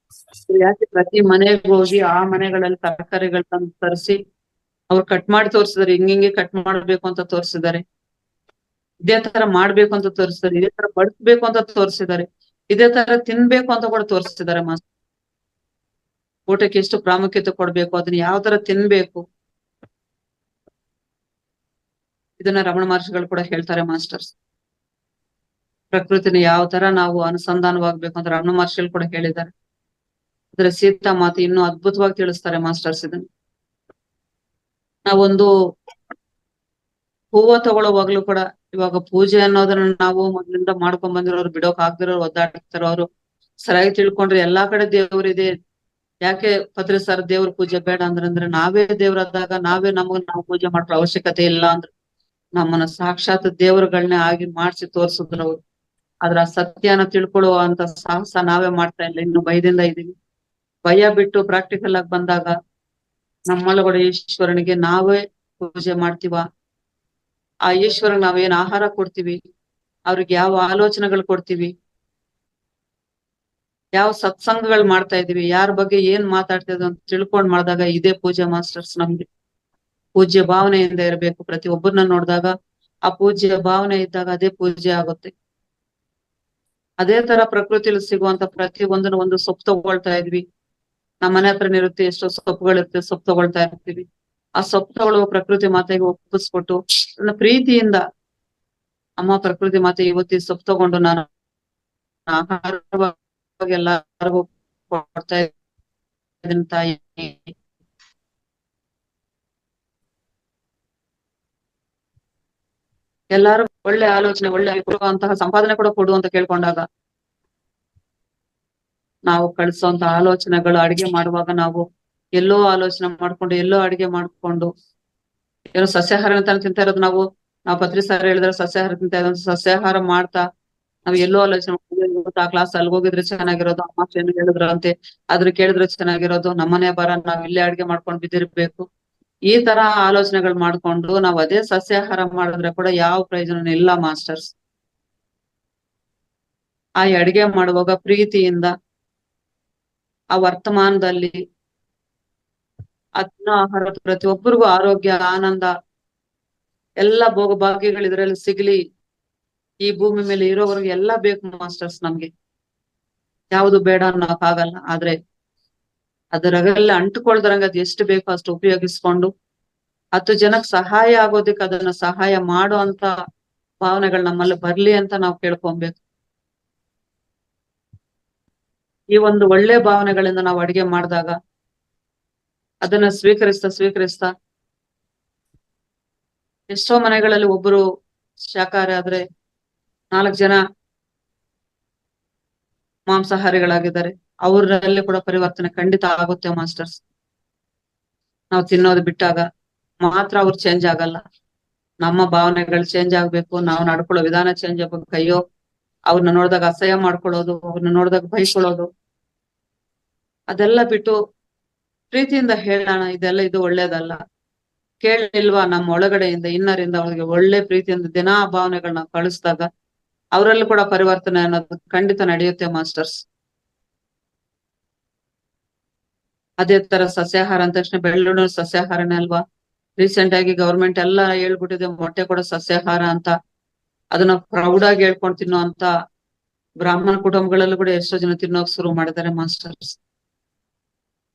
ಯಾಕೆ ಪ್ರತಿ ಮನೆಗೆ ಹೋಗಿ ಆ ಮನೆಗಳಲ್ಲಿ ತರಕಾರಿಗಳನ್ನ ತರಿಸಿ ಅವ್ರು ಕಟ್ ಮಾಡಿ ತೋರಿಸಿದಾರೆ, ಹಿಂಗೆ ಕಟ್ ಮಾಡ್ಬೇಕು ಅಂತ ತೋರಿಸಿದ್ದಾರೆ, ಇದೇ ತರ ಮಾಡ್ಬೇಕು ಅಂತ ತೋರಿಸಿದ್ದಾರೆ, ಇದೇ ತರ ಬಡಿಸ್ಬೇಕು ಅಂತ ತೋರಿಸಿದ್ದಾರೆ, ಇದೇ ತರ ತಿನ್ಬೇಕು ಅಂತ ಕೂಡ ತೋರಿಸ್ತಿದ್ದಾರೆ ಮಾಸ್ಟರ್. ಊಟಕ್ಕೆ ಎಷ್ಟು ಪ್ರಾಮುಖ್ಯತೆ ಕೊಡ್ಬೇಕು, ಅದನ್ನ ಯಾವ ತರ ತಿನ್ಬೇಕು, ಇದನ್ನ ರಮಣ ಮಹರ್ಷಿಗಳು ಕೂಡ ಹೇಳ್ತಾರೆ ಮಾಸ್ಟರ್ಸ್. ಪ್ರಕೃತಿನ ಯಾವ ತರ ನಾವು ಅನುಸಂಧಾನವಾಗ್ಬೇಕು ಅಂತ ರಮಣ ಮಹರ್ಷಿಗಳು ಕೂಡ ಹೇಳಿದ್ದಾರೆ. ಆದ್ರೆ ಸೀತಾ ಮಾತೆ ಇನ್ನೂ ಅದ್ಭುತವಾಗಿ ತಿಳಿಸ್ತಾರೆ ಮಾಸ್ಟರ್ಸ್ ಇದನ್ನ. ನಾವೊಂದು ಹೂವ ತಗೊಳ್ಳುವಾಗ್ಲೂ ಕೂಡ, ಇವಾಗ ಪೂಜೆ ಅನ್ನೋದನ್ನ ನಾವು ಮೊದ್ಲಿಂದ ಮಾಡ್ಕೊಂಡ್ ಬಂದಿರೋರು, ಬಿಡೋಕ್ ಆಗ್ದಿರೋರು, ಒದ್ದಾಡ್ತಿರೋರು ಸರಿಯಾಗಿ ತಿಳ್ಕೊಂಡ್ರೆ ಎಲ್ಲಾ ಕಡೆ ದೇವ್ರಿದೆ. ಯಾಕೆ ಪತ್ರಿ ಸರ್ ದೇವ್ರ ಪೂಜೆ ಬೇಡ ಅಂದ್ರೆ ನಾವೇ ದೇವ್ರಾದಾಗ ನಾವೇ ನಾವು ಪೂಜೆ ಮಾಡೋ ಅವಶ್ಯಕತೆ ಇಲ್ಲ ಅಂದ್ರೆ ನಮ್ಮನ್ನ ಸಾಕ್ಷಾತ್ ದೇವರುಗಳನ್ನೇ ಆಗಿ ಮಾಡಿಸಿ ತೋರ್ಸಿದ್ರು ಅವ್ರು. ಅದ್ರ ಸತ್ಯನ ತಿಳ್ಕೊಳ್ಳುವಂತ ಸಾಹಸ ನಾವೇ ಮಾಡ್ತಾ ಇಲ್ಲ, ಇನ್ನು ಭಯದಿಂದ ಇದೀವಿ. ಭಯ ಬಿಟ್ಟು ಪ್ರಾಕ್ಟಿಕಲ್ ಆಗಿ ಬಂದಾಗ ನಮ್ಮೊಳಗಡೆ ಈಶ್ವರನಿಗೆ ನಾವೇ ಪೂಜೆ ಮಾಡ್ತೀವ, ಆ ಈಶ್ವರನ್ ನಾವೇನ್ ಆಹಾರ ಕೊಡ್ತೀವಿ, ಅವ್ರಿಗೆ ಯಾವ ಆಲೋಚನೆಗಳು ಕೊಡ್ತೀವಿ, ಯಾವ ಸತ್ಸಂಗಗಳು ಮಾಡ್ತಾ ಇದೀವಿ, ಯಾರ ಬಗ್ಗೆ ಏನ್ ಮಾತಾಡ್ತಾ ಇದ್ವಿ ಅಂತ ತಿಳ್ಕೊಂಡ್ ಮಾಡಿದಾಗ ಇದೇ ಪೂಜೆ ಮಾಸ್ಟರ್ಸ್. ನಮ್ಗೆ ಪೂಜ್ಯ ಭಾವನೆಯಿಂದ ಇರಬೇಕು. ಪ್ರತಿ ಒಬ್ಬರನ್ನ ನೋಡಿದಾಗ ಆ ಪೂಜ್ಯ ಭಾವನೆ ಇದ್ದಾಗ ಅದೇ ಪೂಜೆ ಆಗುತ್ತೆ. ಅದೇ ತರ ಪ್ರಕೃತಿಯಲ್ಲಿ ಸಿಗುವಂತ ಪ್ರತಿ ಒಂದನ್ನು ಒಂದು ಸೊಪ್ಪು ತಗೊಳ್ತಾ ಇದ್ವಿ, ನಮ್ಮ ಮನೆ ಹತ್ರನೇ ಇರುತ್ತೆ, ಎಷ್ಟೋ ಸೊಪ್ಪುಗಳಿರುತ್ತೆ, ಸೊಪ್ಪು ತಗೊಳ್ತಾ ಇರ್ತೀವಿ. ಆ ಸೊಪ್ಪು ತಗೊಳ್ಳುವ ಪ್ರಕೃತಿ ಮಾತೆಗೆ ಒಪ್ಪಿಸ್ಕೊಟ್ಟು ನನ್ನ ಪ್ರೀತಿಯಿಂದ, ಅಮ್ಮ ಪ್ರಕೃತಿ ಮಾತೆ ಇವತ್ತಿ ಸೊಪ್ಪು ತಗೊಂಡು ನಾನು ಆಹಾರವಾಗಿ ಎಲ್ಲರಿಗೂ ಕೊಡ್ತಾ ಇದ್ದೀನಿ ತಾಯಿ, ಎಲ್ಲಾರು ಒಳ್ಳೆ ಆಲೋಚನೆ, ಒಳ್ಳೆ ಕೊಡುವಂತಹ ಸಂಪಾದನೆ ಕೂಡ ಕೊಡು ಅಂತ ಕೇಳ್ಕೊಂಡಾಗ ನಾವು ಕಳಿಸುವಂತ ಆಲೋಚನೆಗಳು ಅಡಿಗೆ ಮಾಡುವಾಗ ನಾವು ಎಲ್ಲೋ ಆಲೋಚನೆ ಮಾಡ್ಕೊಂಡು ಎಲ್ಲೋ ಅಡಿಗೆ ಮಾಡ್ಕೊಂಡು ಏನೋ ಸಸ್ಯಾಹಾರ ಅಂತ ತಿಂತಾ ಇರೋದು, ನಾವು ಪತ್ರಿ ಸರ್ ಹೇಳಿದ್ರೆ ಸಸ್ಯಾಹಾರ ತಿಂತಾ ಇರೋದು, ಸಸ್ಯಾಹಾರ ಮಾಡ್ತಾ ನಾವ್ ಎಲ್ಲೋ ಆಲೋಚನೆ ಆ ಕ್ಲಾಸ್ ಅಲ್ಲಿ ಹೋಗಿದ್ರೆ ಚೆನ್ನಾಗಿರೋದು, ಅಮ್ಮ ಏನು ಹೇಳಿದ್ರು ಅಂತೆ ಆದ್ರೆ ಕೇಳಿದ್ರೆ ಚೆನ್ನಾಗಿರೋದು, ನಮ್ಮನೆ ಬರ ನಾವ್ ಇಲ್ಲೇ ಅಡಿಗೆ ಮಾಡ್ಕೊಂಡು ಬಿದ್ದಿರ್ಬೇಕು, ಈ ತರ ಆಲೋಚನೆಗಳು ಮಾಡ್ಕೊಂಡು ನಾವ್ ಅದೇ ಸಸ್ಯಾಹಾರ ಮಾಡಿದ್ರೆ ಕೂಡ ಯಾವ ಪ್ರಯೋಜನ ಇಲ್ಲ ಮಾಸ್ಟರ್ಸ್. ಆ ಅಡಿಗೆ ಮಾಡುವಾಗ ಪ್ರೀತಿಯಿಂದ ಆ ವರ್ತಮಾನದಲ್ಲಿ ಅನ್ನ ಆಹಾರ ಪ್ರತಿಯೊಬ್ಬರಿಗೂ ಆರೋಗ್ಯ, ಆನಂದ, ಎಲ್ಲ ಭೋಗ ಭಾಗ್ಯಗಳು ಇದ್ರಲ್ಲಿ ಸಿಗ್ಲಿ, ಈ ಭೂಮಿ ಮೇಲೆ ಇರೋವರೆಗೆ ಎಲ್ಲ ಬೇಕು ಮಾಸ್ಟರ್ಸ್. ನಮ್ಗೆ ಯಾವುದು ಬೇಡ ಅನ್ನೋಕ್ ಆಗಲ್ಲ, ಆದ್ರೆ ಅದರಗೆಲ್ಲ ಅಂಟುಕೊಳ್ದ್ರಂಗ ಅದ್ ಎಷ್ಟು ಬೇಕೋ ಅಷ್ಟು ಉಪಯೋಗಿಸ್ಕೊಂಡು 10 ಜನಕ್ಕೆ ಸಹಾಯ ಆಗೋದಕ್ಕೆ ಅದನ್ನ ಸಹಾಯ ಮಾಡೋ ಅಂತ ಭಾವನೆಗಳು ನಮ್ಮಲ್ಲಿ ಬರ್ಲಿ ಅಂತ ನಾವು ಕೇಳ್ಕೊಬೇಕು. ಈ ಒಂದು ಒಳ್ಳೆ ಭಾವನೆಗಳಿಂದ ನಾವು ಅಡಿಗೆ ಮಾಡಿದಾಗ ಅದನ್ನ ಸ್ವೀಕರಿಸ್ತಾ ಎಷ್ಟೋ ಮನೆಗಳಲ್ಲಿ ಒಬ್ಬರು ಶಾಕಾಹಾರಿ ಆದ್ರೆ 4 ಜನ ಮಾಂಸಾಹಾರಿಗಳಾಗಿದ್ದಾರೆ, ಅವರಲ್ಲಿ ಕೂಡ ಪರಿವರ್ತನೆ ಖಂಡಿತ ಆಗುತ್ತೆ ಮಾಸ್ಟರ್ಸ್. ನಾವು ತಿನ್ನೋದು ಬಿಟ್ಟಾಗ ಮಾತ್ರ ಅವ್ರು ಚೇಂಜ್ ಆಗಲ್ಲ, ನಮ್ಮ ಭಾವನೆಗಳು ಚೇಂಜ್ ಆಗ್ಬೇಕು, ನಾವು ನಡ್ಕೊಳ್ಳೋ ವಿಧಾನ ಚೇಂಜ್ ಆಗ್ಬೇಕು. ಅಯ್ಯೋ ಅವ್ರನ್ನ ನೋಡಿದಾಗ ಅಸಹ್ಯ ಮಾಡ್ಕೊಳ್ಳೋದು, ಅವ್ರನ್ನ ನೋಡಿದಾಗ ಬೈಕೊಳ್ಳೋದು, ಅದೆಲ್ಲ ಬಿಟ್ಟು ಪ್ರೀತಿಯಿಂದ ಹೇಳೋಣ, ಇದು ಒಳ್ಳೇದಲ್ಲ, ಕೇಳಿಲ್ವಾ ನಮ್ಮ ಒಳಗಡೆಯಿಂದ ಇನ್ನರಿಂದ ಅವ್ರಿಗೆ ಒಳ್ಳೆ ಪ್ರೀತಿಯಿಂದ ದಿನಾ ಭಾವನೆಗಳನ್ನ ಕಳಿಸಿದಾಗ ಅವರಲ್ಲಿ ಕೂಡ ಪರಿವರ್ತನೆ ಅನ್ನೋದು ಖಂಡಿತ ನಡೆಯುತ್ತೆ ಮಾಸ್ಟರ್ಸ್. ಅದೇ ತರ ಸಸ್ಯಾಹಾರ ಅಂದ ತಕ್ಷಣ ಬೆಳ್ಳುಳ್ಳಿ ಸಸ್ಯಾಹಾರನೇ ಅಲ್ವಾ. ರೀಸೆಂಟ್ ಆಗಿ ಗವರ್ಮೆಂಟ್ ಎಲ್ಲ ಹೇಳ್ಬಿಟ್ಟಿದೆ ಮೊಟ್ಟೆ ಕೂಡ ಸಸ್ಯಾಹಾರ ಅಂತ. ಅದನ್ನ ಪ್ರೌಡ್ ಆಗಿ ಹೇಳ್ಕೊಂಡು ತಿನ್ನೋ ಅಂತ ಬ್ರಾಹ್ಮಣ ಕುಟುಂಬಗಳಲ್ಲೂ ಕೂಡ ಎಷ್ಟೋ ಜನ ತಿನ್ನೋಕ್ ಶುರು ಮಾಡಿದ್ದಾರೆ ಮಾಸ್ಟರ್ಸ್.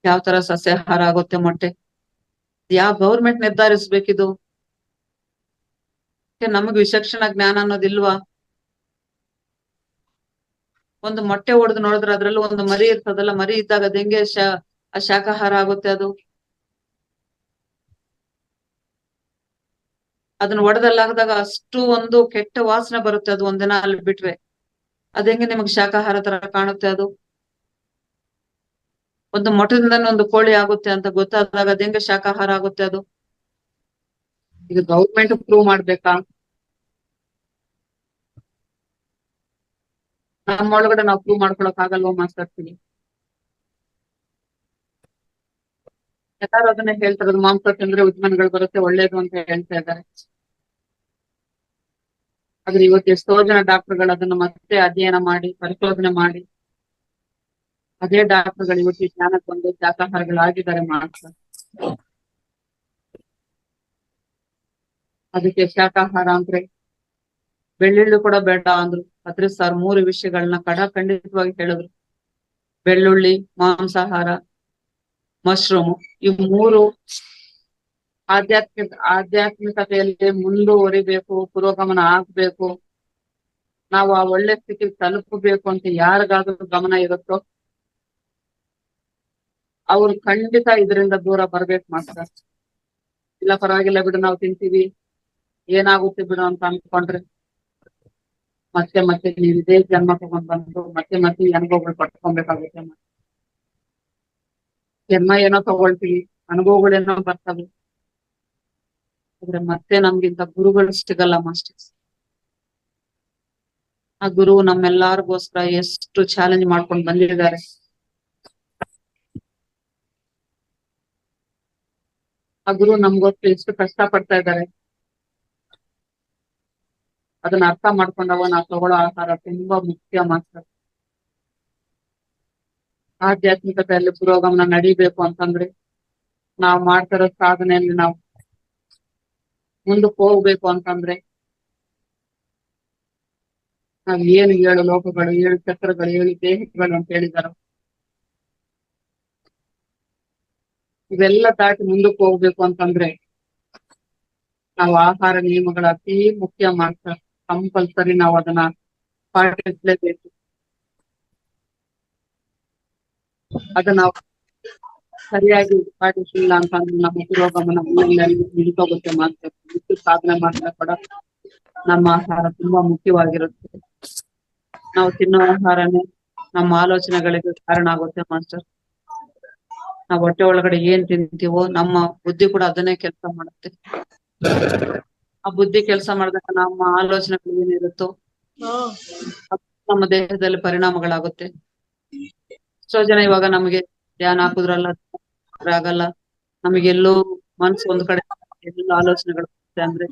ಯಾವ ತರ ಸಸ್ಯಾಹಾರ ಆಗುತ್ತೆ ಮೊಟ್ಟೆ? ಯಾವ ಗೌರ್ಮೆಂಟ್ ನಿರ್ಧರಿಸ್ಬೇಕಿದು? ನಮಗ್ ವಿಚಕ್ಷಣ ಜ್ಞಾನ ಅನ್ನೋದಿಲ್ವಾ? ಒಂದು ಮೊಟ್ಟೆ ಹೊಡೆದು ನೋಡಿದ್ರೆ ಅದ್ರಲ್ಲೂ ಒಂದು ಮರಿ ಇರ್ತದಲ್ಲ, ಮರಿ ಇದ್ದಾಗ ಅದ್ ಹೆಂಗೆ ಶಾಕಾಹಾರ ಆಗುತ್ತೆ ಅದು? ಅದನ್ನ ಒಡೆದಲ್ಲಾಗದಾಗ ಅಷ್ಟು ಒಂದು ಕೆಟ್ಟ ವಾಸನೆ ಬರುತ್ತೆ, ಅದು ಒಂದಿನ ಅಲ್ಲಿ ಬಿಟ್ರೆ. ಅದ್ ಹೆಂಗೆ ನಿಮಗ್ ಶಾಕಾಹಾರ ತರ ಕಾಣುತ್ತೆ ಅದು? ಒಂದು ಮೊಟ್ಟದಿಂದ ಒಂದು ಕೋಳಿ ಆಗುತ್ತೆ ಅಂತ ಗೊತ್ತಾದಾಗ ಅದ್ ಹೆಂಗೆ ಶಾಕಾಹಾರ ಆಗುತ್ತೆ ಅದು? ಈಗ ಗೌರ್ಮೆಂಟ್ ಪ್ರೂವ್ ಮಾಡ್ಬೇಕಾ? ನಮ್ಮೊಳಗಡೆ ನಾವು ಪ್ರೂವ್ ಮಾಡ್ಕೊಳಕ್ ಆಗಲ್ವಾ ಮಾತಾಡ್ತೀವಿ? ಎಲ್ಲಾರು ಅದನ್ನೇ ಹೇಳ್ತಾರೆ, ಮಾಂಸ ತಿಂದ್ರೆ ವಿಜ್ಞಾನಗಳು ಬರುತ್ತೆ, ಒಳ್ಳೇದು ಅಂತ ಹೇಳ್ತಾ ಇದ್ದಾರೆ. ಆದ್ರೆ ಇವತ್ತು ಎಷ್ಟೋ ಜನ ಡಾಕ್ಟರ್ಗಳು ಅದನ್ನ ಮತ್ತೆ ಅಧ್ಯಯನ ಮಾಡಿ ಪರಿಶೋಧನೆ ಮಾಡಿ ಅದೇ ಡಾಕ್ಟರ್ಗಳು ಇವತ್ತು ಜ್ಞಾನಕ್ಕೆ ಬಂದು ಶಾಕಾಹಾರಿಗಳಾಗಿದ್ದಾರೆ ಮಾತ್ರ. ಅದಕ್ಕೆ ಶಾಕಾಹಾರ ಅಂದ್ರೆ ಬೆಳ್ಳುಳ್ಳಿ ಕೂಡ ಬೇಡ ಅಂದ್ರು. ಅದ್ರ ಸರ್ 3 ವಿಷಯಗಳನ್ನ ಖಂಡಿತವಾಗಿ ಹೇಳಿದ್ರು. ಬೆಳ್ಳುಳ್ಳಿ, ಮಾಂಸಾಹಾರ, ಮಶ್ರೂಮ್, ಇವ್ 3 ಆಧ್ಯಾತ್ಮಿಕತೆಯಲ್ಲಿ ಮುಂದುವರಿಬೇಕು, ಪುರೋಗಮನ ಆಗ್ಬೇಕು, ನಾವು ಆ ಒಳ್ಳೆ ಸ್ಥಿತಿ ತಲುಪಬೇಕು ಅಂತ ಯಾರಿಗಾದ್ರೂ ಗಮನ ಇರುತ್ತೋ ಅವ್ರು ಖಂಡಿತ ಇದರಿಂದ ದೂರ ಬರ್ಬೇಕು ಮಾತ್ರ. ಇಲ್ಲ ಪರವಾಗಿಲ್ಲ ಬಿಡು, ನಾವು ತಿಂತೀವಿ, ಏನಾಗುತ್ತೆ ಬಿಡು ಅಂತ ಅನ್ಕೊಂಡ್ರೆ ಮತ್ತೆ ಮತ್ತೆ ನೀವು ಇದೇ ಜನ್ಮ ತಗೊಂಡ್ ಬಂದು ಮತ್ತೆ ಮತ್ತೆ ಈ ಅನುಭವಗಳು ಪಡ್ಕೊಬೇಕಾಗುತ್ತೆ. ಜನ್ಮ ಏನೋ ತಗೊಳ್ತೀವಿ, ಅನುಭವಗಳೇನೋ ಬರ್ತವೆ, ಆದ್ರೆ ಮತ್ತೆ ನಮ್ಗಿಂತ ಗುರುಗಳು ಸಿಗಲ್ಲ ಮಾಸ್ಟರ್ಸ್. ಆ ಗುರು ನಮ್ಮೆಲ್ಲಾರ್ಗೋಸ್ಕರ ಎಷ್ಟು ಚಾಲೆಂಜ್ ಮಾಡ್ಕೊಂಡು ಬಂದಿದ್ದಾರೆ. ಆ ಗುರು ನಮ್ಗೋಸ್ಕರ ಎಷ್ಟು ಕಷ್ಟ ಪಡ್ತಾ ಇದ್ದಾರೆ. ಅದನ್ನ ಅರ್ಥ ಮಾಡ್ಕೊಂಡವ ನಾವು ತಗೊಳ್ಳೋ ಆಹಾರ ತುಂಬಾ ಮುಖ್ಯ ಮಾಸ್ಟರ್. ಆಧ್ಯಾತ್ಮಿಕತೆಯಲ್ಲಿ ಪುರೋಗಮನ ನಡಿಬೇಕು ಅಂತಂದ್ರೆ ನಾವು ಮಾಡ್ತಿರೋ ಸಾಧನೆಯಲ್ಲಿ ನಾವು ಮುಂದಕ್ಕೆ ಹೋಗ್ಬೇಕು ಅಂತಂದ್ರೆ ನಾವ್ ಏನು 7 ಲೋಕಗಳು, 7 ಚಕ್ರಗಳು, 7 ದೇಹಗಳು ಅಂತ ಹೇಳಿದಾರ, ಇವೆಲ್ಲ ದಾಟಿ ಮುಂದಕ್ಕೆ ಹೋಗ್ಬೇಕು ಅಂತಂದ್ರೆ ನಾವು ಆಹಾರ ನಿಯಮಗಳ ಅತಿ ಮುಖ್ಯ ಮಾತ್ರ. ಕಂಪಲ್ಸರಿ ನಾವು ಅದನ್ನ ಪಾಟಿಸಲೇಬೇಕು. ಅದನ್ನ ನಾವು ಸರಿಯಾಗಿ ಪಾಟಿಸಿಲ್ಲ ಅಂತಂದ್ರೆ ನಮ್ಮ ಪುರೋಗಮನ ನಿಂತೋಗುತ್ತೆ ಮಾತ್ರ. ಇಷ್ಟು ಸಾಧನೆ ಮಾಡಿದ್ರೆ ಕೂಡ ನಮ್ಮ ಆಹಾರ ತುಂಬಾ ಮುಖ್ಯವಾಗಿರುತ್ತೆ. ನಾವು ತಿನ್ನೋ ಆಹಾರನೇ ನಮ್ಮ ಆಲೋಚನೆಗಳಿಗೆ ಕಾರಣ ಆಗುತ್ತೆ ಮಾಸ್ಟರ್. ನಾವು ಹೊಟ್ಟೆ ಒಳಗಡೆ ಏನ್ ತಿಂತೀವೋ ನಮ್ಮ ಬುದ್ಧಿ ಕೂಡ ಅದನ್ನೇ ಕೆಲಸ ಮಾಡುತ್ತೆ. ಆ ಬುದ್ಧಿ ಕೆಲಸ ಮಾಡಿದಾಗ ನಮ್ಮ ಆಲೋಚನೆಗಳು ಏನಿರುತ್ತೋ ನಮ್ಮ ದೇಹದಲ್ಲಿ ಪರಿಣಾಮಗಳಾಗುತ್ತೆ. ಎಷ್ಟೋ ಜನ ಇವಾಗ ನಮಗೆ ಧ್ಯಾನ ಹಾಕುದ್ರಲ್ಲ ಆಗಲ್ಲ, ನಮಗೆಲ್ಲೋ ಮನ್ಸು ಒಂದ್ ಕಡೆ ಎಲ್ಲ ಆಲೋಚನೆಗಳು ಬರುತ್ತೆ ಅಂದ್ರೆ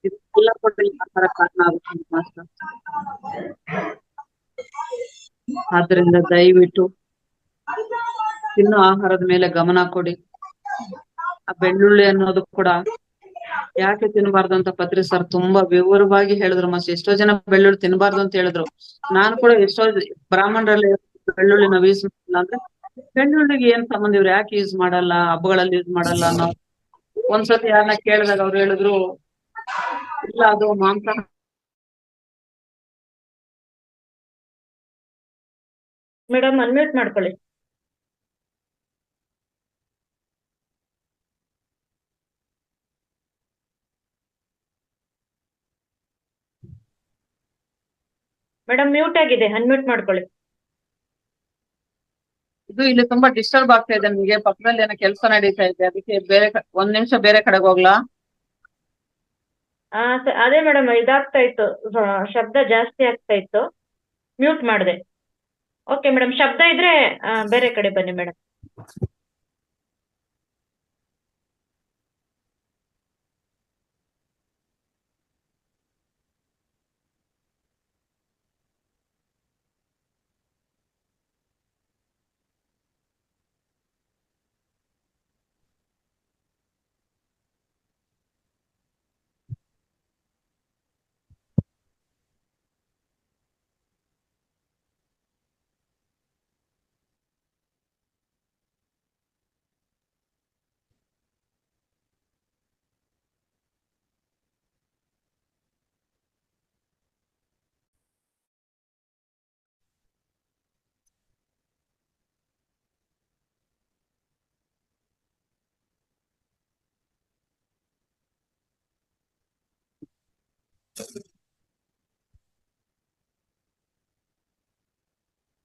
ಇದೆಲ್ಲ ಕೂಡ ಈ ಆಹಾರ ಕಾರಣ ಆಗುತ್ತೆ ಮಾಸ್ಟರ್. ಆದ್ರಿಂದ ದಯವಿಟ್ಟು ತಿನ್ನೋ ಆಹಾರದ ಮೇಲೆ ಗಮನ ಕೊಡಿ. ಆ ಬೆಳ್ಳುಳ್ಳಿ ಅನ್ನೋದು ಕೂಡ ಯಾಕೆ ತಿನ್ನಬಾರ್ದು ಅಂತ ಪತ್ರಿ ಸರ್ ತುಂಬಾ ವಿವರವಾಗಿ ಹೇಳಿದ್ರು ಮಾಸ್ಟರ್. ಎಷ್ಟೋ ಜನ ಬೆಳ್ಳುಳ್ಳಿ ತಿನ್ನಬಾರ್ದು ಅಂತ ಹೇಳಿದ್ರು. ನಾನು ಕೂಡ ಎಷ್ಟೋ ಬ್ರಾಹ್ಮಣರಲ್ಲಿ ಬೆಳ್ಳುಳ್ಳಿ ನಾವು ಯೂಸ್ ಮಾಡಲ್ಲ ಅಂದ್ರೆ ಬೆಳ್ಳುಳ್ಳಿಗೆ ಏನ್ ಸಂಬಂಧ, ಇವ್ರು ಯಾಕೆ ಯೂಸ್ ಮಾಡಲ್ಲ, ಹಬ್ಬಗಳಲ್ಲಿ ಯೂಸ್ ಮಾಡಲ್ಲ ನಾವು ಒಂದ್ಸತಿ ಯಾರನ್ನ ಕೇಳಿದಾಗ ಅವ್ರು ಹೇಳಿದ್ರು ಇಲ್ಲ ಅದು ಮಾಂಸ. ಮೇಡಮ್ ಅನ್ಮ್ಯೂಟ್ ಮಾಡ್ಕೊಳ್ಳಿ. ಮೇಡಮ್ ಮ್ಯೂಟ್ ಆಗಿದೆ, ಅನ್ಮ್ಯೂಟ್ ಮಾಡ್ಕೊಳ್ಳಿ. ಇದು ಇಲ್ಲಿ ತುಂಬಾ ಡಿಸ್ಟರ್ಬ್ ಆಗ್ತಾ ಇದೆ ನಿಮಗೆ, ಪಕ್ಕದಲ್ಲಿ ಏನೋ ಕೆಲಸ ನಡೀತಾ ಇದೆ, ಅದಕ್ಕೆ ಬೇರೆ 1 ನಿಮಿಷ ಬೇರೆ ಕಡೆಗೆ ಹೋಗ್ಲಾ? ಅದೇ ಮೇಡಮ್ ಇದಾಗ್ತಾ ಇತ್ತು, ಶಬ್ದ ಜಾಸ್ತಿ ಆಗ್ತಾ ಇತ್ತು, ಮ್ಯೂಟ್ ಮಾಡಿದೆ. ಓಕೆ ಮೇಡಮ್, ಶಬ್ದ ಇದ್ರೆ ಬೇರೆ ಕಡೆ ಬನ್ನಿ ಮೇಡಮ್.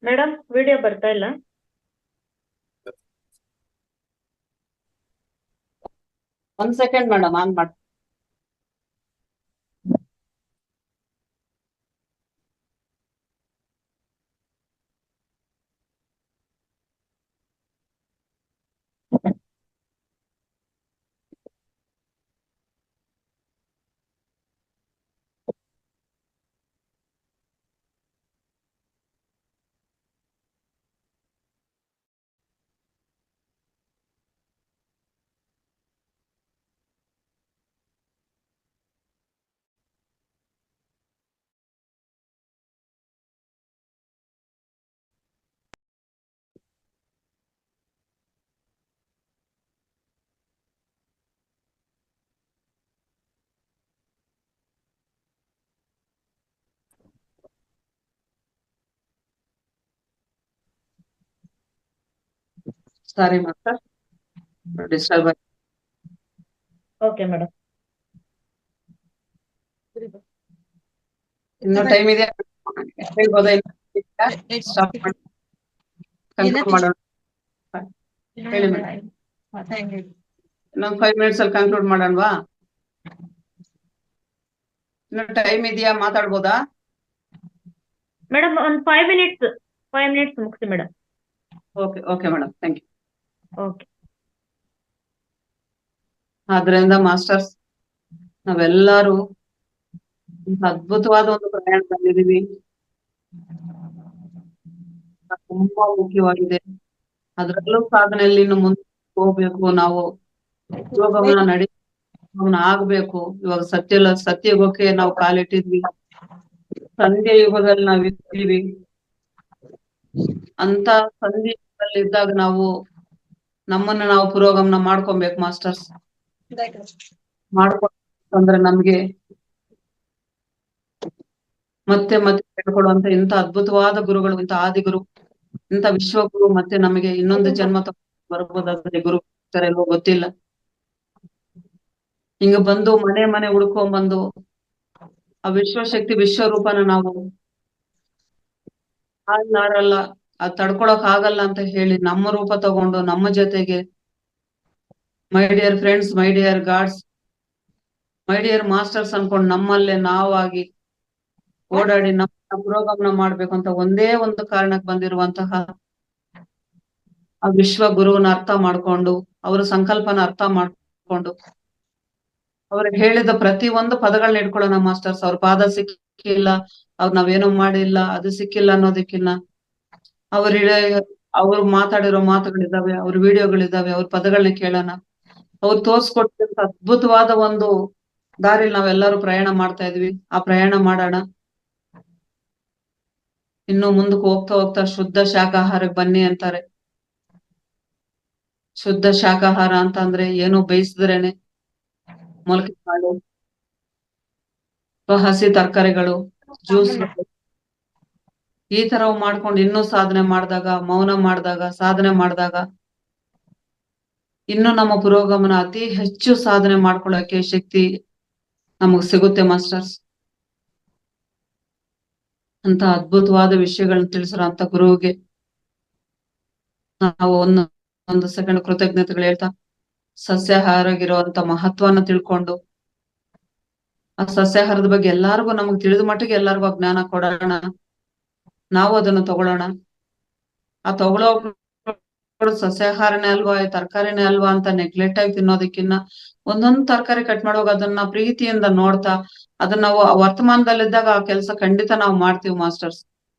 ಮೇಡಮ್ ವಿಡಿಯೋ ಬರ್ತಾ ಇಲ್ಲ. ಒಂದ್ ಸೆಕೆಂಡ್ ಮೇಡಮ್, ಆನ್ ಮಾಡಿ. ಸಾರಿ ಮಾಸ್ಟರ್, ಡಿಸ್ಟರ್ಬ್. Okay madam. ಇನ್ನು ಟೈಮ್ ಇದೆ, ಹೇಳ್ಬೋದಾ? ಸ್ಟಾಪ್ ಮಾಡಿ ಕನ್ಫರ್ಮ್ ಮಾಡೋಣ. ಹೇಳಿ ಮೇಡಮ್. ಇನ್ನೊಂದು 5 minutes ಅಲ್ಲಿ ಕನ್ಕ್ಲೂಡ್ ಮಾಡೋಣವಾ? ಇನ್ನು ಟೈಮ್ ಇದೆಯಾ, ಮಾತಾಡ್ಬೋದಾ? ಮೇಡಮ್ ಒಂದು 5 minutes ಮುಗಿಸಿ madam. Okay okay madam, thank you. Okay. ಆದ್ರಿಂದ ಮಾಸ್ಟರ್ಸ್, ನಾವೆಲ್ಲರೂ ಅದ್ಭುತವಾದ ಒಂದು ಪ್ರಯಾಣ ಬಂದಿದೀವಿ. ತುಂಬಾ ಮುಖ್ಯವಾಗಿದೆ. ಅದರಲ್ಲೂ ಸಾಧನೆಯಲ್ಲಿ ಇನ್ನು ಮುಂದೆ ಹೋಗ್ಬೇಕು. ನಾವು ಯೋಗವನ್ನ ಆಗ್ಬೇಕು. ಇವಾಗ ಸತ್ಯಯುಗಕ್ಕೆ ನಾವು ಕಾಲಿಟ್ಟಿದ್ವಿ. ಸಂಧ್ಯಾ ಯುಗದಲ್ಲಿ ನಾವ್ ಇದ್ದೀವಿ. ಅಂತ ಸಂಧಿ ಯುಗದಲ್ಲಿ ಇದ್ದಾಗ ನಾವು ನಮ್ಮನ್ನ ನಾವು ಪುರೋಗಮನ ಮಾಡ್ಕೊಬೇಕು ಮಾಸ್ಟರ್ಸ್. ಮಾಡ್ಕೊಂಡ್ರೆ ನಮ್ಗೆ ಮತ್ತೆ ಮತ್ತೆ ಹೇಳ್ಕೊಡುವಂತ ಇಂಥ ಅದ್ಭುತವಾದ ಗುರುಗಳು, ಇಂಥ ಆದಿಗುರು, ಇಂಥ ವಿಶ್ವಗುರು ಮತ್ತೆ ನಮಗೆ ಇನ್ನೊಂದು ಜನ್ಮ ಬರ್ಬೋದಾದ್ರೆ ಗುರು ಇಲ್ವೋ ಗೊತ್ತಿಲ್ಲ. ಹಿಂಗ ಬಂದು ಮನೆ ಹುಡ್ಕೊಂಡ್ ಆ ವಿಶ್ವಶಕ್ತಿ ವಿಶ್ವರೂಪನ ನಾವು ಆಡಲ್ಲ, ಅದ್ ತಡ್ಕೊಳಕ್ ಆಗಲ್ಲ ಅಂತ ಹೇಳಿ ನಮ್ಮ ರೂಪ ತಗೊಂಡು ನಮ್ಮ ಜೊತೆಗೆ my dear friends, my dear God's, my dear masters ಅನ್ಕೊಂಡು ನಮ್ಮಲ್ಲೇ ನಾವಾಗಿ ಓಡಾಡಿ ನಮ್ಮ ಪುರೋಗಮನ ಮಾಡ್ಬೇಕು ಅಂತ ಒಂದೇ ಒಂದು ಕಾರಣಕ್ಕೆ ಬಂದಿರುವಂತಹ ಆ ವಿಶ್ವ ಗುರುವನ್ನ ಅರ್ಥ ಮಾಡ್ಕೊಂಡು, ಅವರ ಸಂಕಲ್ಪನ ಅರ್ಥ ಮಾಡ್ಕೊಂಡು, ಅವ್ರು ಹೇಳಿದ ಪ್ರತಿ ಒಂದು ಪದಗಳನ್ನ ಇಟ್ಕೊಳ್ಳೋಣ ಮಾಸ್ಟರ್ಸ್. ಅವ್ರ ಪಾದ ಸಿಕ್ಕಿಲ್ಲ, ಅವ್ರು ನಾವೇನೋ ಮಾಡಿಲ್ಲ, ಅದು ಸಿಕ್ಕಿಲ್ಲ ಅನ್ನೋದಕ್ಕಿನ್ನ ಅವ್ರು ಮಾತಾಡಿರೋ ಮಾತುಗಳಿದಾವೆ, ಅವ್ರ ವಿಡಿಯೋಗಳಿದಾವೆ, ಅವ್ರ ಪದಗಳನ್ನ ಕೇಳೋಣ. ಅವ್ರು ತೋರ್ಸ್ಕೊಟ್ಟಿರೋ ಅದ್ಭುತವಾದ ಒಂದು ದಾರಿಲಿ ನಾವೆಲ್ಲರೂ ಪ್ರಯಾಣ ಮಾಡ್ತಾ ಇದ್ವಿ. ಆ ಪ್ರಯಾಣ ಮಾಡೋಣ. ಇನ್ನು ಮುಂದಕ್ಕೆ ಹೋಗ್ತಾ ಹೋಗ್ತಾ ಶುದ್ಧ ಶಾಕಾಹಾರಕ್ಕೆ ಬನ್ನಿ ಅಂತಾರೆ. ಶುದ್ಧ ಶಾಕಾಹಾರ ಅಂತ ಅಂದ್ರೆ ಏನು ಬೇಯಿಸಿದ್ರೇನೆ ಮೊಳಕೆ ಕಾಳು, ಹಸಿ ತರಕಾರಿಗಳು, ಜ್ಯೂಸ್, ಈ ತರ ಮಾಡ್ಕೊಂಡು ಇನ್ನೂ ಸಾಧನೆ ಮಾಡಿದಾಗ, ಮೌನ ಮಾಡಿದಾಗ, ಸಾಧನೆ ಮಾಡಿದಾಗ ಇನ್ನು ನಮ್ಮ ಪುರೋಗಮನ ಅತಿ ಹೆಚ್ಚು ಸಾಧನೆ ಮಾಡ್ಕೊಳ್ಳೋಕೆ ಶಕ್ತಿ ನಮಗ್ ಸಿಗುತ್ತೆ ಮಾಸ್ಟರ್ಸ್. ಅಂತ ಅದ್ಭುತವಾದ ವಿಷಯಗಳನ್ನ ತಿಳಿಸಿರೋ ಅಂತ ಗುರುವಿಗೆ ನಾವು ಒಂದು ಸೆಕೆಂಡ್ ಕೃತಜ್ಞತೆಗಳು ಹೇಳ್ತಾ, ಸಸ್ಯಾಹಾರಗಿರುವಂತ ಮಹತ್ವನ ತಿಳ್ಕೊಂಡು ಆ ಸಸ್ಯಾಹಾರದ ಬಗ್ಗೆ ಎಲ್ಲಾರ್ಗು ನಮಗ್ ತಿಳಿದ ಮಟ್ಟಿಗೆ ಎಲ್ಲಾರ್ಗು ಜ್ಞಾನ ಕೊಡೋಣ. ನಾವು ಅದನ್ನು ತಗೊಳ್ಳೋಣ. ಆ ತಗೊಳ್ಳೋ ಸಸ್ಯಾಹಾರನೇ ಅಲ್ವಾ, ತರಕಾರಿನೇ ಅಲ್ವಾ ಅಂತ ನೆಗ್ಲೆಕ್ಟ್ ಆಗಿ ತಿನ್ನೋದಕ್ಕಿನ್ನ ಒಂದೊಂದ್ ತರಕಾರಿ ಕಟ್ ಮಾಡುವಾಗ ಅದನ್ನ ಪ್ರೀತಿಯಿಂದ ನೋಡ್ತಾ ಅದನ್ನ ನಾವು ವರ್ತಮಾನದಲ್ಲಿದ್ದಾಗ ಆ ಕೆಲಸ ಖಂಡಿತ ನಾವು ಮಾಡ್ತೀವಿ ಮಾಸ್ಟರ್ಸ್.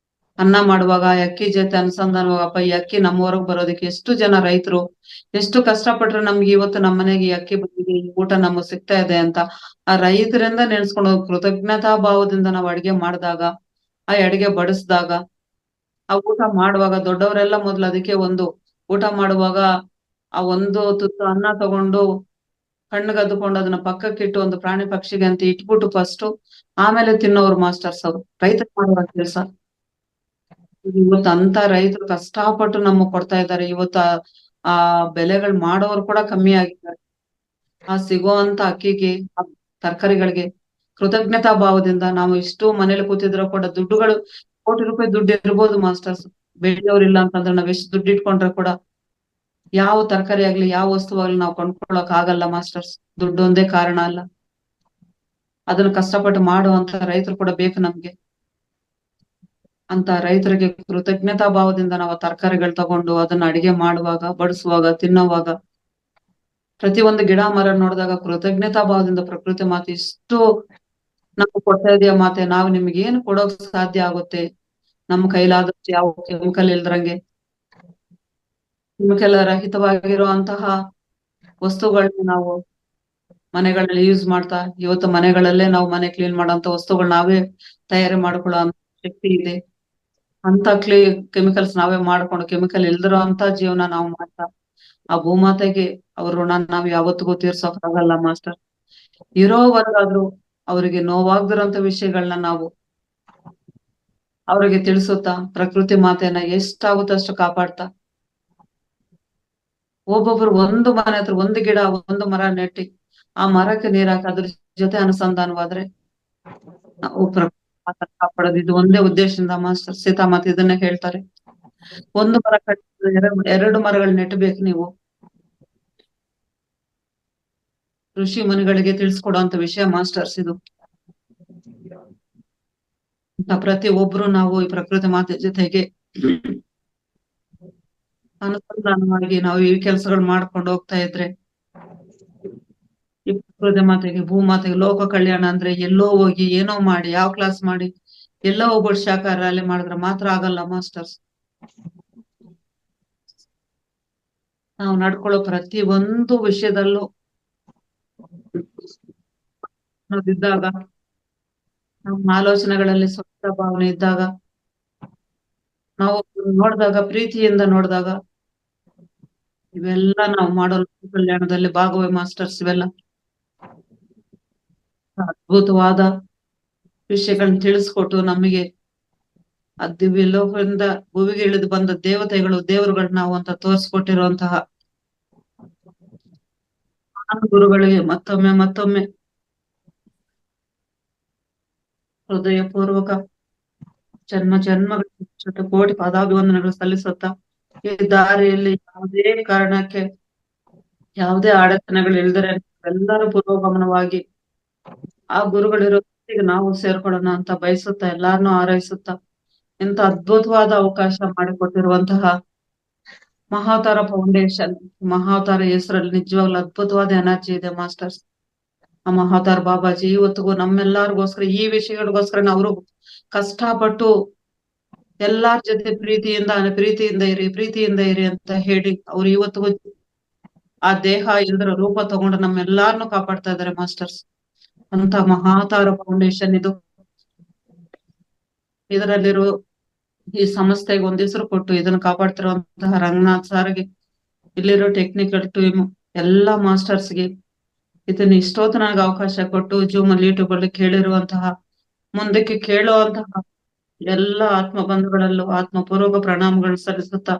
ಅನ್ನ ಮಾಡುವಾಗ ಅಕ್ಕಿ ಜೊತೆ ಅನುಸಂಧಾನವಾಗಪ್ಪ, ಈ ಅಕ್ಕಿ ನಮ್ಮವರೆಗೆ ಬರೋದಕ್ಕೆ ಎಷ್ಟು ಜನ ರೈತರು ಎಷ್ಟು ಕಷ್ಟಪಟ್ರೆ ನಮ್ಗೆ ಇವತ್ತು ನಮ್ಮ ಮನೆಗೆ ಈ ಅಕ್ಕಿ ಬಂದಿದೆ, ಈ ಊಟ ನಮಗ್ ಸಿಗ್ತಾ ಇದೆ ಅಂತ ಆ ರೈತರಿಂದ ನೆನ್ಸ್ಕೊಂಡು ಕೃತಜ್ಞತಾ ಭಾವದಿಂದ ನಾವು ಅಡಿಗೆ ಮಾಡಿದಾಗ, ಆ ಅಡಿಗೆ ಬಡಿಸಿದಾಗ, ಆ ಊಟ ಮಾಡುವಾಗ ದೊಡ್ಡವರೆಲ್ಲ ಮೊದ್ಲು ಅದಕ್ಕೆ ಒಂದು ಊಟ ಮಾಡುವಾಗ ಆ ಒಂದು ತುತ್ತು ಅನ್ನ ತಗೊಂಡು ಕಣ್ಣಿಗದ್ದುಕೊಂಡು ಅದನ್ನ ಪಕ್ಕಕ್ಕಿಟ್ಟು ಒಂದು ಪ್ರಾಣಿ ಪಕ್ಷಿಗೆ ಅಂತ ಇಟ್ಬಿಟ್ಟು ಫಸ್ಟ್ ಆಮೇಲೆ ತಿನ್ನೋರು ಮಾಸ್ಟರ್ಸ್. ಅವ್ರು ರೈತರು ಮಾಡುವ ಕೆಲಸ. ಇವತ್ತು ಅಂತ ರೈತರು ಕಷ್ಟಪಟ್ಟು ನಮಗ್ ಕೊಡ್ತಾ ಇದ್ದಾರೆ. ಇವತ್ತು ಆ ಬೆಲೆಗಳು ಮಾಡೋರು ಕೂಡ ಕಮ್ಮಿ ಆಗಿದ್ದಾರೆ. ಆ ಸಿಗೋಂತ ಅಕ್ಕಿಗೆ, ತರಕಾರಿಗಳಿಗೆ ಕೃತಜ್ಞತಾ ಭಾವದಿಂದ ನಾವು ಇಷ್ಟು ಮನೇಲಿ ಕೂತಿದ್ರು ಕೂಡ ದುಡ್ಡುಗಳು, ಕೋಟಿ ರೂಪಾಯಿ ದುಡ್ಡು ಇರ್ಬೋದು ಮಾಸ್ಟರ್ಸ್, ಬೆಳೆಯೋರಿಲ್ಲ ಅಂತಂದ್ರೆ ನಾವ್ ಎಷ್ಟು ದುಡ್ಡು ಇಟ್ಕೊಂಡ್ರೆ ಕೂಡ ಯಾವ ತರಕಾರಿ ಆಗ್ಲಿ ಯಾವ ವಸ್ತುವಾಗ್ಲಿ ನಾವು ಕೊಂಡ್ಕೊಳಕ್ ಆಗಲ್ಲ ಮಾಸ್ಟರ್ಸ್. ದುಡ್ಡು ಒಂದೇ ಕಾರಣ ಅಲ್ಲ, ಅದನ್ನ ಕಷ್ಟಪಟ್ಟು ಮಾಡುವಂತ ರೈತರು ಕೂಡ ಬೇಕು ನಮ್ಗೆ. ಅಂತ ರೈತರಿಗೆ ಕೃತಜ್ಞತಾ ಭಾವದಿಂದ ನಾವು ತರಕಾರಿಗಳು ತಗೊಂಡು ಅದನ್ನ ಅಡಿಗೆ ಮಾಡುವಾಗ, ಬಡಿಸುವಾಗ, ತಿನ್ನುವಾಗ, ಪ್ರತಿಯೊಂದು ಗಿಡ ಮರ ನೋಡಿದಾಗ ಕೃತಜ್ಞತಾ ಭಾವದಿಂದ ಪ್ರಕೃತಿ ಮಾತೆ ಇಷ್ಟು ನಾವು ಕೊಡ್ತಾ ಇದೆಯಾ ಮಾತೆ, ನಾವು ನಿಮ್ಗೆ ಏನು ಕೊಡೋಕ್ ಸಾಧ್ಯ ಆಗುತ್ತೆ ನಮ್ಮ ಕೈಲಾದಷ್ಟು, ಯಾವ ಕೆಮಿಕಲ್ ಇಲ್ದ್ರಂಗೆ ಕೆಮಿಕಲ್ ರಹಿತವಾಗಿರುವಂತಹ ವಸ್ತುಗಳನ್ನ ನಾವು ಮನೆಗಳಲ್ಲಿ ಯೂಸ್ ಮಾಡ್ತಾ, ಇವತ್ತು ಮನೆಗಳಲ್ಲೇ ನಾವು ಮನೆ ಕ್ಲೀನ್ ಮಾಡೋಂತ ವಸ್ತುಗಳು ನಾವೇ ತಯಾರಿ ಮಾಡ್ಕೊಳ್ಳೋ ಶಕ್ತಿ ಇದೆ. ಅಂತ ಕೆಮಿಕಲ್ಸ್ ನಾವೇ ಮಾಡ್ಕೊಂಡು ಕೆಮಿಕಲ್ ಇಲ್ದಿರೋ ಅಂತ ಜೀವನ ನಾವು ಮಾಡ್ತಾ ಆ ಭೂಮಾತೆಗೆ ಅವ್ರ ಋಣ ನಾವ್ ಯಾವತ್ತಿಗೂ ತೀರ್ಸೋಕ್ ಆಗಲ್ಲ ಮಾಸ್ಟರ್. ಇರೋವರೆಗಾದ್ರೂ ಅವರಿಗೆ ನೋವಾಗ್ದಿರೋಂತ ವಿಷಯಗಳನ್ನ ನಾವು ಅವ್ರಿಗೆ ತಿಳಿಸುತ್ತಾ ಪ್ರಕೃತಿ ಮಾತೆಯನ್ನ ಎಷ್ಟಾಗುತ್ತೋ ಅಷ್ಟು ಕಾಪಾಡ್ತಾ, ಒಬ್ಬೊಬ್ರು ಒಂದು ಮನೆ ಹತ್ರ ಒಂದು ಗಿಡ ಒಂದು ಮರ ನೆಟ್ಟಿ ಆ ಮರಕ್ಕೆ ನೀರ್ ಹಾಕಿ ಅದ್ರ ಜೊತೆ ಅನುಸಂಧಾನವಾದ್ರೆ ನಾವು ಪ್ರಕೃತಿ ಕಾಪಾಡೋದು. ಇದು ಒಂದೇ ಉದ್ದೇಶದಿಂದ ಮಾಸ್ಟರ್ ಸೀತಾಮಾತೆ ಇದನ್ನೇ ಹೇಳ್ತಾರೆ, ಒಂದು ಮರ ಕಟ್ಟಿದ್ರೆ ಎರಡು ಮರಗಳು ನೆಟ್ಬೇಕು ನೀವು. ಋಷಿ ಮುನಿಗಳಿಗೆ ತಿಳಿಸ್ಕೊಡುವಂತ ವಿಷಯ ಮಾಸ್ಟರ್ಸ್ ಇದು. ಪ್ರತಿ ಒಬ್ರು ನಾವು ಈ ಪ್ರಕೃತಿ ಮಾತೆ ಜೊತೆಗೆ ಅನುಸಂಧಾನವಾಗಿ ನಾವು ಈ ಕೆಲಸಗಳು ಮಾಡ್ಕೊಂಡು ಹೋಗ್ತಾ ಇದ್ರೆ ಈ ಪ್ರಕೃತಿ ಮಾತೆಗೆ, ಭೂಮಾತೆಗೆ ಲೋಕ ಕಲ್ಯಾಣ ಅಂದ್ರೆ ಎಲ್ಲೋ ಹೋಗಿ ಏನೋ ಮಾಡಿ ಯಾವ ಕ್ಲಾಸ್ ಮಾಡಿ ಎಲ್ಲೋ ಹೋಗ್ಬಿಟ್ಟು ಶಾಖಾಹಾರ ಅಲ್ಲಿ ಮಾಡಿದ್ರೆ ಮಾತ್ರ ಆಗಲ್ಲ ಮಾಸ್ಟರ್ಸ್. ನಾವು ನಡ್ಕೊಳ್ಳೋ ಪ್ರತಿ ಒಂದು ವಿಷಯದಲ್ಲೂ ಇದ್ದಾಗ, ನಮ್ಮ ಆಲೋಚನೆಗಳಲ್ಲಿ ಸ್ವಚ್ಛ ಭಾವನೆ ಇದ್ದಾಗ, ನಾವು ನೋಡಿದಾಗ ಪ್ರೀತಿಯಿಂದ ನೋಡಿದಾಗ ಇವೆಲ್ಲ ನಾವು ಮಾಡೋ ಲೋಕ ಕಲ್ಯಾಣದಲ್ಲಿ ಭಾಗವೇ ಮಾಸ್ಟರ್ಸ್. ಇವೆಲ್ಲ ಅದ್ಭುತವಾದ ವಿಷಯಗಳನ್ನ ತಿಳಿಸ್ಕೊಟ್ಟು ನಮಗೆ ಆ ದಿವ್ಯ ಲೋಕದಿಂದ ಭೂಮಿಗೆ ಇಳಿದು ಬಂದ ದೇವರುಗಳು ನಾವು ಅಂತ ತೋರಿಸ್ಕೊಟ್ಟಿರುವಂತಹ ಗುರುಗಳಿಗೆ ಮತ್ತೊಮ್ಮೆ ಹೃದಯಪೂರ್ವಕ ಜನ್ಮಗಳ ಕೋಟಿ ಪಾದಾಭಿವಂದನೆಗಳು ಸಲ್ಲಿಸುತ್ತಾ, ಈ ದಾರಿಯಲ್ಲಿ ಯಾವುದೇ ಕಾರಣಕ್ಕೆ ಯಾವುದೇ ಅಡಚಣೆಗಳು ಇಲ್ದರೆ ಎಲ್ಲರೂ ಪುರೋಗಮನವಾಗಿ ಆ ಗುರುಗಳಿರೋ ನಾವು ಸೇರ್ಕೊಳ್ಳೋಣ ಅಂತ ಬಯಸುತ್ತಾ, ಎಲ್ಲಾರನ್ನೂ ಹಾರೈಸುತ್ತಾ, ಇಂತ ಅದ್ಭುತವಾದ ಅವಕಾಶ ಮಾಡಿಕೊಟ್ಟಿರುವಂತಹ ಮಹಾವತಾರ ಫೌಂಡೇಶನ್, ಮಹಾವತಾರ ಹೆಸರಲ್ಲಿ ನಿಜವಾಗ್ಲೂ ಅದ್ಭುತವಾದ ಎನರ್ಜಿ ಇದೆ ಮಾಸ್ಟರ್ಸ್. ಆ ಮಹಾವತಾರ್ ಬಾಬಾಜಿ ಇವತ್ತಿಗೂ ನಮ್ಮೆಲ್ಲರಿಗೋಸ್ಕರ ಈ ವಿಷಯಗಳಿಗೋಸ್ಕರ ಅವರು ಕಷ್ಟಪಟ್ಟು ಎಲ್ಲಾರ ಜೊತೆ ಪ್ರೀತಿಯಿಂದ ಇರಿ ಅಂತ ಹೇಳಿ ಅವ್ರು ಇವತ್ತಿಗೂ ಆ ದೇಹ ಇಲ್ದ್ರ ರೂಪ ತಗೊಂಡು ನಮ್ಮೆಲ್ಲಾರನ್ನು ಕಾಪಾಡ್ತಾ ಇದಾರೆ ಮಾಸ್ಟರ್ಸ್. ಅಂತ ಮಹಾವತಾರ ಫೌಂಡೇಶನ್ ಇದು. ಇದರಲ್ಲಿರೋ ಈ ಸಂಸ್ಥೆಗೆ ಒಂದ್ ಹೆಸರು ಕೊಟ್ಟು ಇದನ್ನ ಕಾಪಾಡ್ತಿರುವಂತಹ ರಂಗನಾಥ್ ಸಾರ್ಗೆ, ಇಲ್ಲಿರೋ ಟೆಕ್ನಿಕಲ್ ಟೀಮ್ ಎಲ್ಲಾ ಮಾಸ್ಟರ್ಸ್ಗೆ, ಇದನ್ನ ಇಷ್ಟೊತ್ತು ನನಗೆ ಅವಕಾಶ ಕೊಟ್ಟು ಜೂಮ್ ಅಲ್ಲಿ ಯೂಟ್ಯೂಬ್ ಅಲ್ಲಿ ಕೇಳಿರುವಂತಹ, ಮುಂದಕ್ಕೆ ಕೇಳುವಂತಹ ಎಲ್ಲ ಆತ್ಮ ಬಂಧುಗಳಲ್ಲೂ ಆತ್ಮಪೂರ್ವಕ ಪ್ರಣಾಮಗಳು ಸಲ್ಲಿಸುತ್ತಾ,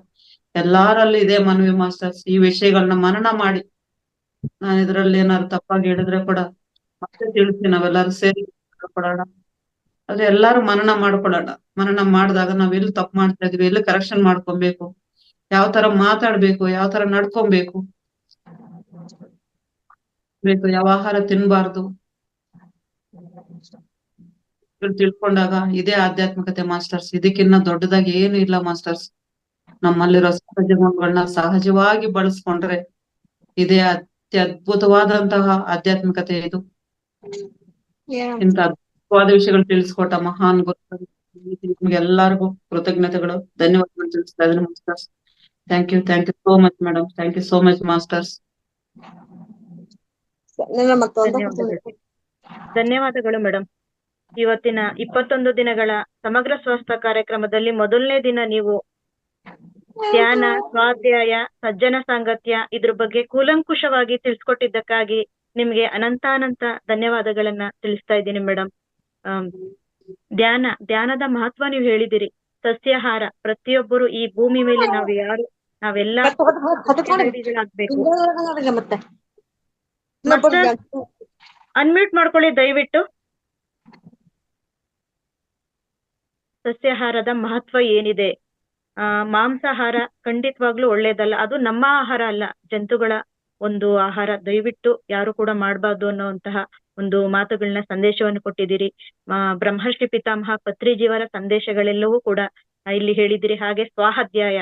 ಎಲ್ಲಾರಲ್ಲಿ ಇದೇ ಮನವಿ ಮಾಸ್ಟರ್ಸ್, ಈ ವಿಷಯಗಳನ್ನ ಮನನ ಮಾಡಿ, ನಾನು ಇದ್ರಲ್ಲಿ ಏನಾದ್ರು ತಪ್ಪಾಗಿ ಹೇಳಿದ್ರೆ ಕೂಡ ಮತ್ತೆ ತಿಳಿಸಿ ನಾವೆಲ್ಲರೂ ಸೇರಿ ಕೊಡೋಣ. ಅದೇ ಎಲ್ಲಾರು ಮನನ ಮಾಡ್ಕೊಳ್ಳೋಣ. ಮನನ ಮಾಡಿದಾಗ ನಾವ್ ಎಲ್ಲಿ ತಪ್ಪು ಮಾಡ್ತಾ ಇದೀವಿ, ಎಲ್ಲಿ ಕರೆಕ್ಷನ್ ಮಾಡ್ಕೊಬೇಕು, ಯಾವ ತರ ಮಾತಾಡ್ಬೇಕು, ಯಾವ ತರ ನಡ್ಕೊಬೇಕು, ಯಾವ ಆಹಾರ ತಿನ್ಬಾರ್ದು ತಿಳ್ಕೊಂಡಾಗ ಇದೇ ಆಧ್ಯಾತ್ಮಿಕತೆ ಮಾಸ್ಟರ್ಸ್. ಇದಕ್ಕಿನ್ನ ದೊಡ್ಡದಾಗಿ ಏನು ಇಲ್ಲ ಮಾಸ್ಟರ್ಸ್. ನಮ್ಮಲ್ಲಿರೋ ಸಹಜ ಗುಣಗಳನ್ನ ಸಹಜವಾಗಿ ಬಳಸ್ಕೊಂಡ್ರೆ ಇದೇ ಅತ್ಯದ್ಭುತವಾದಂತಹ ಆಧ್ಯಾತ್ಮಿಕತೆ ಇದು. ಇಂತ ಅದ್ಭುತವಾದ ವಿಷಯಗಳು ತಿಳಿಸ್ಕೊಟ್ಟ ಮಹಾನ್ ಗುರು ಎಲ್ಲರಿಗೂ ಕೃತಜ್ಞತೆಗಳು, ಧನ್ಯವಾದಗಳು ತಿಳಿಸ್ತಾ ಇದ್ದೀನಿ masters. Thank you so much madam. Thank you so much masters. ಧನ್ಯವಾದಗಳು ಮೇಡಮ್. ಇವತ್ತಿನ 21 ದಿನಗಳ ಸಮಗ್ರ ಸ್ವಾಸ್ಥ್ಯ ಕಾರ್ಯಕ್ರಮದಲ್ಲಿ ಮೊದಲನೇ ದಿನ ನೀವು ಧ್ಯಾನ, ಸ್ವಾಧ್ಯಾಯ, ಸಜ್ಜನ ಸಾಂಗತ್ಯ ಇದ್ರ ಬಗ್ಗೆ ಕೂಲಂಕುಷವಾಗಿ ತಿಳಿಸ್ಕೊಟ್ಟಿದ್ದಕ್ಕಾಗಿ ನಿಮ್ಗೆ ಅನಂತಾನಂತ ಧನ್ಯವಾದಗಳನ್ನ ತಿಳಿಸ್ತಾ ಇದ್ದೀನಿ ಮೇಡಮ್. ಧ್ಯಾನದ ಮಹತ್ವ ನೀವು ಹೇಳಿದಿರಿ. ಸಸ್ಯಾಹಾರ, ಪ್ರತಿಯೊಬ್ಬರು ಈ ಭೂಮಿ ಮೇಲೆ ನಾವೆಲ್ಲ ಅನ್ಮ್ಯೂಟ್ ಮಾಡ್ಕೊಳ್ಳಿ ದಯವಿಟ್ಟು. ಸಸ್ಯಾಹಾರದ ಮಹತ್ವ ಏನಿದೆ ಮಾಂಸಾಹಾರ ಖಂಡಿತವಾಗ್ಲೂ ಒಳ್ಳೇದಲ್ಲ. ಅದು ನಮ್ಮ ಆಹಾರ ಅಲ್ಲ, ಜಂತುಗಳ ಒಂದು ಆಹಾರ. ದಯವಿಟ್ಟು ಯಾರು ಕೂಡ ಮಾಡಬಾರ್ದು ಅನ್ನುವಂತಹ ಒಂದು ಮಾತುಗಳನ್ನ, ಸಂದೇಶವನ್ನು ಕೊಟ್ಟಿದ್ದೀರಿ. ಬ್ರಹ್ಮರ್ಷಿ ಪಿತಾಮಹ ಪತ್ರಿಜಿಯವರ ಸಂದೇಶಗಳೆಲ್ಲವೂ ಕೂಡ ಇಲ್ಲಿ ಹೇಳಿದಿರಿ. ಹಾಗೆ ಸ್ವಾಧ್ಯಾಯ,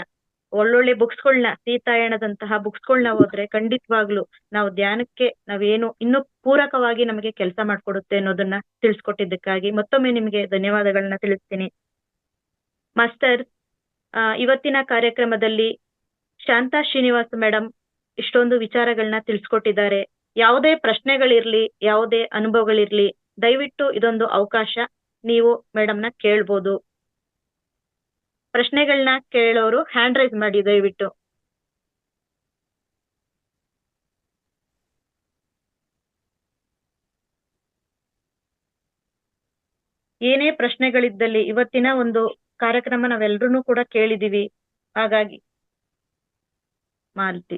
ಒಳ್ಳೊಳ್ಳೆ ಬುಕ್ಸ್ಗಳನ್ನ, ಸೀತಾಯಣದಂತಹ ಬುಕ್ಸ್ಗಳನ್ನ ಓದ್ರೆ ಖಂಡಿತವಾಗ್ಲು ನಾವು ಧ್ಯಾನಕ್ಕೆ ನಾವೇನು ಇನ್ನೂ ಪೂರಕವಾಗಿ ನಮಗೆ ಕೆಲಸ ಮಾಡ್ಕೊಡುತ್ತೆ ಅನ್ನೋದನ್ನ ತಿಳಿಸ್ಕೊಟ್ಟಿದ್ದಕ್ಕಾಗಿ ಮತ್ತೊಮ್ಮೆ ನಿಮಗೆ ಧನ್ಯವಾದಗಳನ್ನ ತಿಳಿಸ್ತೀನಿ. ಮಾಸ್ಟರ್, ಇವತ್ತಿನ ಕಾರ್ಯಕ್ರಮದಲ್ಲಿ ಶಾಂತಾ ಶ್ರೀನಿವಾಸ್ ಮೇಡಮ್ ಇಷ್ಟೊಂದು ವಿಚಾರಗಳನ್ನ ತಿಳಿಸ್ಕೊಟ್ಟಿದ್ದಾರೆ. ಯಾವುದೇ ಪ್ರಶ್ನೆಗಳಿರ್ಲಿ, ಯಾವುದೇ ಅನುಭವಗಳಿರ್ಲಿ, ದಯವಿಟ್ಟು ಇದೊಂದು ಅವಕಾಶ, ನೀವು ಮೇಡಮ್ನ ಕೇಳ್ಬೋದು. ಪ್ರಶ್ನೆಗಳನ್ನ ಕೇಳೋರು ಹ್ಯಾಂಡ್ ರೈಸ್ ಮಾಡಿ ದಯವಿಟ್ಟು. ಏನೇ ಪ್ರಶ್ನೆಗಳಿದ್ದಲ್ಲಿ, ಇವತ್ತಿನ ಒಂದು ಕಾರ್ಯಕ್ರಮ ನಾವೆಲ್ಲರೂ ಕೂಡ ಕೇಳಿದೀವಿ. ಹಾಗಾಗಿ ಮಾಲತಿ,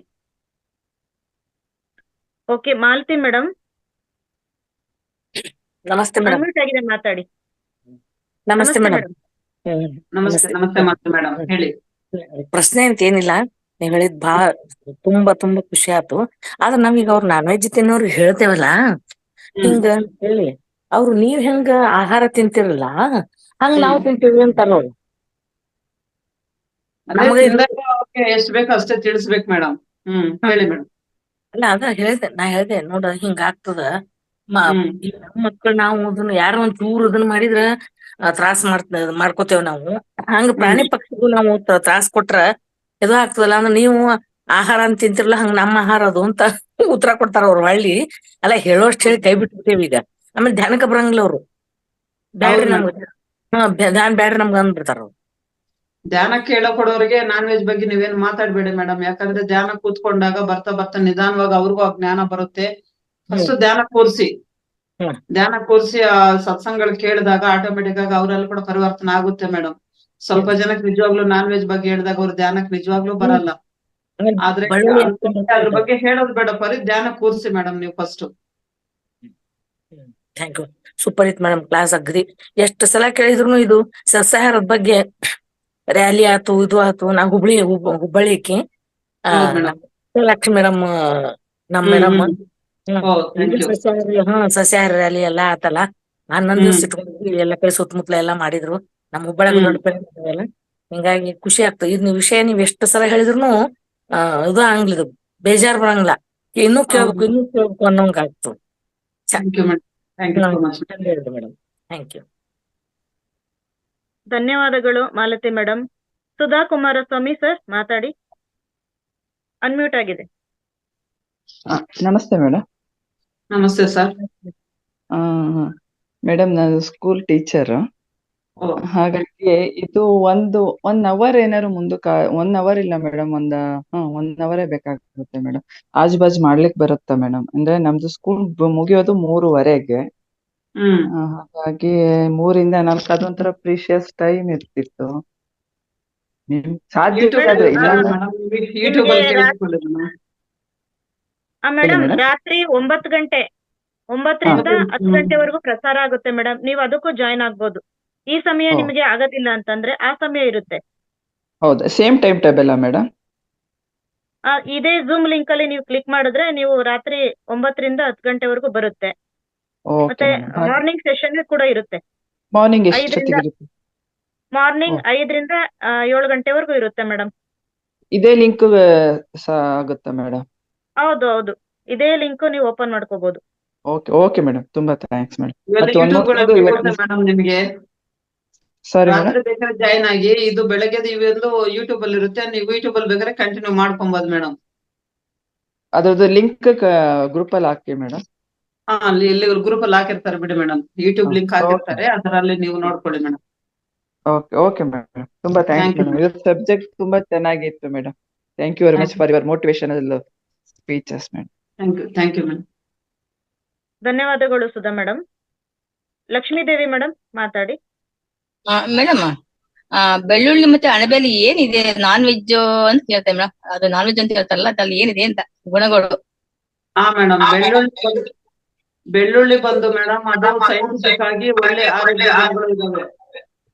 ಓಕೆ ಮಾಲತಿ ಮೇಡಮ್ ನಮಸ್ತೆ ಮೇಡಮ್. ಅನ್ಮ್ಯೂಟ್ ಆಗಿದೆ, ಮಾತಾಡಿ. ನಮಸ್ತೆ ಮೇಡಮ್. ನಮಸ್ತೆ ನಮಸ್ತೆ ಮಾತು ಮೇಡಮ್, ಹೇಳಿ. ಪ್ರಶ್ನೆ ಅಂತ ಏನಿಲ್ಲ, ನೀವ್ ಹೇಳಿದ್ ತುಂಬಾ ತುಂಬಾ ಖುಷಿ ಆಯ್ತು. ಆದ್ರ ನಾವೀಗ ಅವ್ರು ನಾನ್ ವೆಜ್ ತಿನ್ನೋರು ಹೇಳ್ತೇವಲ್ಲ, ಹಿಂಗ ಹೇಳಿ ಅವ್ರು ನೀವ್ ಹೆಂಗ ಆಹಾರ ತಿಂತಿರಲ್ಲ ಹಂಗ ನಾವು ತಿಂತೀವಿ ಅಂತಾರ ಅವ್ರು. ಎಷ್ಟ್ ಬೇಕೋ ಅಷ್ಟೇ ತಿಳಿಸ್ಬೇಕು ಮೇಡಮ್. ಹೇಳಿ ಮೇಡಮ್. ಅಲ್ಲ ಅದ ನಾ ಹೇಳ್ದೆ ನೋಡ ಹಿಂಗ ಆಗ್ತದ. ಈ ನಮ್ ಮಕ್ಳು ನಾವು ಅದನ್ನ ಯಾರ ಒಂದ್ ಚೂರ್ ಇದನ್ನ ಮಾಡಿದ್ರ ತ್ರಾಸ್ ಮಾಡ್ಕೋತೇವ್ ನಾವು. ಹಂಗ ಪ್ರಾಣಿ ಪಕ್ಷಿಗೂ ನಾವು ತ್ರಾಸ್ ಕೊಟ್ರ ಇದು ಆಗ್ತದಲ್ಲ. ಅಂದ್ರೆ ನೀವು ಆಹಾರ ಅಂತ ತಿಂತಿರಲ್ಲ, ಹಂಗ ನಮ್ಮ ಆಹಾರ ಅದು ಅಂತ ಉತ್ತರ ಕೊಡ್ತಾರ ಅವ್ರು. ಹಳ್ಳಿ ಅಲ್ಲ ಹೇಳೋಷ್ಟ್ ಹೇಳಿ ಕೈ ಬಿಟ್ಬಿಟ್ಟೇವಿ ಈಗ. ಆಮೇಲೆ ಧ್ಯಾನಕ್ಕೆ ಬರಂಗಿಲ್ಲ ಅವ್ರು. ಬ್ಯಾಡ್ರಿ ನಮ್ಗ, ಧ್ಯಾನ ಬ್ಯಾಡ್ರಿ ನಮ್ಗ ಅಂದ್ಬಿಡ್ತಾರ ಅವ್ರು. ಧ್ಯಾನ ಕೇಳೋ ಕೊಡೋರಿಗೆ ನಾನ್ ವೆಜ್ ಬಗ್ಗೆ ನೀವೇನ್ ಮಾತಾಡ್ಬೇಡಿ ಮೇಡಮ್. ಯಾಕಂದ್ರೆ ಧ್ಯಾನ ಕೂತ್ಕೊಂಡಾಗ ಬರ್ತಾ ನಿಧಾನವಾಗಿ ಅವ್ರಿಗೂ ಆ ಜ್ಞಾನ ಬರುತ್ತೆ. ಫಸ್ಟ್ ಧ್ಯಾನ ಕೂರ್ಸಿ ಆ ಸತ್ಸಂಗಗಳು ಕೇಳಿದಾಗ ಆಟೋಮೆಟಿಕ್ ಆಗಿ ಅವರೆಲ್ಲ ಕೂಡ ಪರಿವರ್ತನೆ ಆಗುತ್ತೆ ಮೇಡಮ್. ಸ್ವಲ್ಪ ಜನಕ್ಕೆ ನಿಜವಾಗ್ಲೂ ನಾನ್ ವೆಜ್ ಬಗ್ಗೆ ಹೇಳಿದಾಗ ಅವ್ರ ಧ್ಯಾನಕ್ಕೆ ನಿಜವಾಗ್ಲೂ ಬರಲ್ಲ. ಆದ್ರೆ ಅದ್ರ ಬಗ್ಗೆ ಹೇಳೋದು ಬೇಡ, ಬರೀ ಧ್ಯಾನ ಕೂರ್ಸಿ ಮೇಡಮ್ ನೀವು ಫಸ್ಟ್. ಥ್ಯಾಂಕ್ ಯು, ಸೂಪರ್ ಇತ್ ಮೇಡಮ್ ಕ್ಲಾಸ್. ಅಗ್ರಿ. ಎಷ್ಟು ಸಲ ಕೇಳಿದ್ರು ಇದು ಸಸ್ಯಾಹಾರದ ಬಗ್ಗೆ ರ್ಯಾಲಿ ಆತು, ಇದು ಆತು. ನಾ ಹುಬ್ಬಳ್ಳಿಕ್ಕೆ ಲಕ್ಷ್ಮಿ ಮೇಡಮ್, ನಮ್ ಮೇಡಮ್ ಸಸ್ಯಾಹಾರ ರ್ಯಾಲಿ ಎಲ್ಲಾ ಆತಲ್ಲ. 11 ದಿವ್ಸ ಇಟ್ಕೊಂಡಿದ್ವಿ. ಎಲ್ಲ ಕಡೆ ಸುತ್ತಮುತ್ತಲ ಎಲ್ಲಾ ಮಾಡಿದ್ರು. ನಮ್ ಹುಬ್ಬಳ್ಳಿಯಾಗ ದೊಡ್ಡ ಎಲ್ಲ. ಹಿಂಗಾಗಿ ಖುಷಿ ಆಗ್ತದೆ. ಇದ್ ವಿಷಯ ನೀವ್ ಎಷ್ಟು ಸಲ ಹೇಳಿದ್ರು ಇದು ಆಗ್ಲಿದು, ಬೇಜಾರ್ ಬರಂಗಿಲ್ಲ. ಇನ್ನೂ ಕೇಳ್ಬೇಕು ಅನ್ನೋಂಗ ಆಗ್ತದೆ. Madam thank you. ಧನ್ಯವಾದಗಳು ಮಾಲತಿ ಮೇಡಮ್. ಸುಧಾ ಕುಮಾರಸ್ವಾಮಿ ಸರ್ ಮಾತಾಡಿ, ಅನ್ಮ್ಯೂಟ್ ಆಗಿದೆ. ನಮಸ್ತೆ ಮೇಡಮ್. ನಮಸ್ತೆ ಸರ್. ಮೇಡಮ್ ನಾನು ಸ್ಕೂಲ್ ಟೀಚರ್. ಹಾಗಾಗಿ ಇದು ಒನ್ ಅವರ್ ಏನಾದ್ರು ಮುಂದಕ್ಕೆ 1 ಅವರ್ ಇಲ್ಲ ಮೇಡಮ್, 1 ಅವರೇ ಬೇಕಾಗುತ್ತೆ ಮೇಡಮ್. ಆಜು ಬಾಜು ಮಾಡ್ಲಿಕ್ಕೆ ಬರುತ್ತಾ ಮೇಡಮ್? ಅಂದ್ರೆ ನಮ್ದು ಸ್ಕೂಲ್ ಮುಗಿಯೋದು 3:15. ಹಾಗಾಗಿ 3 ರಿಂದ 4 ಅದೊಂಥರ ಪ್ರೀಶಿಯಸ್ ಟೈಮ್ ಇರ್ತಿತ್ತು. ಸಾಧ್ಯ ಮೇಡಮ್ ರಾತ್ರಿ 9 ಗಂಟೆ 9ರಿಂದ 10 ಗಂಟೆವರೆಗೂ ಪ್ರಸಾರ ಆಗುತ್ತೆ ಮೇಡಮ್. ನೀವು ಅದಕ್ಕೂ ಜಾಯ್ನ್ ಆಗ್ಬೋದು. ಈ ಸಮಯ ನಿಮಗೆ ಆಗೋದಿಲ್ಲ ಅಂತಂದ್ರೆ ಆ ಸಮಯ ಇರುತ್ತೆ. ಹೌದಾ? Same time table madam? ಇದೇ ಝೂಮ್ ಲಿಂಕ್ ಅಲ್ಲಿ ನೀವು ಕ್ಲಿಕ್ ಮಾಡಿದ್ರೆ ನೀವು ರಾತ್ರಿ 9ರಿಂದ 10 ಗಂಟೆವರೆಗೂ ಬರುತ್ತೆ. ಮತ್ತೆ ಮಾರ್ನಿಂಗ್ ಸೆಷನ್ ಕೂಡ ಇರುತ್ತೆ. ಮಾರ್ನಿಂಗ್ ಮಾರ್ನಿಂಗ್ 5ರಿಂದ 7 ಗಂಟೆವರೆಗೂ ಇರುತ್ತೆ ಮೇಡಮ್. ಇದೇ ಲಿಂಕ್ ಆಗುತ್ತಾ ಮೇಡಮ್? ಹೌದು ಹೌದು, ಇದೇ ಲಿಂಕ್ ನೀವು ಓಪನ್ ಮಾಡ್ಕೋಬಹುದು. ಓಕೆ ಮೇಡಮ್, ತುಂಬಾ ಥ್ಯಾಂಕ್ಸ್ ಮೇಡಮ್. ನಿಮಗೆ ಸಾರಿ ರಾತ್ರಿ ಬೇಕಾದ್ರೆ ಜಾಯ್ನ್ ಆಗಿ, ಇದು ಬೆಳಗ್ಗೆ ಇವೆಂದು ಯೂಟ್ಯೂಬ್ ಅಲ್ಲಿ ಇರುತ್ತೆ. ನೀವು ಯೂಟ್ಯೂಬ್ ಅಲ್ಲಿ ಬೇಕಾದ್ರೆ ಕಂಟಿನ್ಯೂ ಮಾಡ್ಕೊಬಹುದು ಮೇಡಮ್. ಅದ್ರದ್ದು ಲಿಂಕ್ ಗ್ರೂಪ್ ಅಲ್ಲಿ ಹಾಕಿ ಮೇಡಮ್. ಅಲ್ಲಿ ಇಲ್ಲಿ ಗ್ರೂಪ್ ಅಲ್ಲಿ ಹಾಕಿರ್ತಾರೆ ಬಿಡಿ ಮೇಡಮ್. ಯೂಟ್ಯೂಬ್ ಲಿಂಕ್ ಹಾಕಿರ್ತಾರೆ, ಅದರಲ್ಲಿ ನೀವು ನೋಡ್ಕೊಳ್ಳಿ ಮೇಡಮ್. ಓಕೆ ಮೇಡಮ್, ತುಂಬಾ ಥ್ಯಾಂಕ್ಸ್ ಮೇಡಮ್. ಇದು ಸಬ್ಜೆಕ್ಟ್ ತುಂಬಾ ಚೆನ್ನಾಗಿತ್ತು madam. Thank you very much for your motivational speeches madam. Thank you madam. ಧನ್ಯವಾದಗಳು ಸುಧಾ ಮೇಡಮ್. ಲಕ್ಷ್ಮೀದೇವಿ ಮೇಡಮ್ ಮಾತಾಡಿ. ಮೇಡಮ್, ಬೆಳ್ಳುಳ್ಳಿ ಮತ್ತೆ ಅಣಬೆಯಲ್ಲಿ ಏನಿದೆ ನಾನ್ ವೆಜ್ ಅಂತ ಹೇಳ್ತೇವೆ ಮೇಡಮ್. ಅದು ನಾನ್ ವೆಜ್ ಅಂತ ಹೇಳ್ತಾರಲ್ಲ, ಅದ್ರಲ್ಲಿ ಏನಿದೆ ಅಂತ ಗುಣಗಳು? ಮೇಡಮ್, ಬೆಳ್ಳುಳ್ಳಿ ಬಂದು ಮೇಡಮ್ ಅದು ಸೈಂಟಿಫಿಕ್ ಆಗಿ ಒಳ್ಳೆ ಆರೋಗ್ಯ ಗುಣಗಳು ಇದಾವೆ.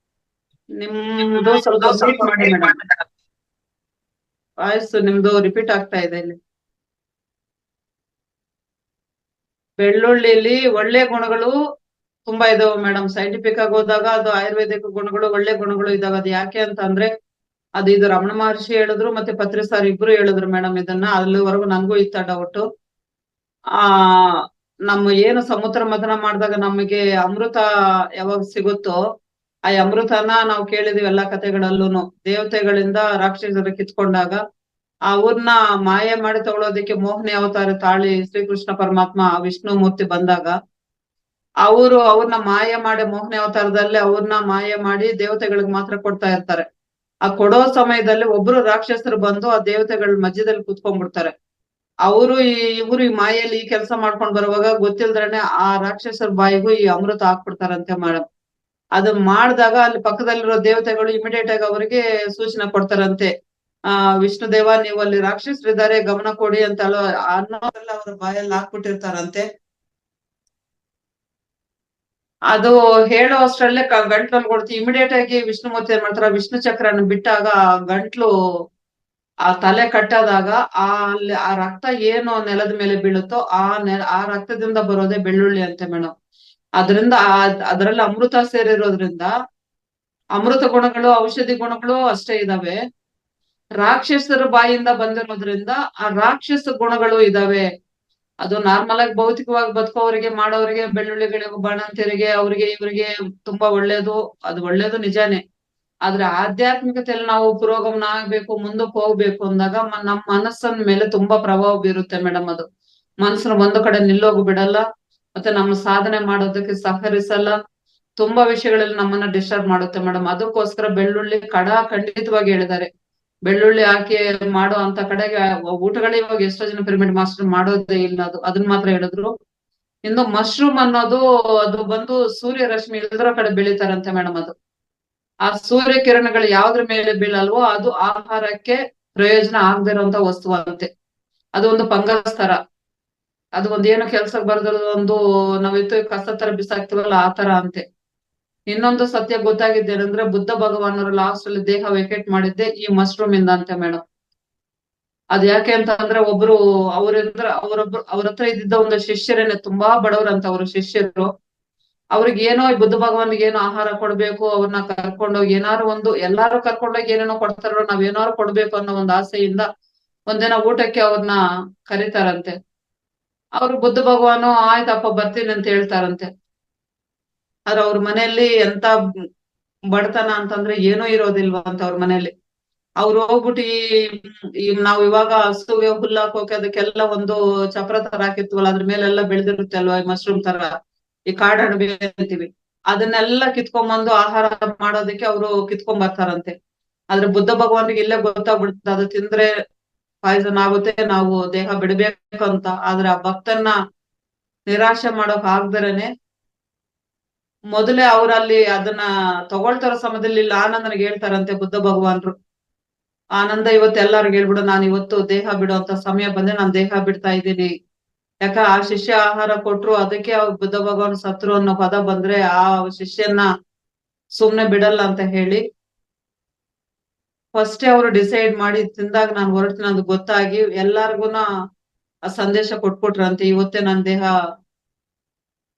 ನಿಮ್ದು ಸ್ವಲ್ಪ ಮೀಟ್ ಮಾಡಿ ಮೇಡಮ್. ವಾಯ್ಸ್ ನಿಮ್ದು ರಿಪೀಟ್ ಆಗ್ತಾ ಇದೆ ಇಲ್ಲಿ. ಬೆಳ್ಳುಳ್ಳಿಲಿ ಒಳ್ಳೆ ಗುಣಗಳು ತುಂಬಾ ಇದಾವೆ ಮೇಡಮ್. ಸೈಂಟಿಫಿಕ್ ಆಗಿ ಹೋದಾಗ ಅದು ಆಯುರ್ವೇದಿಕ್ ಗುಣಗಳು, ಒಳ್ಳೆ ಗುಣಗಳು ಇದಾವೆ. ಅದು ಯಾಕೆ ಅಂತ ಅಂದ್ರೆ ಅದು ಇದು ರಮಣ ಮಹರ್ಷಿ ಹೇಳಿದ್ರು, ಮತ್ತೆ ಪತ್ರಿ ಸಾರ್ ಇಬ್ರು ಹೇಳಿದ್ರು ಮೇಡಮ್ ಇದನ್ನ. ಅಲ್ಲಿವರೆಗೂ ನನ್ಗೂ ಇತ್ತ ಡೌಟ್. ಆ ನಮ್ಮ ಏನು ಸಮುದ್ರ ಮಥನ ಮಾಡಿದಾಗ ನಮಗೆ ಅಮೃತ ಯಾವಾಗ ಸಿಗುತ್ತೋ, ಆ ಅಮೃತನ ನಾವು ಕೇಳಿದೀವಿ ಎಲ್ಲಾ ಕಥೆಗಳಲ್ಲೂನು. ದೇವತೆಗಳಿಂದ ರಾಕ್ಷಸರು ಕಿತ್ಕೊಂಡಾಗ ಅವ್ರನ್ನ ಮಾಯ ಮಾಡಿ ತಗೊಳೋದಕ್ಕೆ ಮೋಹನಿ ಅವತಾರ ತಾಳಿ ಶ್ರೀಕೃಷ್ಣ ಪರಮಾತ್ಮ ವಿಷ್ಣು ಮೂರ್ತಿ ಬಂದಾಗ ಅವ್ರನ್ನ ಮಾಯ ಮಾಡಿ ಮೋಹನಿ ಅವತಾರದಲ್ಲಿ ಅವ್ರನ್ನ ಮಾಯ ಮಾಡಿ ದೇವತೆಗಳಿಗೆ ಮಾತ್ರ ಕೊಡ್ತಾ ಇರ್ತಾರೆ. ಆ ಕೊಡೋ ಸಮಯದಲ್ಲಿ ಒಬ್ರು ರಾಕ್ಷಸರು ಬಂದು ಆ ದೇವತೆಗಳ ಮಧ್ಯದಲ್ಲಿ ಕುತ್ಕೊಂಡ್ಬಿಡ್ತಾರೆ. ಇವರು ಈ ಮಾಯಲ್ಲಿ ಈ ಕೆಲಸ ಮಾಡ್ಕೊಂಡ್ ಬರುವಾಗ ಗೊತ್ತಿಲ್ದ್ರೇನೆ ಆ ರಾಕ್ಷಸರ ಬಾಯಿಗೂ ಈ ಅಮೃತ ಹಾಕ್ಬಿಡ್ತಾರಂತೆ ಮೇಡಮ್. ಅದನ್ನ ಮಾಡಿದಾಗ ಅಲ್ಲಿ ಪಕ್ಕದಲ್ಲಿರೋ ದೇವತೆಗಳು ಇಮಿಡಿಯೇಟ್ ಆಗಿ ಅವರಿಗೆ ಸೂಚನೆ ಕೊಡ್ತಾರಂತೆ, ವಿಷ್ಣು ದೇವ ನೀವು ಅಲ್ಲಿ ರಾಕ್ಷಸರಿದ್ದಾರೆ ಗಮನ ಕೊಡಿ ಅಂತ ಅನ್ನೋರೆಲ್ಲ ಅವ್ರ ಬಾಯಲ್ಲಿ ಹಾಕ್ಬಿಟ್ಟಿರ್ತಾರಂತೆ. ಅದು ಹೇಳೋ ಅಷ್ಟ್ರಲ್ಲೇ ಗಂಟ್ಲಲ್ಲಿ ಕೊಡ್ತೀವಿ. ಇಮಿಡಿಯೇಟ್ ಆಗಿ ವಿಷ್ಣುಮೂರ್ತಿ ಏನ್ ಮಾಡ್ತಾರ, ವಿಷ್ಣು ಚಕ್ರನ ಬಿಟ್ಟಾಗ ಗಂಟ್ಲು ಆ ತಲೆ ಕಟ್ಟಾದಾಗ ಅಲ್ಲಿ ಆ ರಕ್ತ ಏನು ನೆಲದ ಮೇಲೆ ಬೀಳುತ್ತೋ ಆ ರಕ್ತದಿಂದ ಬರೋದೇ ಬೆಳ್ಳುಳ್ಳಿ ಅಂತೆ ಮೇಡಮ್. ಅದರಿಂದ ಅದರಲ್ಲಿ ಅಮೃತ ಸೇರಿರೋದ್ರಿಂದ ಅಮೃತ ಗುಣಗಳು, ಔಷಧಿ ಗುಣಗಳು ಅಷ್ಟೇ ಇದಾವೆ. ರಾಕ್ಷಸರ ಬಾಯಿಂದ ಬಂದಿರೋದ್ರಿಂದ ಆ ರಾಕ್ಷಸ ಗುಣಗಳು ಇದಾವೆ. ಅದು ನಾರ್ಮಲ್ ಆಗಿ ಭೌತಿಕವಾಗಿ ಬದುಕೋವರಿಗೆ ಮಾಡೋರಿಗೆ ಬೆಳ್ಳುಳ್ಳಿಗಳಿಗೆ ಬಾಣಂತಿಯರಿಗೆ ಅವ್ರಿಗೆ ಇವ್ರಿಗೆ ತುಂಬಾ ಒಳ್ಳೇದು. ಅದು ಒಳ್ಳೇದು ನಿಜಾನೇ. ಆದ್ರೆ ಆಧ್ಯಾತ್ಮಿಕತೆಯಲ್ಲಿ ನಾವು ಪುರೋಗಮನ ಆಗ್ಬೇಕು, ಮುಂದಕ್ಕೆ ಹೋಗ್ಬೇಕು ಅಂದಾಗ ನಮ್ಮ ಮನಸ್ಸನ್ ಮೇಲೆ ತುಂಬಾ ಪ್ರಭಾವ ಬೀರುತ್ತೆ ಮೇಡಮ್. ಅದು ಮನಸ್ಸನ್ನ ಒಂದು ಕಡೆ ನಿಲ್ಲೋಗು ಬಿಡಲ್ಲ, ಮತ್ತೆ ನಮ್ಮ ಸಾಧನೆ ಮಾಡೋದಕ್ಕೆ ಸಹಕರಿಸಲ್ಲ. ತುಂಬಾ ವಿಷಯಗಳಲ್ಲಿ ನಮ್ಮನ್ನ ಡಿಸ್ಟರ್ಬ್ ಮಾಡುತ್ತೆ ಮೇಡಮ್. ಅದಕ್ಕೋಸ್ಕರ ಬೆಳ್ಳುಳ್ಳಿ ಖಂಡಿತವಾಗಿ ಹೇಳಿದ್ದಾರೆ. ಬೆಳ್ಳುಳ್ಳಿ ಹಾಕಿ ಮಾಡೋ ಅಂತ ಕಡೆಗೆ ಊಟಗಳೇ ಇವಾಗ ಎಷ್ಟೋ ಜನ ಪಿರಮಿಡ್ ಮಾಸ್ಟರ್ ಮಾಡೋದೇ ಇಲ್ಲ. ಅದನ್ನ ಮಾತ್ರ ಹೇಳಿದ್ರು. ಇನ್ನು ಮಶ್ರೂಮ್ ಅನ್ನೋದು ಅದು ಬಂದು ಸೂರ್ಯ ರಶ್ಮಿ ಇಲ್ದಿರೋ ಕಡೆ ಬೆಳಿತಾರಂತೆ ಮೇಡಮ್. ಅದು ಆ ಸೂರ್ಯ ಕಿರಣಗಳು ಯಾವ್ದ್ರ ಮೇಲೆ ಬೀಳಲ್ವೋ ಅದು ಆಹಾರಕ್ಕೆ ಪ್ರಯೋಜನ ಆಗದಿರೋಂತ ವಸ್ತು ಅಂತೆ. ಅದು ಒಂದು ಫಂಗಸ್ ತರ, ಅದು ಒಂದೇನು ಕೆಲ್ಸಕ್ಕೆ ಬರ್ದಲ್ಲ, ಒಂದು ನಾವಿತ್ತು ಕಸ ತರ ಬಿಸಾಕ್ತಿವಲ್ಲ ಆ ತರ ಅಂತೆ. ಇನ್ನೊಂದು ಸತ್ಯ ಗೊತ್ತಾಗಿದ್ದೇನೆಂದ್ರೆ ಬುದ್ಧ ಭಗವಾನರು ಲಾಸ್ಟ್ ಅಲ್ಲಿ ದೇಹ ವೇಕೇಟ್ ಮಾಡಿದ್ದೆ ಈ ಮಶ್ರೂಮ್ ಇಂದ ಅಂತೆ ಮೇಡಮ್. ಅದ್ ಯಾಕೆ ಅಂತ ಅಂದ್ರೆ ಅವ್ರ ಹತ್ರ ಇದ್ದಿದ್ದ ಒಂದು ಶಿಷ್ಯರೇನೆ ತುಂಬಾ ಬಡವರಂತ ಅವ್ರ ಶಿಷ್ಯರು. ಅವ್ರಿಗೆ ಏನೋ ಬುದ್ಧ ಭಗವಾನ್ಗೆ ಏನೋ ಆಹಾರ ಕೊಡ್ಬೇಕು, ಅವ್ರನ್ನ ಕರ್ಕೊಂಡೋಗಿ ಎಲ್ಲಾರು ಕರ್ಕೊಂಡೋಗಿ ಏನೇನೋ ಕೊಡ್ತಾರೋ ನಾವೇನಾರು ಕೊಡ್ಬೇಕು ಅನ್ನೋ ಒಂದು ಆಸೆಯಿಂದ ಒಂದಿನ ಊಟಕ್ಕೆ ಅವ್ರನ್ನ ಕರೀತಾರಂತೆ. ಅವ್ರು ಬುದ್ಧ ಭಗವಾನು ಆಯ್ತಪ್ಪ ಬರ್ತೀನಿ ಅಂತ ಹೇಳ್ತಾರಂತೆ. ಆದ್ರೆ ಅವ್ರ ಮನೆಯಲ್ಲಿ ಎಂತ ಬಡತನ ಅಂತಂದ್ರೆ ಏನೂ ಇರೋದಿಲ್ವಾ ಅಂತ ಅವ್ರ ಮನೆಯಲ್ಲಿ. ಅವ್ರು ಹೋಗ್ಬಿಟ್ಟು ಈ ನಾವ್ ಇವಾಗ ಹಸುಗೆ ಹುಲ್ಲು ಹಾಕೋಕೆ ಅದಕ್ಕೆಲ್ಲ ಒಂದು ಚಪ್ರ ತರ ಹಾಕಿರ್ತೀವಲ್ಲ, ಅದ್ರ ಮೇಲೆಲ್ಲ ಬೆಳೆದಿರುತ್ತೆ ಅಲ್ವಾ ಈ ಮಶ್ರೂಮ್ ತರ, ಈ ಕಾಡು ಅಣಬೆ ಅಂತೀವಿ. ಅದನ್ನೆಲ್ಲ ಕಿತ್ಕೊಂಡ್ಬಂದು ಆಹಾರ ಮಾಡೋದಕ್ಕೆ ಅವರು ಕಿತ್ಕೊಂಡ್ ಬರ್ತಾರಂತೆ. ಆದ್ರೆ ಬುದ್ಧ ಭಗವಾನ್ಗೆ ಇಲ್ಲೇ ಗೊತ್ತಾಗ್ಬಿಡ್ತದೆ ಅದು ತಿಂದ್ರೆ ಪಾಯ್ಸನ್ ಆಗುತ್ತೆ, ನಾವು ದೇಹ ಬಿಡ್ಬೇಕಂತ. ಆದ್ರೆ ಆ ಭಕ್ತನ್ನ ನಿರಾಶೆ ಮಾಡೋಕ್ ಆಗ್ದರೇನೆ ಮೊದಲೇ ಅವ್ರಲ್ಲಿ ಅದನ್ನ ತಗೊಳ್ತಾರ ಸಮಯದಲ್ಲಿ ಇಲ್ಲ ಆನಂದನಿಗೆ ಹೇಳ್ತಾರಂತೆ ಬುದ್ಧ ಭಗವಾನ್ರು, ಆನಂದ ಇವತ್ತು ಎಲ್ಲಾರ್ಗು ಹೇಳ್ಬಿಡು, ನಾನು ಇವತ್ತು ದೇಹ ಬಿಡುವಂತ ಸಮಯ ಬಂದೆ, ನಾನು ದೇಹ ಬಿಡ್ತಾ ಇದ್ದೀನಿ. ಯಾಕ ಆ ಶಿಷ್ಯ ಆಹಾರ ಕೊಟ್ರು, ಅದಕ್ಕೆ ಅವ್ರು ಬುದ್ಧ ಭಗವಾನ್ ಸತ್ರು ಅನ್ನೋ ಪದ ಬಂದ್ರೆ ಆ ಶಿಷ್ಯನ್ನ ಸುಮ್ನೆ ಬಿಡಲ್ಲ ಅಂತ ಹೇಳಿ ಫಸ್ಟೇ ಅವರು ಡಿಸೈಡ್ ಮಾಡಿ ತಿಂದಾಗ ನಾನು ಹೊರಡ್ತೀನಿ ಅದು ಗೊತ್ತಾಗಿ ಎಲ್ಲಾರ್ಗುನ ಆ ಸಂದೇಶ ಕೊಟ್ಬಿಟ್ರಂತೆ, ಇವತ್ತೇ ನಾನು ದೇಹ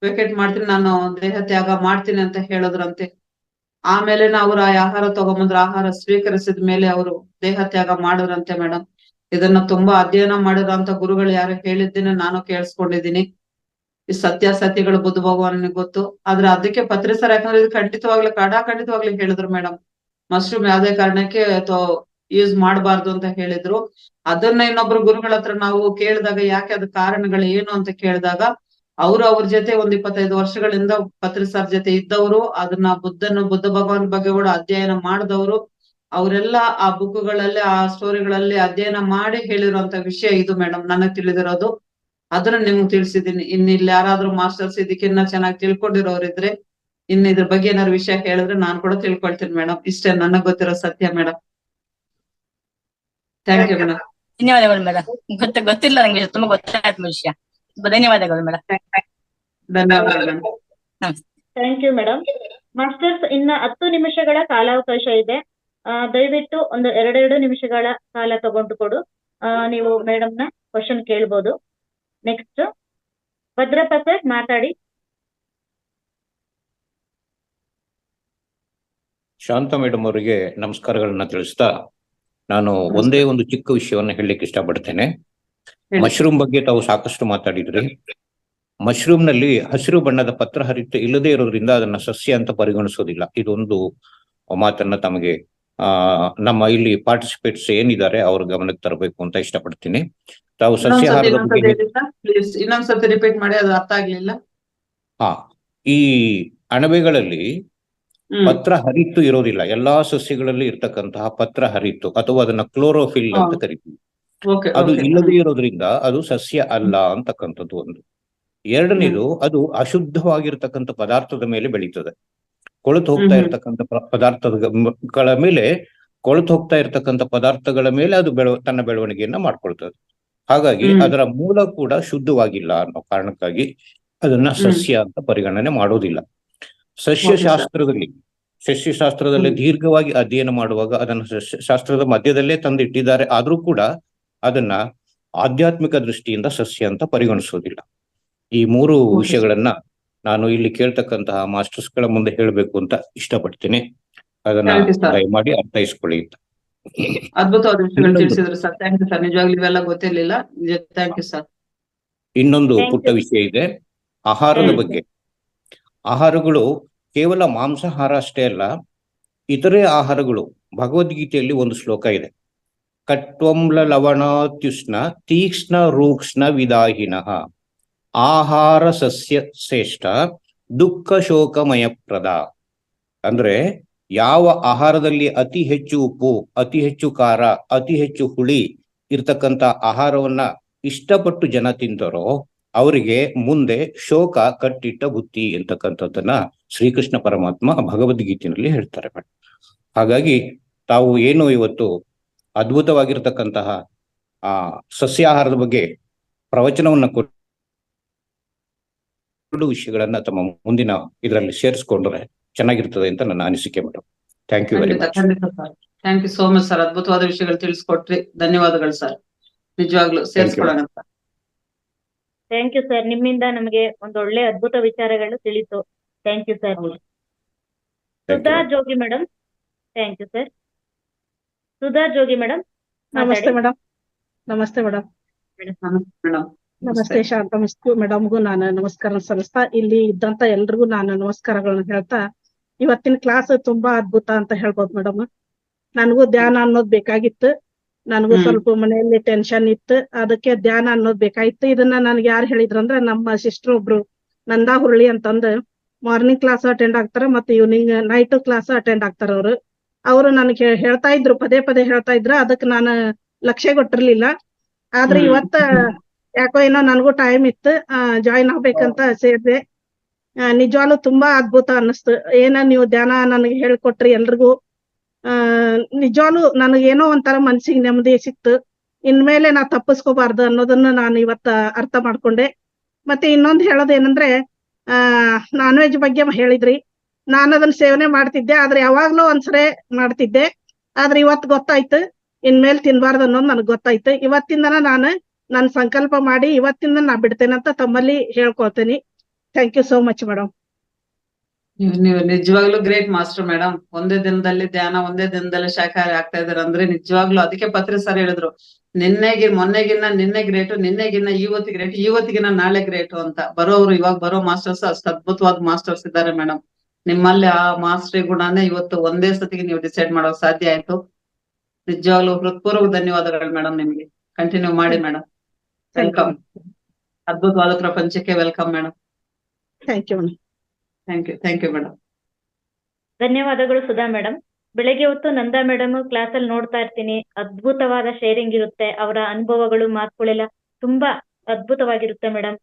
ವೇಕೇಟ್ ಮಾಡ್ತೀನಿ, ನಾನು ದೇಹ ತ್ಯಾಗ ಮಾಡ್ತೀನಿ ಅಂತ ಹೇಳಿದ್ರಂತೆ. ಆಮೇಲೆ ಅವ್ರು ಆ ಆಹಾರ ತಗೊಂಬಂದ್ರ ಆಹಾರ ಸ್ವೀಕರಿಸಿದ ಮೇಲೆ ಅವರು ದೇಹ ತ್ಯಾಗ ಮಾಡಿದ್ರಂತೆ ಮೇಡಮ್. ಇದನ್ನ ತುಂಬಾ ಅಧ್ಯಯನ ಮಾಡಿರೋಂತ ಗುರುಗಳು ಯಾರು ಹೇಳಿದ್ದೀನಿ, ನಾನು ಕೇಳಿಸ್ಕೊಂಡಿದೀನಿ. ಈ ಸತ್ಯಾಸತ್ಯಗಳು ಬುದ್ಧ ಭಗವಾನಿಗೆ ಗೊತ್ತು. ಆದ್ರೆ ಅದಕ್ಕೆ ಪತ್ರಿ ಸರ್ ಯಾಕಂದ್ರೆ ಇದು ಖಂಡಿತವಾಗ್ಲೂ ಹೇಳಿದ್ರು ಮೇಡಮ್, ಮಶ್ರೂಮ್ ಯಾವ್ದೇ ಕಾರಣಕ್ಕೆ ಯೂಸ್ ಮಾಡಬಾರ್ದು ಅಂತ ಹೇಳಿದ್ರು. ಅದನ್ನ ಇನ್ನೊಬ್ರು ಗುರುಗಳ ಹತ್ರ ನಾವು ಕೇಳಿದಾಗ ಯಾಕೆ ಅದ ಕಾರಣಗಳು ಏನು ಅಂತ ಕೇಳಿದಾಗ ಅವ್ರ ಜೊತೆ 25 ವರ್ಷಗಳಿಂದ ಪತ್ರಿ ಸರ್ ಜೊತೆ ಇದ್ದವರು, ಅದನ್ನ ಬುದ್ಧ ಭಗವಾನ್ ಬಗ್ಗೆ ಕೂಡ ಅಧ್ಯಯನ ಮಾಡಿದವರು, ಅವರೆಲ್ಲ ಆ ಬುಕ್ಗಳಲ್ಲಿ ಆ ಸ್ಟೋರಿಗಳಲ್ಲಿ ಅಧ್ಯಯನ ಮಾಡಿ ಹೇಳಿರುವಂತ ವಿಷಯ ಇದು ಮೇಡಮ್. ನನಗ್ ತಿಳಿದಿರೋದು ಅದನ್ನ ನಿಮ್ಗೆ ತಿಳಿಸಿದೀನಿ. ಇನ್ ಇಲ್ಲಿ ಯಾರಾದ್ರೂ ಮಾಸ್ಟರ್ಸ್ ಇದಕ್ಕಿನ್ನ ಚೆನ್ನಾಗಿ ತಿಳ್ಕೊಂಡಿರೋರಿದ್ರೆ ಇದ್ರ ಬಗ್ಗೆ ಏನಾದ್ರು ವಿಷಯ ಹೇಳಿದ್ರೆ ನಾನ್ ಕೂಡ ತಿಳ್ಕೊಳ್ತೀನಿ ಮೇಡಮ್. ಇಷ್ಟೇ ನನಗ್ ಗೊತ್ತಿರೋ ಸತ್ಯ ಮೇಡಮ್. Thank you madam. ಧನ್ಯವಾದಗಳು ಮೇಡಮ್. ಗೊತ್ತಿಲ್ಲ ನಂಗೆ, ತುಂಬಾ ಗೊತ್ತಾಯ್ತು ವಿಷಯ. ಧನ್ಯವಾದಗಳು ಮೇಡಮ್. ಧನ್ಯವಾದಗಳು. ನಮಸ್ತೆ. Thank you madam. ಮಾಸ್ಟರ್ಸ್ ಇನ್ನ 10 ನಿಮಿಷಗಳ ಕಾಲಾವಕಾಶ ಇದೆ. ದಯವಿಟ್ಟು ಒಂದು 2 ನಿಮಿಷಗಳ ಕಾಲ ತಗೊಂಡು ನೀವು ಮೇಡಮ್ನ ಕ್ವಶನ್ ಕೇಳ್ಬೋದು. ನೆಕ್ಸ್ಟ್ ಭದ್ರಪ್ಪ ಸರ್ ಮಾತಾಡಿ. ಶಾಂತ ಮೇಡಮ್ ಅವರಿಗೆ ನಮಸ್ಕಾರಗಳನ್ನ ತಿಳಿಸ್ತಾ ನಾನು ಒಂದೇ ಒಂದು ಚಿಕ್ಕ ವಿಷಯವನ್ನ ಹೇಳಲಿಕ್ಕೆ ಇಷ್ಟಪಡ್ತೇನೆ. ಮಶ್ರೂಮ್ ಬಗ್ಗೆ ತಾವು ಸಾಕಷ್ಟು ಮಾತಾಡಿದ್ರಿ. ಮಶ್ರೂಮ್ ನಲ್ಲಿ ಹಸಿರು ಬಣ್ಣದ ಪತ್ರ ಹರಿತ ಇಲ್ಲದೆ ಇರೋದ್ರಿಂದ ಅದನ್ನ ಸಸ್ಯ ಅಂತ ಪರಿಗಣಿಸೋದಿಲ್ಲ. ಇದೊಂದು ಮಾತನ್ನ ತಮಗೆ ನಮ್ಮ ಇಲ್ಲಿ ಪಾರ್ಟಿಸಿಪೇಟ್ಸ್ ಏನಿದ್ದಾರೆ ಅವ್ರ ಗಮನಕ್ಕೆ ತರಬೇಕು ಅಂತ ಇಷ್ಟಪಡ್ತೀನಿ. ತಾವು ಸಸ್ಯಾಹಾರದ ಬಗ್ಗೆ ಇನ್ನೊಂದ್ಸತಿ ರಿಪೀಟ್ ಮಾಡಿ, ಅದು ಅರ್ಥ ಆಗ್ಲಿಲ್ಲ. ಈ ಅಣಬೆಗಳಲ್ಲಿ ಪತ್ರ ಹರಿತ್ತು ಇರೋದಿಲ್ಲ. ಎಲ್ಲಾ ಸಸ್ಯಗಳಲ್ಲಿ ಇರ್ತಕ್ಕಂತಹ ಪತ್ರ ಹರಿತ್ತು ಅಥವಾ ಅದನ್ನ ಕ್ಲೋರೋಫಿಲ್ ಅಂತ ಕರಿತೀವಿ. ಅದು ಇಲ್ಲದೆ ಇರೋದ್ರಿಂದ ಅದು ಸಸ್ಯ ಅಲ್ಲ ಅಂತಕ್ಕಂಥದ್ದು ಒಂದು. ಎರಡನೇದು, ಅದು ಅಶುದ್ಧವಾಗಿರ್ತಕ್ಕಂಥ ಪದಾರ್ಥದ ಮೇಲೆ ಬೆಳೀತದೆ. ಕೊಳೆತು ಹೋಗ್ತಾ ಇರ್ತಕ್ಕಂಥ ಪದಾರ್ಥಗಳ ಮೇಲೆ ಅದು ತನ್ನ ಬೆಳವಣಿಗೆಯನ್ನ ಮಾಡ್ಕೊಳ್ತದೆ. ಹಾಗಾಗಿ ಅದರ ಮೂಲ ಕೂಡ ಶುದ್ಧವಾಗಿಲ್ಲ ಅನ್ನೋ ಕಾರಣಕ್ಕಾಗಿ ಅದನ್ನ ಸಸ್ಯ ಅಂತ ಪರಿಗಣನೆ ಮಾಡೋದಿಲ್ಲ. ಸಸ್ಯಶಾಸ್ತ್ರದಲ್ಲಿ ದೀರ್ಘವಾಗಿ ಅಧ್ಯಯನ ಮಾಡುವಾಗ ಅದನ್ನ ಸಸ್ಯಶಾಸ್ತ್ರದ ಮಧ್ಯದಲ್ಲೇ ತಂದಿಟ್ಟಿದ್ದಾರೆ. ಆದ್ರೂ ಕೂಡ ಅದನ್ನ ಆಧ್ಯಾತ್ಮಿಕ ದೃಷ್ಟಿಯಿಂದ ಸಸ್ಯ ಅಂತ ಪರಿಗಣಿಸೋದಿಲ್ಲ. ಈ 3 ವಿಷಯಗಳನ್ನ ನಾನು ಇಲ್ಲಿ ಕೇಳ್ತಕ್ಕಂತಹ ಮಾಸ್ಟರ್ಸ್ ಗಳ ಮುಂದೆ ಹೇಳಬೇಕು ಅಂತ ಇಷ್ಟಪಡ್ತೀನಿ. ಅದನ್ನ ದಯಮಾಡಿ ಅರ್ಥೈಸ್ಕೊಳ್ಳಿ ಅಂತ. ಅದ್ಭುತವಾದ ವಿಷಯಗಳು ತಿಳಿಸಿದ್ರು ಸರ್. Thank you sir. ನಿಜವಾಗ್ಲೂ ಇವೆಲ್ಲ ಗೊತ್ತಿರ್ಲಿಲ್ಲ. Thank you sir. ಇನ್ನೊಂದು ಪುಟ್ಟ ವಿಷಯ ಇದೆ ಆಹಾರದ ಬಗ್ಗೆ. ಆಹಾರಗಳು ಕೇವಲ ಮಾಂಸಾಹಾರ ಅಷ್ಟೇ ಅಲ್ಲ, ಇತರೆ ಆಹಾರಗಳು. ಭಗವದ್ಗೀತೆಯಲ್ಲಿ ಒಂದು ಶ್ಲೋಕ ಇದೆ, ಕಟ್ವಂಲ ಲವಣಾತ್ಯುಷ್ಣ ತೀಕ್ಷ್ಣ ರೂಕ್ಷ್ಣ ವಿದಾಹಿನಃ ಆಹಾರ ಸಸ್ಯ ಶ್ರೇಷ್ಠ ದುಃಖ ಶೋಕಮಯಪ್ರದ. ಅಂದ್ರೆ ಯಾವ ಆಹಾರದಲ್ಲಿ ಅತಿ ಹೆಚ್ಚು ಉಪ್ಪು, ಅತಿ ಹೆಚ್ಚು ಖಾರ, ಅತಿ ಹೆಚ್ಚು ಹುಳಿ ಇರ್ತಕ್ಕಂಥ ಆಹಾರವನ್ನ ಇಷ್ಟಪಟ್ಟು ಜನ ತಿಂತಾರೋ ಅವರಿಗೆ ಮುಂದೆ ಶೋಕ ಕಟ್ಟಿಟ್ಟ ಬುತ್ತಿ ಅಂತಕ್ಕಂಥದ್ದನ್ನ ಶ್ರೀಕೃಷ್ಣ ಪರಮಾತ್ಮ ಭಗವದ್ಗೀತೆಯಲ್ಲಿ ಹೇಳ್ತಾರೆ. ಹಾಗಾಗಿ ತಾವು ಏನು ಇವತ್ತು ಅದ್ಭುತವಾಗಿರ್ತಕ್ಕಂತಹ ಸಸ್ಯಾಹಾರದ ಬಗ್ಗೆ ಪ್ರವಚನವನ್ನ ಕೊಟ್ಟು ವಿಷಯಗಳನ್ನ ತಮ್ಮ ಮುಂದಿನ ಇದರಲ್ಲಿ ಸೇರಿಸ್ಕೊಂಡ್ರೆ ಚೆನ್ನಾಗಿರ್ತದೆ ಅಂತ ನನ್ನ ಅನಿಸಿಕೆ madam. Thank you very much. Thank you so much sir. ಅದ್ಭುತವಾದ ವಿಷಯಗಳು ತಿಳಿಸ್ಕೊಟ್ರಿ. ಧನ್ಯವಾದಗಳು ಸರ್. ನಿಜವಾಗ್ಲೂ ಸೇರಿಸ್ಕೊಳ್ಳೋಣ. Thank you sir. ನಿಮ್ಮಿಂದ ನಮಗೆ ಒಂದೊಳ್ಳೆ ಅದ್ಭುತ ವಿಚಾರಗಳು ತಿಳಿತು. Thank you sir. Sudha Jogi madam. Thank you sir. Sudha Jogi madam. ನಮಸ್ತೆ ಮೇಡಮ್. ನಮಸ್ತೆ ಮೇಡಮ್. ನಮಸ್ತೆ ಶಾಂತ ಮೇಡಮ್ಗೂ ನಾನು ನಮಸ್ಕಾರ ಸಲ್ಲಿಸ್ತಾ, ಇಲ್ಲಿ ಇದ್ದಂತ ಎಲ್ರಿಗೂ ನಾನು ನಮಸ್ಕಾರಗಳನ್ನ ಹೇಳ್ತಾ, ಇವತ್ತಿನ ಕ್ಲಾಸ್ ತುಂಬಾ ಅದ್ಭುತ ಅಂತ ಹೇಳ್ಬೋದು ಮೇಡಮ್. ನನಗೂ ಧ್ಯಾನ ಅನ್ನೋದು ಬೇಕಾಗಿತ್ತು. ನನಗೂ ಸ್ವಲ್ಪ ಮನೆಯಲ್ಲಿ ಟೆನ್ಷನ್ ಇತ್ತು, ಅದಕ್ಕೆ ಧ್ಯಾನ ಅನ್ನೋದು ಬೇಕಾಗಿತ್ತು. ಇದನ್ನ ನನ್ಗೆ ಯಾರು ಹೇಳಿದ್ರಂದ್ರೆ ನಮ್ಮ ಸಿಸ್ಟರ್ ಒಬ್ರು ನಂದಾ ಹುರುಳಿ ಅಂತಂದು ಮಾರ್ನಿಂಗ್ ಕ್ಲಾಸ್ ಅಟೆಂಡ್ ಆಗ್ತಾರ ಮತ್ತೆ ಈವ್ನಿಂಗ್ ನೈಟ್ ಕ್ಲಾಸ್ ಅಟೆಂಡ್ ಆಗ್ತಾರ. ಅವರು ನನಗೆ ಹೇಳ್ತಾ ಇದ್ರು, ಪದೇ ಪದೇ ಹೇಳ್ತಾ ಇದ್ರು. ಅದಕ್ಕೆ ನಾನು ಲಕ್ಷ್ಯ ಕೊಟ್ಟಿರ್ಲಿಲ್ಲ. ಆದ್ರೆ ಇವತ್ತ ಯಾಕೋ ಏನೋ ನನಗೂ ಟೈಮ್ ಇತ್ತು, ಜಾಯಿನ್ ಆಗ್ಬೇಕಂತ ಸೇರಿದೆ. ನಿಜವಾಗ್ಲೂ ತುಂಬಾ ಅದ್ಭುತ ಅನ್ನಿಸ್ತು. ನೀವು ಧ್ಯಾನ ನನಗೆ ಹೇಳ್ಕೊಟ್ರಿ ಎಲ್ರಿಗೂ. ನಿಜವಾಗ್ಲೂ ನನಗೇನೋ ಒಂಥರ ಮನ್ಸಿಗೆ ನೆಮ್ಮದಿ ಸಿಕ್ತು. ಇನ್ಮೇಲೆ ನಾ ತಪ್ಪಿಸ್ಕೋಬಾರ್ದು ಅನ್ನೋದನ್ನ ನಾನು ಇವತ್ತ ಅರ್ಥ ಮಾಡ್ಕೊಂಡೆ. ಮತ್ತೆ ಇನ್ನೊಂದು ಹೇಳೋದೇನಂದ್ರೆ, ನಾನ್ ವೆಜ್ ಬಗ್ಗೆ ಹೇಳಿದ್ರಿ. ನಾನು ಅದನ್ನ ಸೇವನೆ ಮಾಡ್ತಿದ್ದೆ, ಆದ್ರೆ ಯಾವಾಗ್ಲೂ ಒಂದ್ಸರಿ ಮಾಡ್ತಿದ್ದೆ. ಆದ್ರೆ ಇವತ್ತು ಗೊತ್ತಾಯ್ತು ಇನ್ಮೇಲೆ ತಿನ್ಬಾರ್ದು ಅನ್ನೋದು ನನಗೆ ಗೊತ್ತಾಯ್ತು. ಇವತ್ತಿಂದನ ನಾನು ನನ್ನ ಸಂಕಲ್ಪ ಮಾಡಿ ಇವತ್ತಿಂದ ನಾ ಬಿಡ್ತೇನೆ ಅಂತ ತಮ್ಮಲ್ಲಿ ಹೇಳ್ಕೊಳ್ತೇನೆ. Thank you so much madam. ನೀವು ನಿಜವಾಗ್ಲೂ ಗ್ರೇಟ್ ಮಾಸ್ಟರ್ ಮೇಡಮ್. ಒಂದೇ ದಿನದಲ್ಲಿ ಧ್ಯಾನ, ಒಂದೇ ದಿನದಲ್ಲಿ ಶಾಖಾಹಾರಿ ಆಗ್ತಾ ಇದಾರೆ ಅಂದ್ರೆ ನಿಜವಾಗ್ಲೂ. ಅದಕ್ಕೆ ಪತ್ರಿ ಸರ್ ಹೇಳಿದ್ರು, ಮೊನ್ನೆಗಿನ್ನ ನಿನ್ನೆ ಗ್ರೇಟು, ನಿನ್ನೆಗಿನ್ನ ಇವತ್ತು ಗ್ರೇಟ್, ಇವತ್ತಿಗಿನ್ನ ನಾಳೆ ಗ್ರೇಟು ಅಂತ. ಇವಾಗ ಬರೋ ಮಾಸ್ಟರ್ಸ್ ಅಷ್ಟು ಅದ್ಭುತವಾದ ಮಾಸ್ಟರ್ಸ್ ಇದ್ದಾರೆ ಮೇಡಮ್. ನಿಮ್ಮಲ್ಲಿ ಆ ಮಾಸ್ಟರ್ ಗುಣನೇ ಇವತ್ತು ಒಂದೇ ಸತಿಗೆ ನೀವು ಡಿಸೈಡ್ ಮಾಡೋಕ್ ಸಾಧ್ಯ ಆಯ್ತು. ನಿಜವಾಗ್ಲೂ ಹೃತ್ಪೂರ್ವಕ ಧನ್ಯವಾದಗಳು ಮೇಡಮ್. ನಿಮ್ಗೆ ಕಂಟಿನ್ಯೂ ಮಾಡಿ ಮೇಡಮ್. ವೆಲ್ಕಮ್. ಅದ್ಭುತವಾದ ಪ್ರಪಂಚಕ್ಕೆ welcome madam. Thank you. Thank you madam. ಧನ್ಯವಾದಗಳು ಸುಧಾ ಮೇಡಮ್. ಬೆಳಗ್ಗೆ ಹೊತ್ತು ನಂದಾ ಮೇಡಮ್ ಕ್ಲಾಸ್ ಅಲ್ಲಿ ನೋಡ್ತಾ ಇರ್ತೀನಿ. ಅದ್ಭುತವಾದ ಶೇರಿಂಗ್ ಇರುತ್ತೆ. ಅವರ ಅನುಭವಗಳು, ಮಾತುಗಳೆಲ್ಲ ತುಂಬಾ ಅದ್ಭುತವಾಗಿರುತ್ತೆ ಮೇಡಮ್.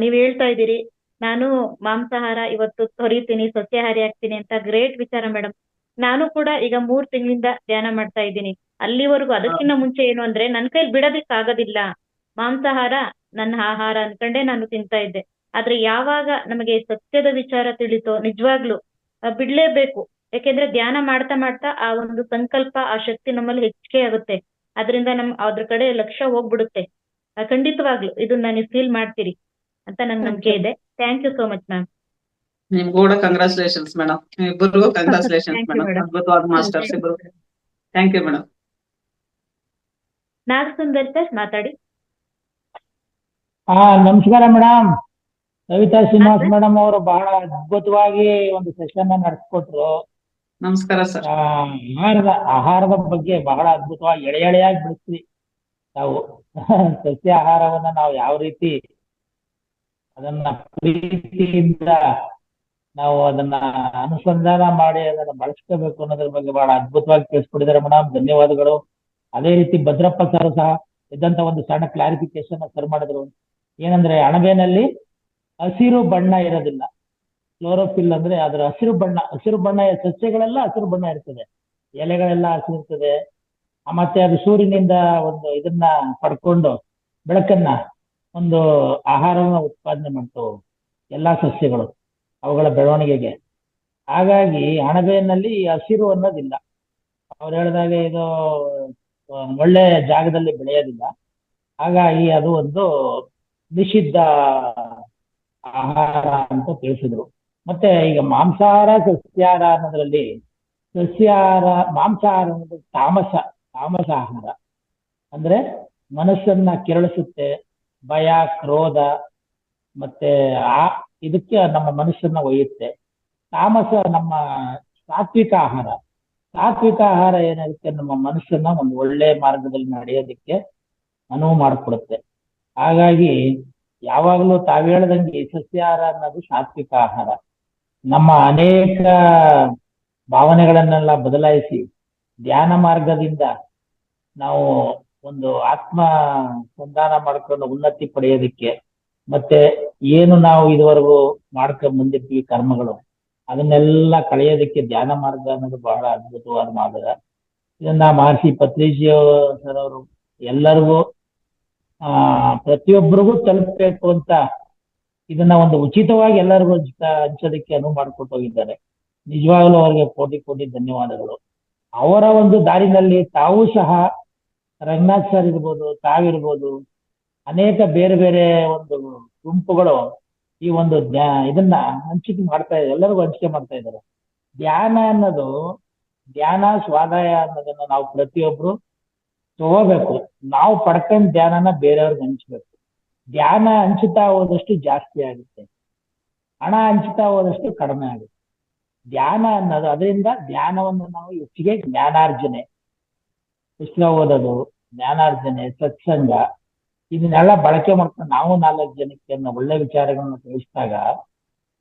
ನೀವ್ ಹೇಳ್ತಾ ಇದ್ದೀರಿ, ನಾನು ಮಾಂಸಾಹಾರ ಇವತ್ತು ತೊರಿತೀನಿ, ಸಸ್ಯಾಹಾರಿ ಆಗ್ತೀನಿ ಅಂತ. ಗ್ರೇಟ್ ವಿಚಾರ ಮೇಡಮ್. ನಾನು ಕೂಡ ಈಗ 3 ತಿಂಗಳಿಂದ ಧ್ಯಾನ ಮಾಡ್ತಾ ಇದ್ದೀನಿ. ಅಲ್ಲಿವರೆಗೂ ಅದಕ್ಕಿಂತ ಮುಂಚೆ ಏನು ಅಂದ್ರೆ ನನ್ನ ಕೈಲಿ ಬಿಡೋದಿಕ್ ಆಗೋದಿಲ್ಲ. ಮಾಂಸಾಹಾರ ನನ್ನ ಆಹಾರ ಅನ್ಕೊಂಡೆ ನಾನು ತಿಂತಾ ಇದ್ದೆ. ಆದ್ರೆ ಯಾವಾಗ ನಮಗೆ ಸತ್ಯದ ವಿಚಾರ ತಿಳಿತೋ, ನಿಜವಾಗ್ಲು ಬಿಡ್ಲೇಬೇಕು. ಯಾಕೆಂದ್ರೆ ಧ್ಯಾನ ಮಾಡ್ತಾ ಮಾಡ್ತಾ ಆ ಒಂದು ಸಂಕಲ್ಪ, ಆ ಶಕ್ತಿ ನಮ್ಮಲ್ಲಿ ಹೆಚ್ಚಿಗೆ ಆಗುತ್ತೆ. ಅದರಿಂದ ಅದ್ರ ಕಡೆ ಲಕ್ಷ್ಯ ಹೋಗ್ಬಿಡುತ್ತೆ. ಖಂಡಿತವಾಗ್ಲು ಇದನ್ನ ನೀವು ಫೀಲ್ ಮಾಡ್ತೀರಿ ಅಂತ ನಂಗೆ ನಂಬಿಕೆ ಇದೆ. Thank you so much ma'am. ನಿಮ್ಗೂ ಕೂಡ ಕಂಗ್ರಾಚುಲೇಷನ್ಸ್ ಮೇಡಮ್. ಇಬ್ಬರಿಗೂ congratulations thank you madam. Madam. ಅದ್ಭುತವಾದ ಮಾಸ್ಟರ್ಸ್ ಇಬ್ರು. Thank you madam. Nagasundar sir ಮಾತಾಡಿ. ನಮಸ್ಕಾರ madam. Kavitha Srinivas sir. Madam ಅವರು ಬಹಳ ಅದ್ಭುತವಾಗಿ ಒಂದು ಸೆಷನ್ ನಡೆಸ್ಕೊಟ್ರು. ನಮಸ್ಕಾರ ಸರ್. ಆಹಾರದ ಬಗ್ಗೆ ಬಹಳ ಅದ್ಭುತವಾಗಿ ಎಳೆಯಾಗಿ ಬಿಡಿಸ್ರಿ ನಾವು. ಸಸ್ಯ ಆಹಾರವನ್ನ ನಾವು ಯಾವ ರೀತಿ ಅದನ್ನ ಪ್ರೀತಿಯಿಂದ ನಾವು ಅದನ್ನ ಅನುಸಂಧಾನ ಮಾಡಿ ಅದನ್ನ ಬಳಸ್ಕೋಬೇಕು ಅನ್ನೋದ್ರ ಬಗ್ಗೆ ಬಹಳ ಅದ್ಭುತವಾಗಿ ತಿಳಿಸ್ಕೊಟ್ಟಿದ್ದಾರೆ ಮೇಡಮ್. ಧನ್ಯವಾದಗಳು. ಅದೇ ರೀತಿ ಭದ್ರಪ್ಪ ಸರ್ ಸಹ ಇದ್ದಂತ ಒಂದು ಸಣ್ಣ ಕ್ಲಾರಿಫಿಕೇಶನ್ ಸರ್ ಮಾಡಿದ್ರು. ಏನಂದ್ರೆ ಅಣಬೆನಲ್ಲಿ ಹಸಿರು ಬಣ್ಣ ಇರೋದಿಲ್ಲ. ಕ್ಲೋರೋಫಿಲ್ ಅಂದ್ರೆ ಅದರ ಹಸಿರು ಬಣ್ಣ ಸಸ್ಯಗಳೆಲ್ಲ ಹಸಿರು ಬಣ್ಣ ಇರ್ತದೆ, ಎಲೆಗಳೆಲ್ಲ ಹಸಿರು ಇರ್ತದೆ. ಮತ್ತೆ ಅದು ಸೂರ್ಯನಿಂದ ಒಂದು ಇದನ್ನ ಪಡ್ಕೊಂಡು ಬೆಳಕನ್ನ ಒಂದು ಆಹಾರವನ್ನ ಉತ್ಪಾದನೆ ಮಾಡ್ತವೆ ಎಲ್ಲಾ ಸಸ್ಯಗಳು ಅವುಗಳ ಬೆಳವಣಿಗೆಗೆ. ಹಾಗಾಗಿ ಅಣಬೆಯಲ್ಲಿ ಹಸಿರು ಅನ್ನೋದಿಲ್ಲ. ಅವ್ರು ಹೇಳಿದಾಗ ಇದು ಒಳ್ಳೆ ಜಾಗದಲ್ಲಿ ಬೆಳೆಯೋದಿಲ್ಲ. ಹಾಗಾಗಿ ಅದು ಒಂದು ನಿಷಿದ್ಧ ಆಹಾರ ಅಂತ ತಿಳಿಸಿದ್ರು. ಮತ್ತೆ ಈಗ ಮಾಂಸಾಹಾರ ಸಸ್ಯಾಹಾರ ಅನ್ನೋದ್ರಲ್ಲಿ ಮಾಂಸಾಹಾರ ಅನ್ನೋದು ತಾಮಸ ಆಹಾರ. ಅಂದ್ರೆ ಮನಸ್ಸನ್ನ ಕೆರಳಿಸುತ್ತೆ, ಭಯ, ಕ್ರೋಧ ಮತ್ತೆ ಇದಕ್ಕೆ ನಮ್ಮ ಮನಸ್ಸನ್ನ ಒಯ್ಯುತ್ತೆ. ತಾಮಸ ನಮ್ಮ ಸಾತ್ವಿಕ ಆಹಾರ ಏನಾಗುತ್ತೆ, ನಮ್ಮ ಮನಸ್ಸನ್ನ ಒಂದು ಒಳ್ಳೆ ಮಾರ್ಗದಲ್ಲಿ ನಡೆಯೋದಕ್ಕೆ ಅನುವು ಮಾಡಿಕೊಡುತ್ತೆ. ಹಾಗಾಗಿ ಯಾವಾಗಲೂ ತಾವು ಹೇಳ್ದಂಗೆ ಸಸ್ಯಾಹಾರ ಅನ್ನೋದು ಸಾತ್ವಿಕ ಆಹಾರ. ನಮ್ಮ ಅನೇಕ ಭಾವನೆಗಳನ್ನೆಲ್ಲ ಬದಲಾಯಿಸಿ ಧ್ಯಾನ ಮಾರ್ಗದಿಂದ ನಾವು ಒಂದು ಆತ್ಮ ಸಂಧಾನ ಮಾಡ್ಕೊಂಡು ಉನ್ನತಿ ಪಡೆಯೋದಕ್ಕೆ, ಮತ್ತೆ ಏನು ನಾವು ಇದುವರೆಗೂ ಮಾಡ್ಕೊಂಡು ಬಂದಿರ್ತೀವಿ ಕರ್ಮಗಳು, ಅದನ್ನೆಲ್ಲ ಕಳೆಯೋದಕ್ಕೆ ಧ್ಯಾನ ಮಾರ್ಗ ಅನ್ನೋದು ಬಹಳ ಅದ್ಭುತವಾದ ಮಾರ್ಗ. ಇದನ್ನ ಮಹರ್ಷಿ ಪತ್ರಿಜಿ ಸರ್ ಅವರು ಎಲ್ಲರಿಗೂ ಪ್ರತಿಯೊಬ್ಬರಿಗೂ ತಲುಪಬೇಕು ಅಂತ ಇದನ್ನ ಒಂದು ಉಚಿತವಾಗಿ ಎಲ್ಲರಿಗೂ ಹಂಚೋದಕ್ಕೆ ಅನುವು ಮಾಡಿಕೊಟ್ಟು ಹೋಗಿದ್ದಾರೆ. ನಿಜವಾಗ್ಲೂ ಅವರಿಗೆ ಕೋಟಿ ಧನ್ಯವಾದಗಳು. ಅವರ ಒಂದು ದಾರಿನಲ್ಲಿ ತಾವು ಸಹ ರಂಗನಾಥ್ ಸರ್ ಇರ್ಬೋದು, ತಾವಿರ್ಬೋದು, ಅನೇಕ ಬೇರೆ ಬೇರೆ ಒಂದು ಗುಂಪುಗಳು ಈ ಒಂದು ಇದನ್ನ ಹಂಚಿಕೆ ಮಾಡ್ತಾ ಇದ್ದಾರೆ, ಎಲ್ಲರಿಗೂ ಹಂಚಿಕೆ ಮಾಡ್ತಾ ಇದ್ದಾರೆ. ಧ್ಯಾನ ಸ್ವಾದಾಯ ಅನ್ನೋದನ್ನ ನಾವು ಪ್ರತಿಯೊಬ್ರು ತಗೋಬೇಕು. ನಾವು ಪಡ್ಕೊಂಡ್ ಧ್ಯಾನನ ಬೇರೆಯವ್ರಿಗೆ ಹಂಚ್ಬೇಕು. ಧ್ಯಾನ ಹಂಚುತ್ತಾ ಹೋದಷ್ಟು ಜಾಸ್ತಿ ಆಗುತ್ತೆ, ಹಣ ಹಂಚುತ್ತಾ ಹೋದಷ್ಟು ಕಡಿಮೆ ಆಗುತ್ತೆ. ಧ್ಯಾನ ಅನ್ನೋದು, ಅದರಿಂದ ಧ್ಯಾನವನ್ನು ನಾವು ಹೆಚ್ಚಿಗೆ ಜ್ಞಾನಾರ್ಜನೆ, ಪುಸ್ತಕ ಓದೋದು, ಜ್ಞಾನಾರ್ಜನೆ, ಸತ್ಸಂಗ, ಇದನ್ನೆಲ್ಲ ಬಳಕೆ ಮಾಡ್ಕೊಂಡು ನಾವು 4 ಜನಕ್ಕೆ ಒಳ್ಳೆ ವಿಚಾರಗಳನ್ನ ತಿಳಿಸಿದಾಗ,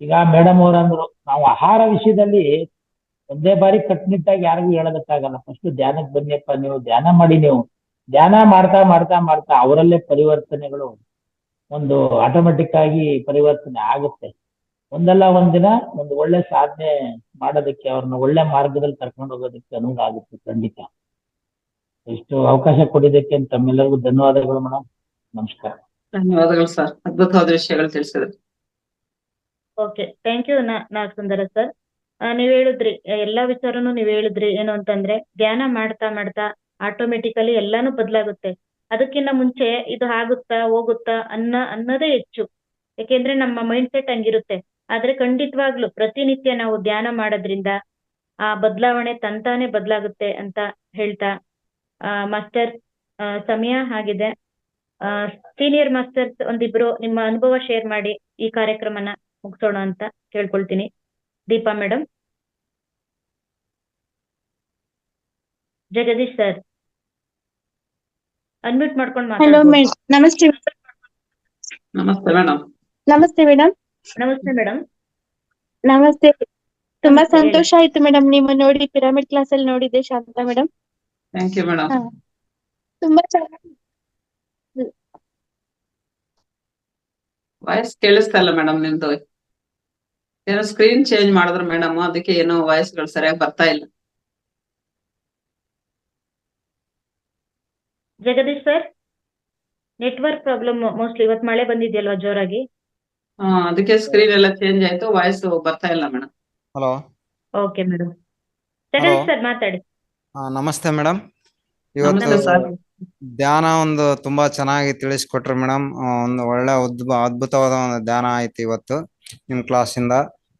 ಈಗ ಮೇಡಮ್ ಅವರಂದ್ರು ನಾವು ಆಹಾರ ವಿಷಯದಲ್ಲಿ ಒಂದೇ ಬಾರಿ ಕಟ್ಟುನಿಟ್ಟಾಗಿ ಯಾರಿಗೂ ಹೇಳೋದಕ್ಕಾಗಲ್ಲ. ಫಸ್ಟ್ ಧ್ಯಾನಕ್ಕೆ ಬನ್ನಿಯಪ್ಪ, ನೀವು ಧ್ಯಾನ ಮಾಡಿ. ನೀವು ಧ್ಯಾನ ಮಾಡ್ತಾ ಮಾಡ್ತಾ ಮಾಡ್ತಾ ಅವರಲ್ಲೇ ಪರಿವರ್ತನೆಗಳು ಒಂದು ಆಟೋಮೆಟಿಕ್ ಆಗಿ ಪರಿವರ್ತನೆ ಆಗುತ್ತೆ. ಒಂದಲ್ಲ ಒಂದಿನ ಒಂದು ಒಳ್ಳೆ ಸಾಧನೆ ಮಾಡೋದಕ್ಕೆ, ಅವ್ರನ್ನ ಒಳ್ಳೆ ಮಾರ್ಗದಲ್ಲಿ ಕರ್ಕೊಂಡು ಹೋಗೋದಕ್ಕೆ ಅನುವು ಆಗುತ್ತೆ ಖಂಡಿತ. ಎಷ್ಟು ಅವಕಾಶ ಕೊಟ್ಟಿದ್ದಕ್ಕೆ ತಮ್ಮೆಲ್ಲರಿಗೂ ಧನ್ಯವಾದಗಳು ಮೇಡಮ್. ನಮಸ್ಕಾರ. ಧನ್ಯವಾದಗಳು ಸರ್, ಅದ್ಭುತವಾದ ವಿಷಯಗಳು ತಿಳಿಸಿದ್ರು. Okay, thank you Nagasundara sir. ನೀವ್ ಹೇಳಿದ್ರಿ ಎಲ್ಲಾ ವಿಚಾರನು ನೀವ್ ಹೇಳಿದ್ರಿ. ಏನು ಅಂತಂದ್ರೆ ಧ್ಯಾನ ಮಾಡ್ತಾ ಮಾಡ್ತಾ ಆಟೋಮೆಟಿಕಲಿ ಎಲ್ಲಾನು ಬದಲಾಗುತ್ತೆ. ಅದಕ್ಕಿಂತ ಮುಂಚೆ ಇದು ಆಗುತ್ತಾ ಹೋಗುತ್ತಾ ಅನ್ನೋದೇ ಹೆಚ್ಚು. ಯಾಕೆಂದ್ರೆ ನಮ್ಮ ಮೈಂಡ್ ಸೆಟ್ ಹಂಗಿರುತ್ತೆ. ಆದ್ರೆ ಖಂಡಿತವಾಗ್ಲು ಪ್ರತಿನಿತ್ಯ ನಾವು ಧ್ಯಾನ ಮಾಡೋದ್ರಿಂದ ಆ ಬದಲಾವಣೆ ತಂತಾನೆ ಬದಲಾಗುತ್ತೆ ಅಂತ ಹೇಳ್ತಾ, ಮಾಸ್ಟರ್ ಸಮಯ ಆಗಿದೆ. ಸೀನಿಯರ್ ಮಾಸ್ಟರ್ಸ್ ಒಂದಿಬ್ರು ನಿಮ್ಮ ಅನುಭವ ಶೇರ್ ಮಾಡಿ ಈ ಕಾರ್ಯಕ್ರಮನ ಮುಗಿಸೋಣ ಅಂತ ಕೇಳ್ಕೊಳ್ತೀನಿ. Deepa madam, Jagadish sir unmute ಮಾಡ್ಕೊಂಡು ಹಲೋ ಮಾತಾಡ್ಬೋದು. ನಮಸ್ತೆ. ನಮಸ್ತೆ ಮೇಡಮ್. ನಮಸ್ತೆ ಮೇಡಮ್. ನಮಸ್ತೆ ಮೇಡಮ್. ನಮಸ್ತೆ. ತುಂಬಾ ನಮಸ್ತೆ, ಹೇಳಿ. ಸಂತೋಷ ಆಯ್ತು ಮೇಡಮ್ ನಿಮ್ಮ ನೋಡಿ. ಪಿರಮಿಡ್ ಕ್ಲಾಸ್ ಅಲ್ಲಿ ನೋಡಿದ್ದೆ Shanta madam. Thank you madam. ತುಂಬಾ ಚೆನ್ನಾಗಿ ವಾಯ್ಸ್ ಕೇಳಿಸ್ತಾ ಇಲ್ಲ ಮೇಡಮ್ ನಿಮ್ದು. ಏನೋ ಸ್ಕ್ರೀನ್ ಚೇಂಜ್ ಮಾಡಿದ್ರು ಮೇಡಮ್, ಅದಕ್ಕೆ ಏನೋ ವಾಯ್ಸ್ ಗಳು ಸರಿಯಾಗಿ ಬರ್ತಾ ಇಲ್ಲ. Jagadish sir, network problem mostly. ಇವತ್ತು ಮಳೆ ಬಂದಿದೆಯಲ್ವಾ ಜೋರಾಗಿ. ಅದಕ್ಕೆ ಸ್ಕ್ರೀನ್ ಎಲ್ಲ ಚೇಂಜ್ ಆಯ್ತು, ವಾಯ್ಸ್ ಬರ್ತಾ ಇಲ್ಲ madam. Hello okay madam. Hello, Jagadish sir ಮಾತಾಡಿ. ನಮಸ್ತೆ ಮೇಡಮ್. ಇವತ್ತು ನಮಸ್ತೆ ಸರ್. ಧ್ಯಾನ ಒಂದು ತುಂಬಾ ಚೆನ್ನಾಗಿ ತಿಳಿಸ್ಕೊಟ್ರಿ ಮೇಡಮ್. ಒಂದು ಒಳ್ಳೆ ಅದ್ಭುತವಾದ ಒಂದು ಧ್ಯಾನ ಆಯ್ತು ಇವತ್ತು ನಿಮ್ ಕ್ಲಾಸಿಂದ.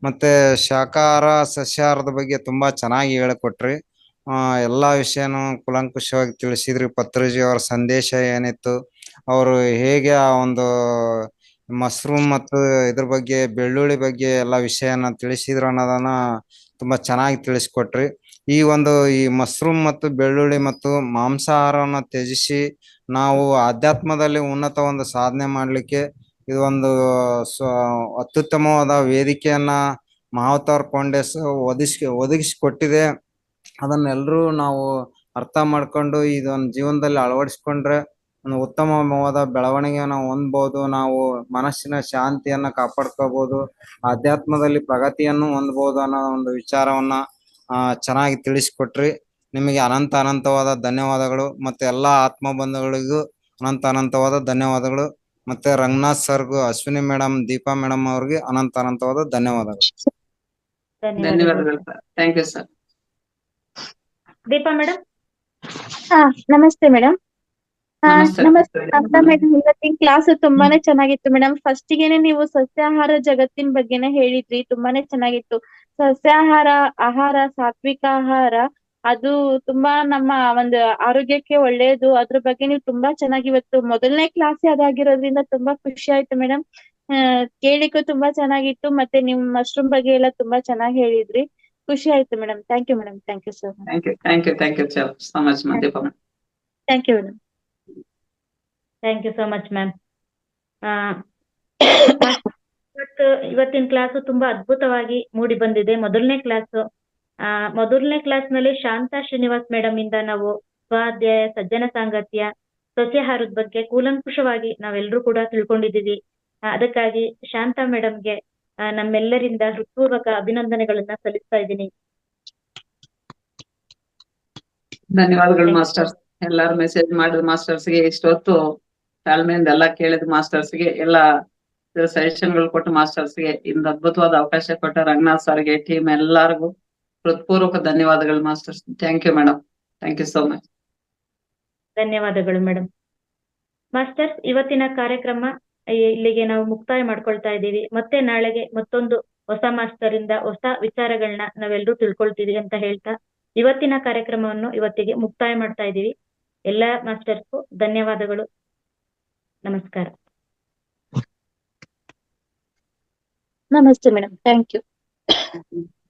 ಮತ್ತೆ ಶಾಕಾಹಾರ ಸಸ್ಯಾಹಾರದ ಬಗ್ಗೆ ತುಂಬಾ ಚೆನ್ನಾಗಿ ಹೇಳಿಕೊಟ್ರಿ. ಎಲ್ಲಾ ವಿಷಯನೂ ಕುಲಂಕುಷವಾಗಿ ತಿಳಿಸಿದ್ರಿ. ಪತ್ರಿಜಿ ಅವರ ಸಂದೇಶ ಏನಿತ್ತು, ಅವರು ಹೇಗೆ ಆ ಒಂದು ಮಶ್ರೂಮ್ ಮತ್ತು ಇದ್ರ ಬಗ್ಗೆ, ಬೆಳ್ಳುಳ್ಳಿ ಬಗ್ಗೆ ಎಲ್ಲ ವಿಷಯನ ತಿಳಿಸಿದ್ರು ಅನ್ನೋದನ್ನ ತುಂಬಾ ಚೆನ್ನಾಗಿ ತಿಳಿಸ್ಕೊಟ್ರಿ. ಈ ಮಶ್ರೂಮ್ ಮತ್ತು ಬೆಳ್ಳುಳ್ಳಿ ಮತ್ತು ಮಾಂಸಾಹಾರವನ್ನು ತ್ಯಜಿಸಿ ನಾವು ಆಧ್ಯಾತ್ಮದಲ್ಲಿ ಉನ್ನತ ಒಂದು ಸಾಧನೆ ಮಾಡ್ಲಿಕ್ಕೆ ಇದು ಒಂದು ಅತ್ಯುತ್ತಮವಾದ ವೇದಿಕೆಯನ್ನ ಮಹಾವತಾರ್ ಫೌಂಡೇಶನ್ ಒದಗಿಸಿಕೊಟ್ಟಿದೆ. ಅದನ್ನೆಲ್ಲರೂ ನಾವು ಅರ್ಥ ಮಾಡ್ಕೊಂಡು ಇದೊಂದು ಜೀವನದಲ್ಲಿ ಅಳವಡಿಸ್ಕೊಂಡ್ರೆ ಒಂದು ಉತ್ತಮವಾದ ಬೆಳವಣಿಗೆಯನ್ನು ಹೊಂದ್ಬೋದು. ನಾವು ಮನಸ್ಸಿನ ಶಾಂತಿಯನ್ನ ಕಾಪಾಡ್ಕೋಬಹುದು, ಆಧ್ಯಾತ್ಮದಲ್ಲಿ ಪ್ರಗತಿಯನ್ನು ಹೊಂದ್ಬೋದು ಅನ್ನೋ ಒಂದು ವಿಚಾರವನ್ನ ಚೆನ್ನಾಗಿ ತಿಳಿಸ್ಕೊಟ್ರಿ. ನಿಮಗೆ ಅನಂತವಾದ ಧನ್ಯವಾದಗಳು. ಮತ್ತೆ ಎಲ್ಲಾ ಆತ್ಮ ಬಂಧುಗಳಿಗೂ ಅನಂತವಾದ ಧನ್ಯವಾದಗಳು. ಮತ್ತೆ ರಂಗನಾಥ್ ಸರ್ಗೂ, ಅಶ್ವಿನಿ ಮೇಡಮ್, ದೀಪಾ ಮೇಡಮ್ ಅವ್ರಿಗೆ ಅನಂತವಾದ ಧನ್ಯವಾದಗಳು. ಧನ್ಯವಾದಗಳು sir. Thank you sir. Deepa madam. ನಮಸ್ತೆ ಮೇಡಮ್. ನಮಸ್ತೆ. ನಮಸ್ತೆ ಶಾಂತಾ ಮೇಡಮ್. ಇವತ್ತಿನ ಕ್ಲಾಸ್ ತುಂಬಾನೇ ಚೆನ್ನಾಗಿತ್ತು ಮೇಡಮ್. ಫಸ್ಟ್ ಗೆನೆ ನೀವು ಸಸ್ಯಾಹಾರ ಜಗತ್ತಿನ ಬಗ್ಗೆನೇ ಹೇಳಿದ್ರಿ, ತುಂಬಾನೇ ಚೆನ್ನಾಗಿತ್ತು. ಸಸ್ಯಾಹಾರ ಆಹಾರ, ಸಾತ್ವಿಕ ಆಹಾರ, ಅದು ತುಂಬಾ ನಮ್ಮ ಒಂದು ಆರೋಗ್ಯಕ್ಕೆ ಒಳ್ಳೆಯದು. ಅದ್ರ ಬಗ್ಗೆ ನೀವು ತುಂಬಾ ಚೆನ್ನಾಗಿ ಇವತ್ತು ಮೊದಲನೇ ಕ್ಲಾಸ್ ಅದಾಗಿರೋದ್ರಿಂದ ತುಂಬಾ ಖುಷಿ ಆಯ್ತು ಮೇಡಮ್. ಕೇಳಿಕ್ಕೂ ತುಂಬಾ ಚೆನ್ನಾಗಿತ್ತು. ಮತ್ತೆ ನಿಮ್ ಮಶ್ರೂಮ್ ಬಗ್ಗೆ ಎಲ್ಲ ತುಂಬಾ ಚೆನ್ನಾಗಿ ಹೇಳಿದ್ರಿ. ಖುಷಿ ಆಯ್ತು madam. Thank you madam. Thank you so much. Thank you so much Deepa madam. Thank you madam. Thank you so much ma'am. ಇವತ್ತಿನ ಕ್ಲಾಸ್ ತುಂಬಾ ಅದ್ಭುತವಾಗಿ ಮೂಡಿ ಬಂದಿದೆ. ಮೊದಲನೇ ಕ್ಲಾಸ್ ನಲ್ಲಿ ಶಾಂತಾ ಶ್ರೀನಿವಾಸ್ ಮೇಡಮ್ ಇಂದ ನಾವು ಸ್ವಾಧ್ಯಾಯ, ಸಜ್ಜನ ಸಾಂಗತ್ಯ, ಸಸ್ಯಾಹಾರದ ಬಗ್ಗೆ ಕೂಲಂಕುಷವಾಗಿ ನಾವೆಲ್ಲರೂ ಕೂಡ ತಿಳ್ಕೊಂಡಿದ್ದೀವಿ. ಅದಕ್ಕಾಗಿ ಶಾಂತಾ ಮೇಡಮ್ಗೆ ನಮ್ಮೆಲ್ಲರಿಂದ ಹೃತ್ಪೂರ್ವಕ ಅಭಿನಂದನೆಗಳನ್ನ ಸಲ್ಲಿಸ್ತಾ ಇದ್ದೀನಿ. ಧನ್ಯವಾದಗಳು ಮಾಸ್ಟರ್ಸ್. ಎಲ್ಲಾರು ಮೆಸೇಜ್ ಮಾಡಿದ ಮಾಸ್ಟರ್ಸ್ಗೆ, ಇಷ್ಟೊತ್ತು ತಾಳ್ಮೆಯಿಂದ ಎಲ್ಲ ಕೇಳಿದ ಮಾಸ್ಟರ್ಸ್ಗೆ, ಎಲ್ಲ ಸಜೆಷನ್ಗಳು ಕೊಟ್ಟ ಮಾಸ್ಟರ್ಸ್ಗೆ, ಇಂದು ಅದ್ಭುತವಾದ ಅವಕಾಶ ಕೊಟ್ಟ ರಂಗನಾಥ್ ಸರ್ಗೆ, ಟೀಮ್ ಎಲ್ಲರಿಗೂ ಹೃತ್ಪೂರ್ವಕ ಧನ್ಯವಾದಗಳು masters. Thank you madam. Thank you so much. ಧನ್ಯವಾದಗಳು ಮೇಡಮ್. ಮಾಸ್ಟರ್ಸ್, ಇವತ್ತಿನ ಕಾರ್ಯಕ್ರಮ ಇಲ್ಲಿಗೆ ನಾವು ಮುಕ್ತಾಯ ಮಾಡ್ಕೊಳ್ತಾ ಇದ್ದೀವಿ. ಮತ್ತೆ ನಾಳೆಗೆ ಮತ್ತೊಂದು ಹೊಸ ಮಾಸ್ಟರ್ ಇಂದ ಹೊಸ ವಿಚಾರಗಳನ್ನ ನಾವೆಲ್ಲರೂ ತಿಳ್ಕೊಳ್ತೀವಿ ಅಂತ ಹೇಳ್ತಾ ಇವತ್ತಿನ ಕಾರ್ಯಕ್ರಮವನ್ನು ಇವತ್ತಿಗೆ ಮುಕ್ತಾಯ ಮಾಡ್ತಾ ಇದ್ದೀವಿ. ಎಲ್ಲಾ ಮಾಸ್ಟರ್ಸ್ಗೂ ಧನ್ಯವಾದಗಳು. ನಮಸ್ಕಾರ. ನಮಸ್ತೆ ಮೇಡಮ್. Thank you.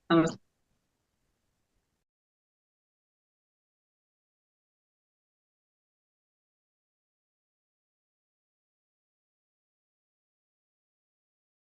ನಮಸ್ತೆ.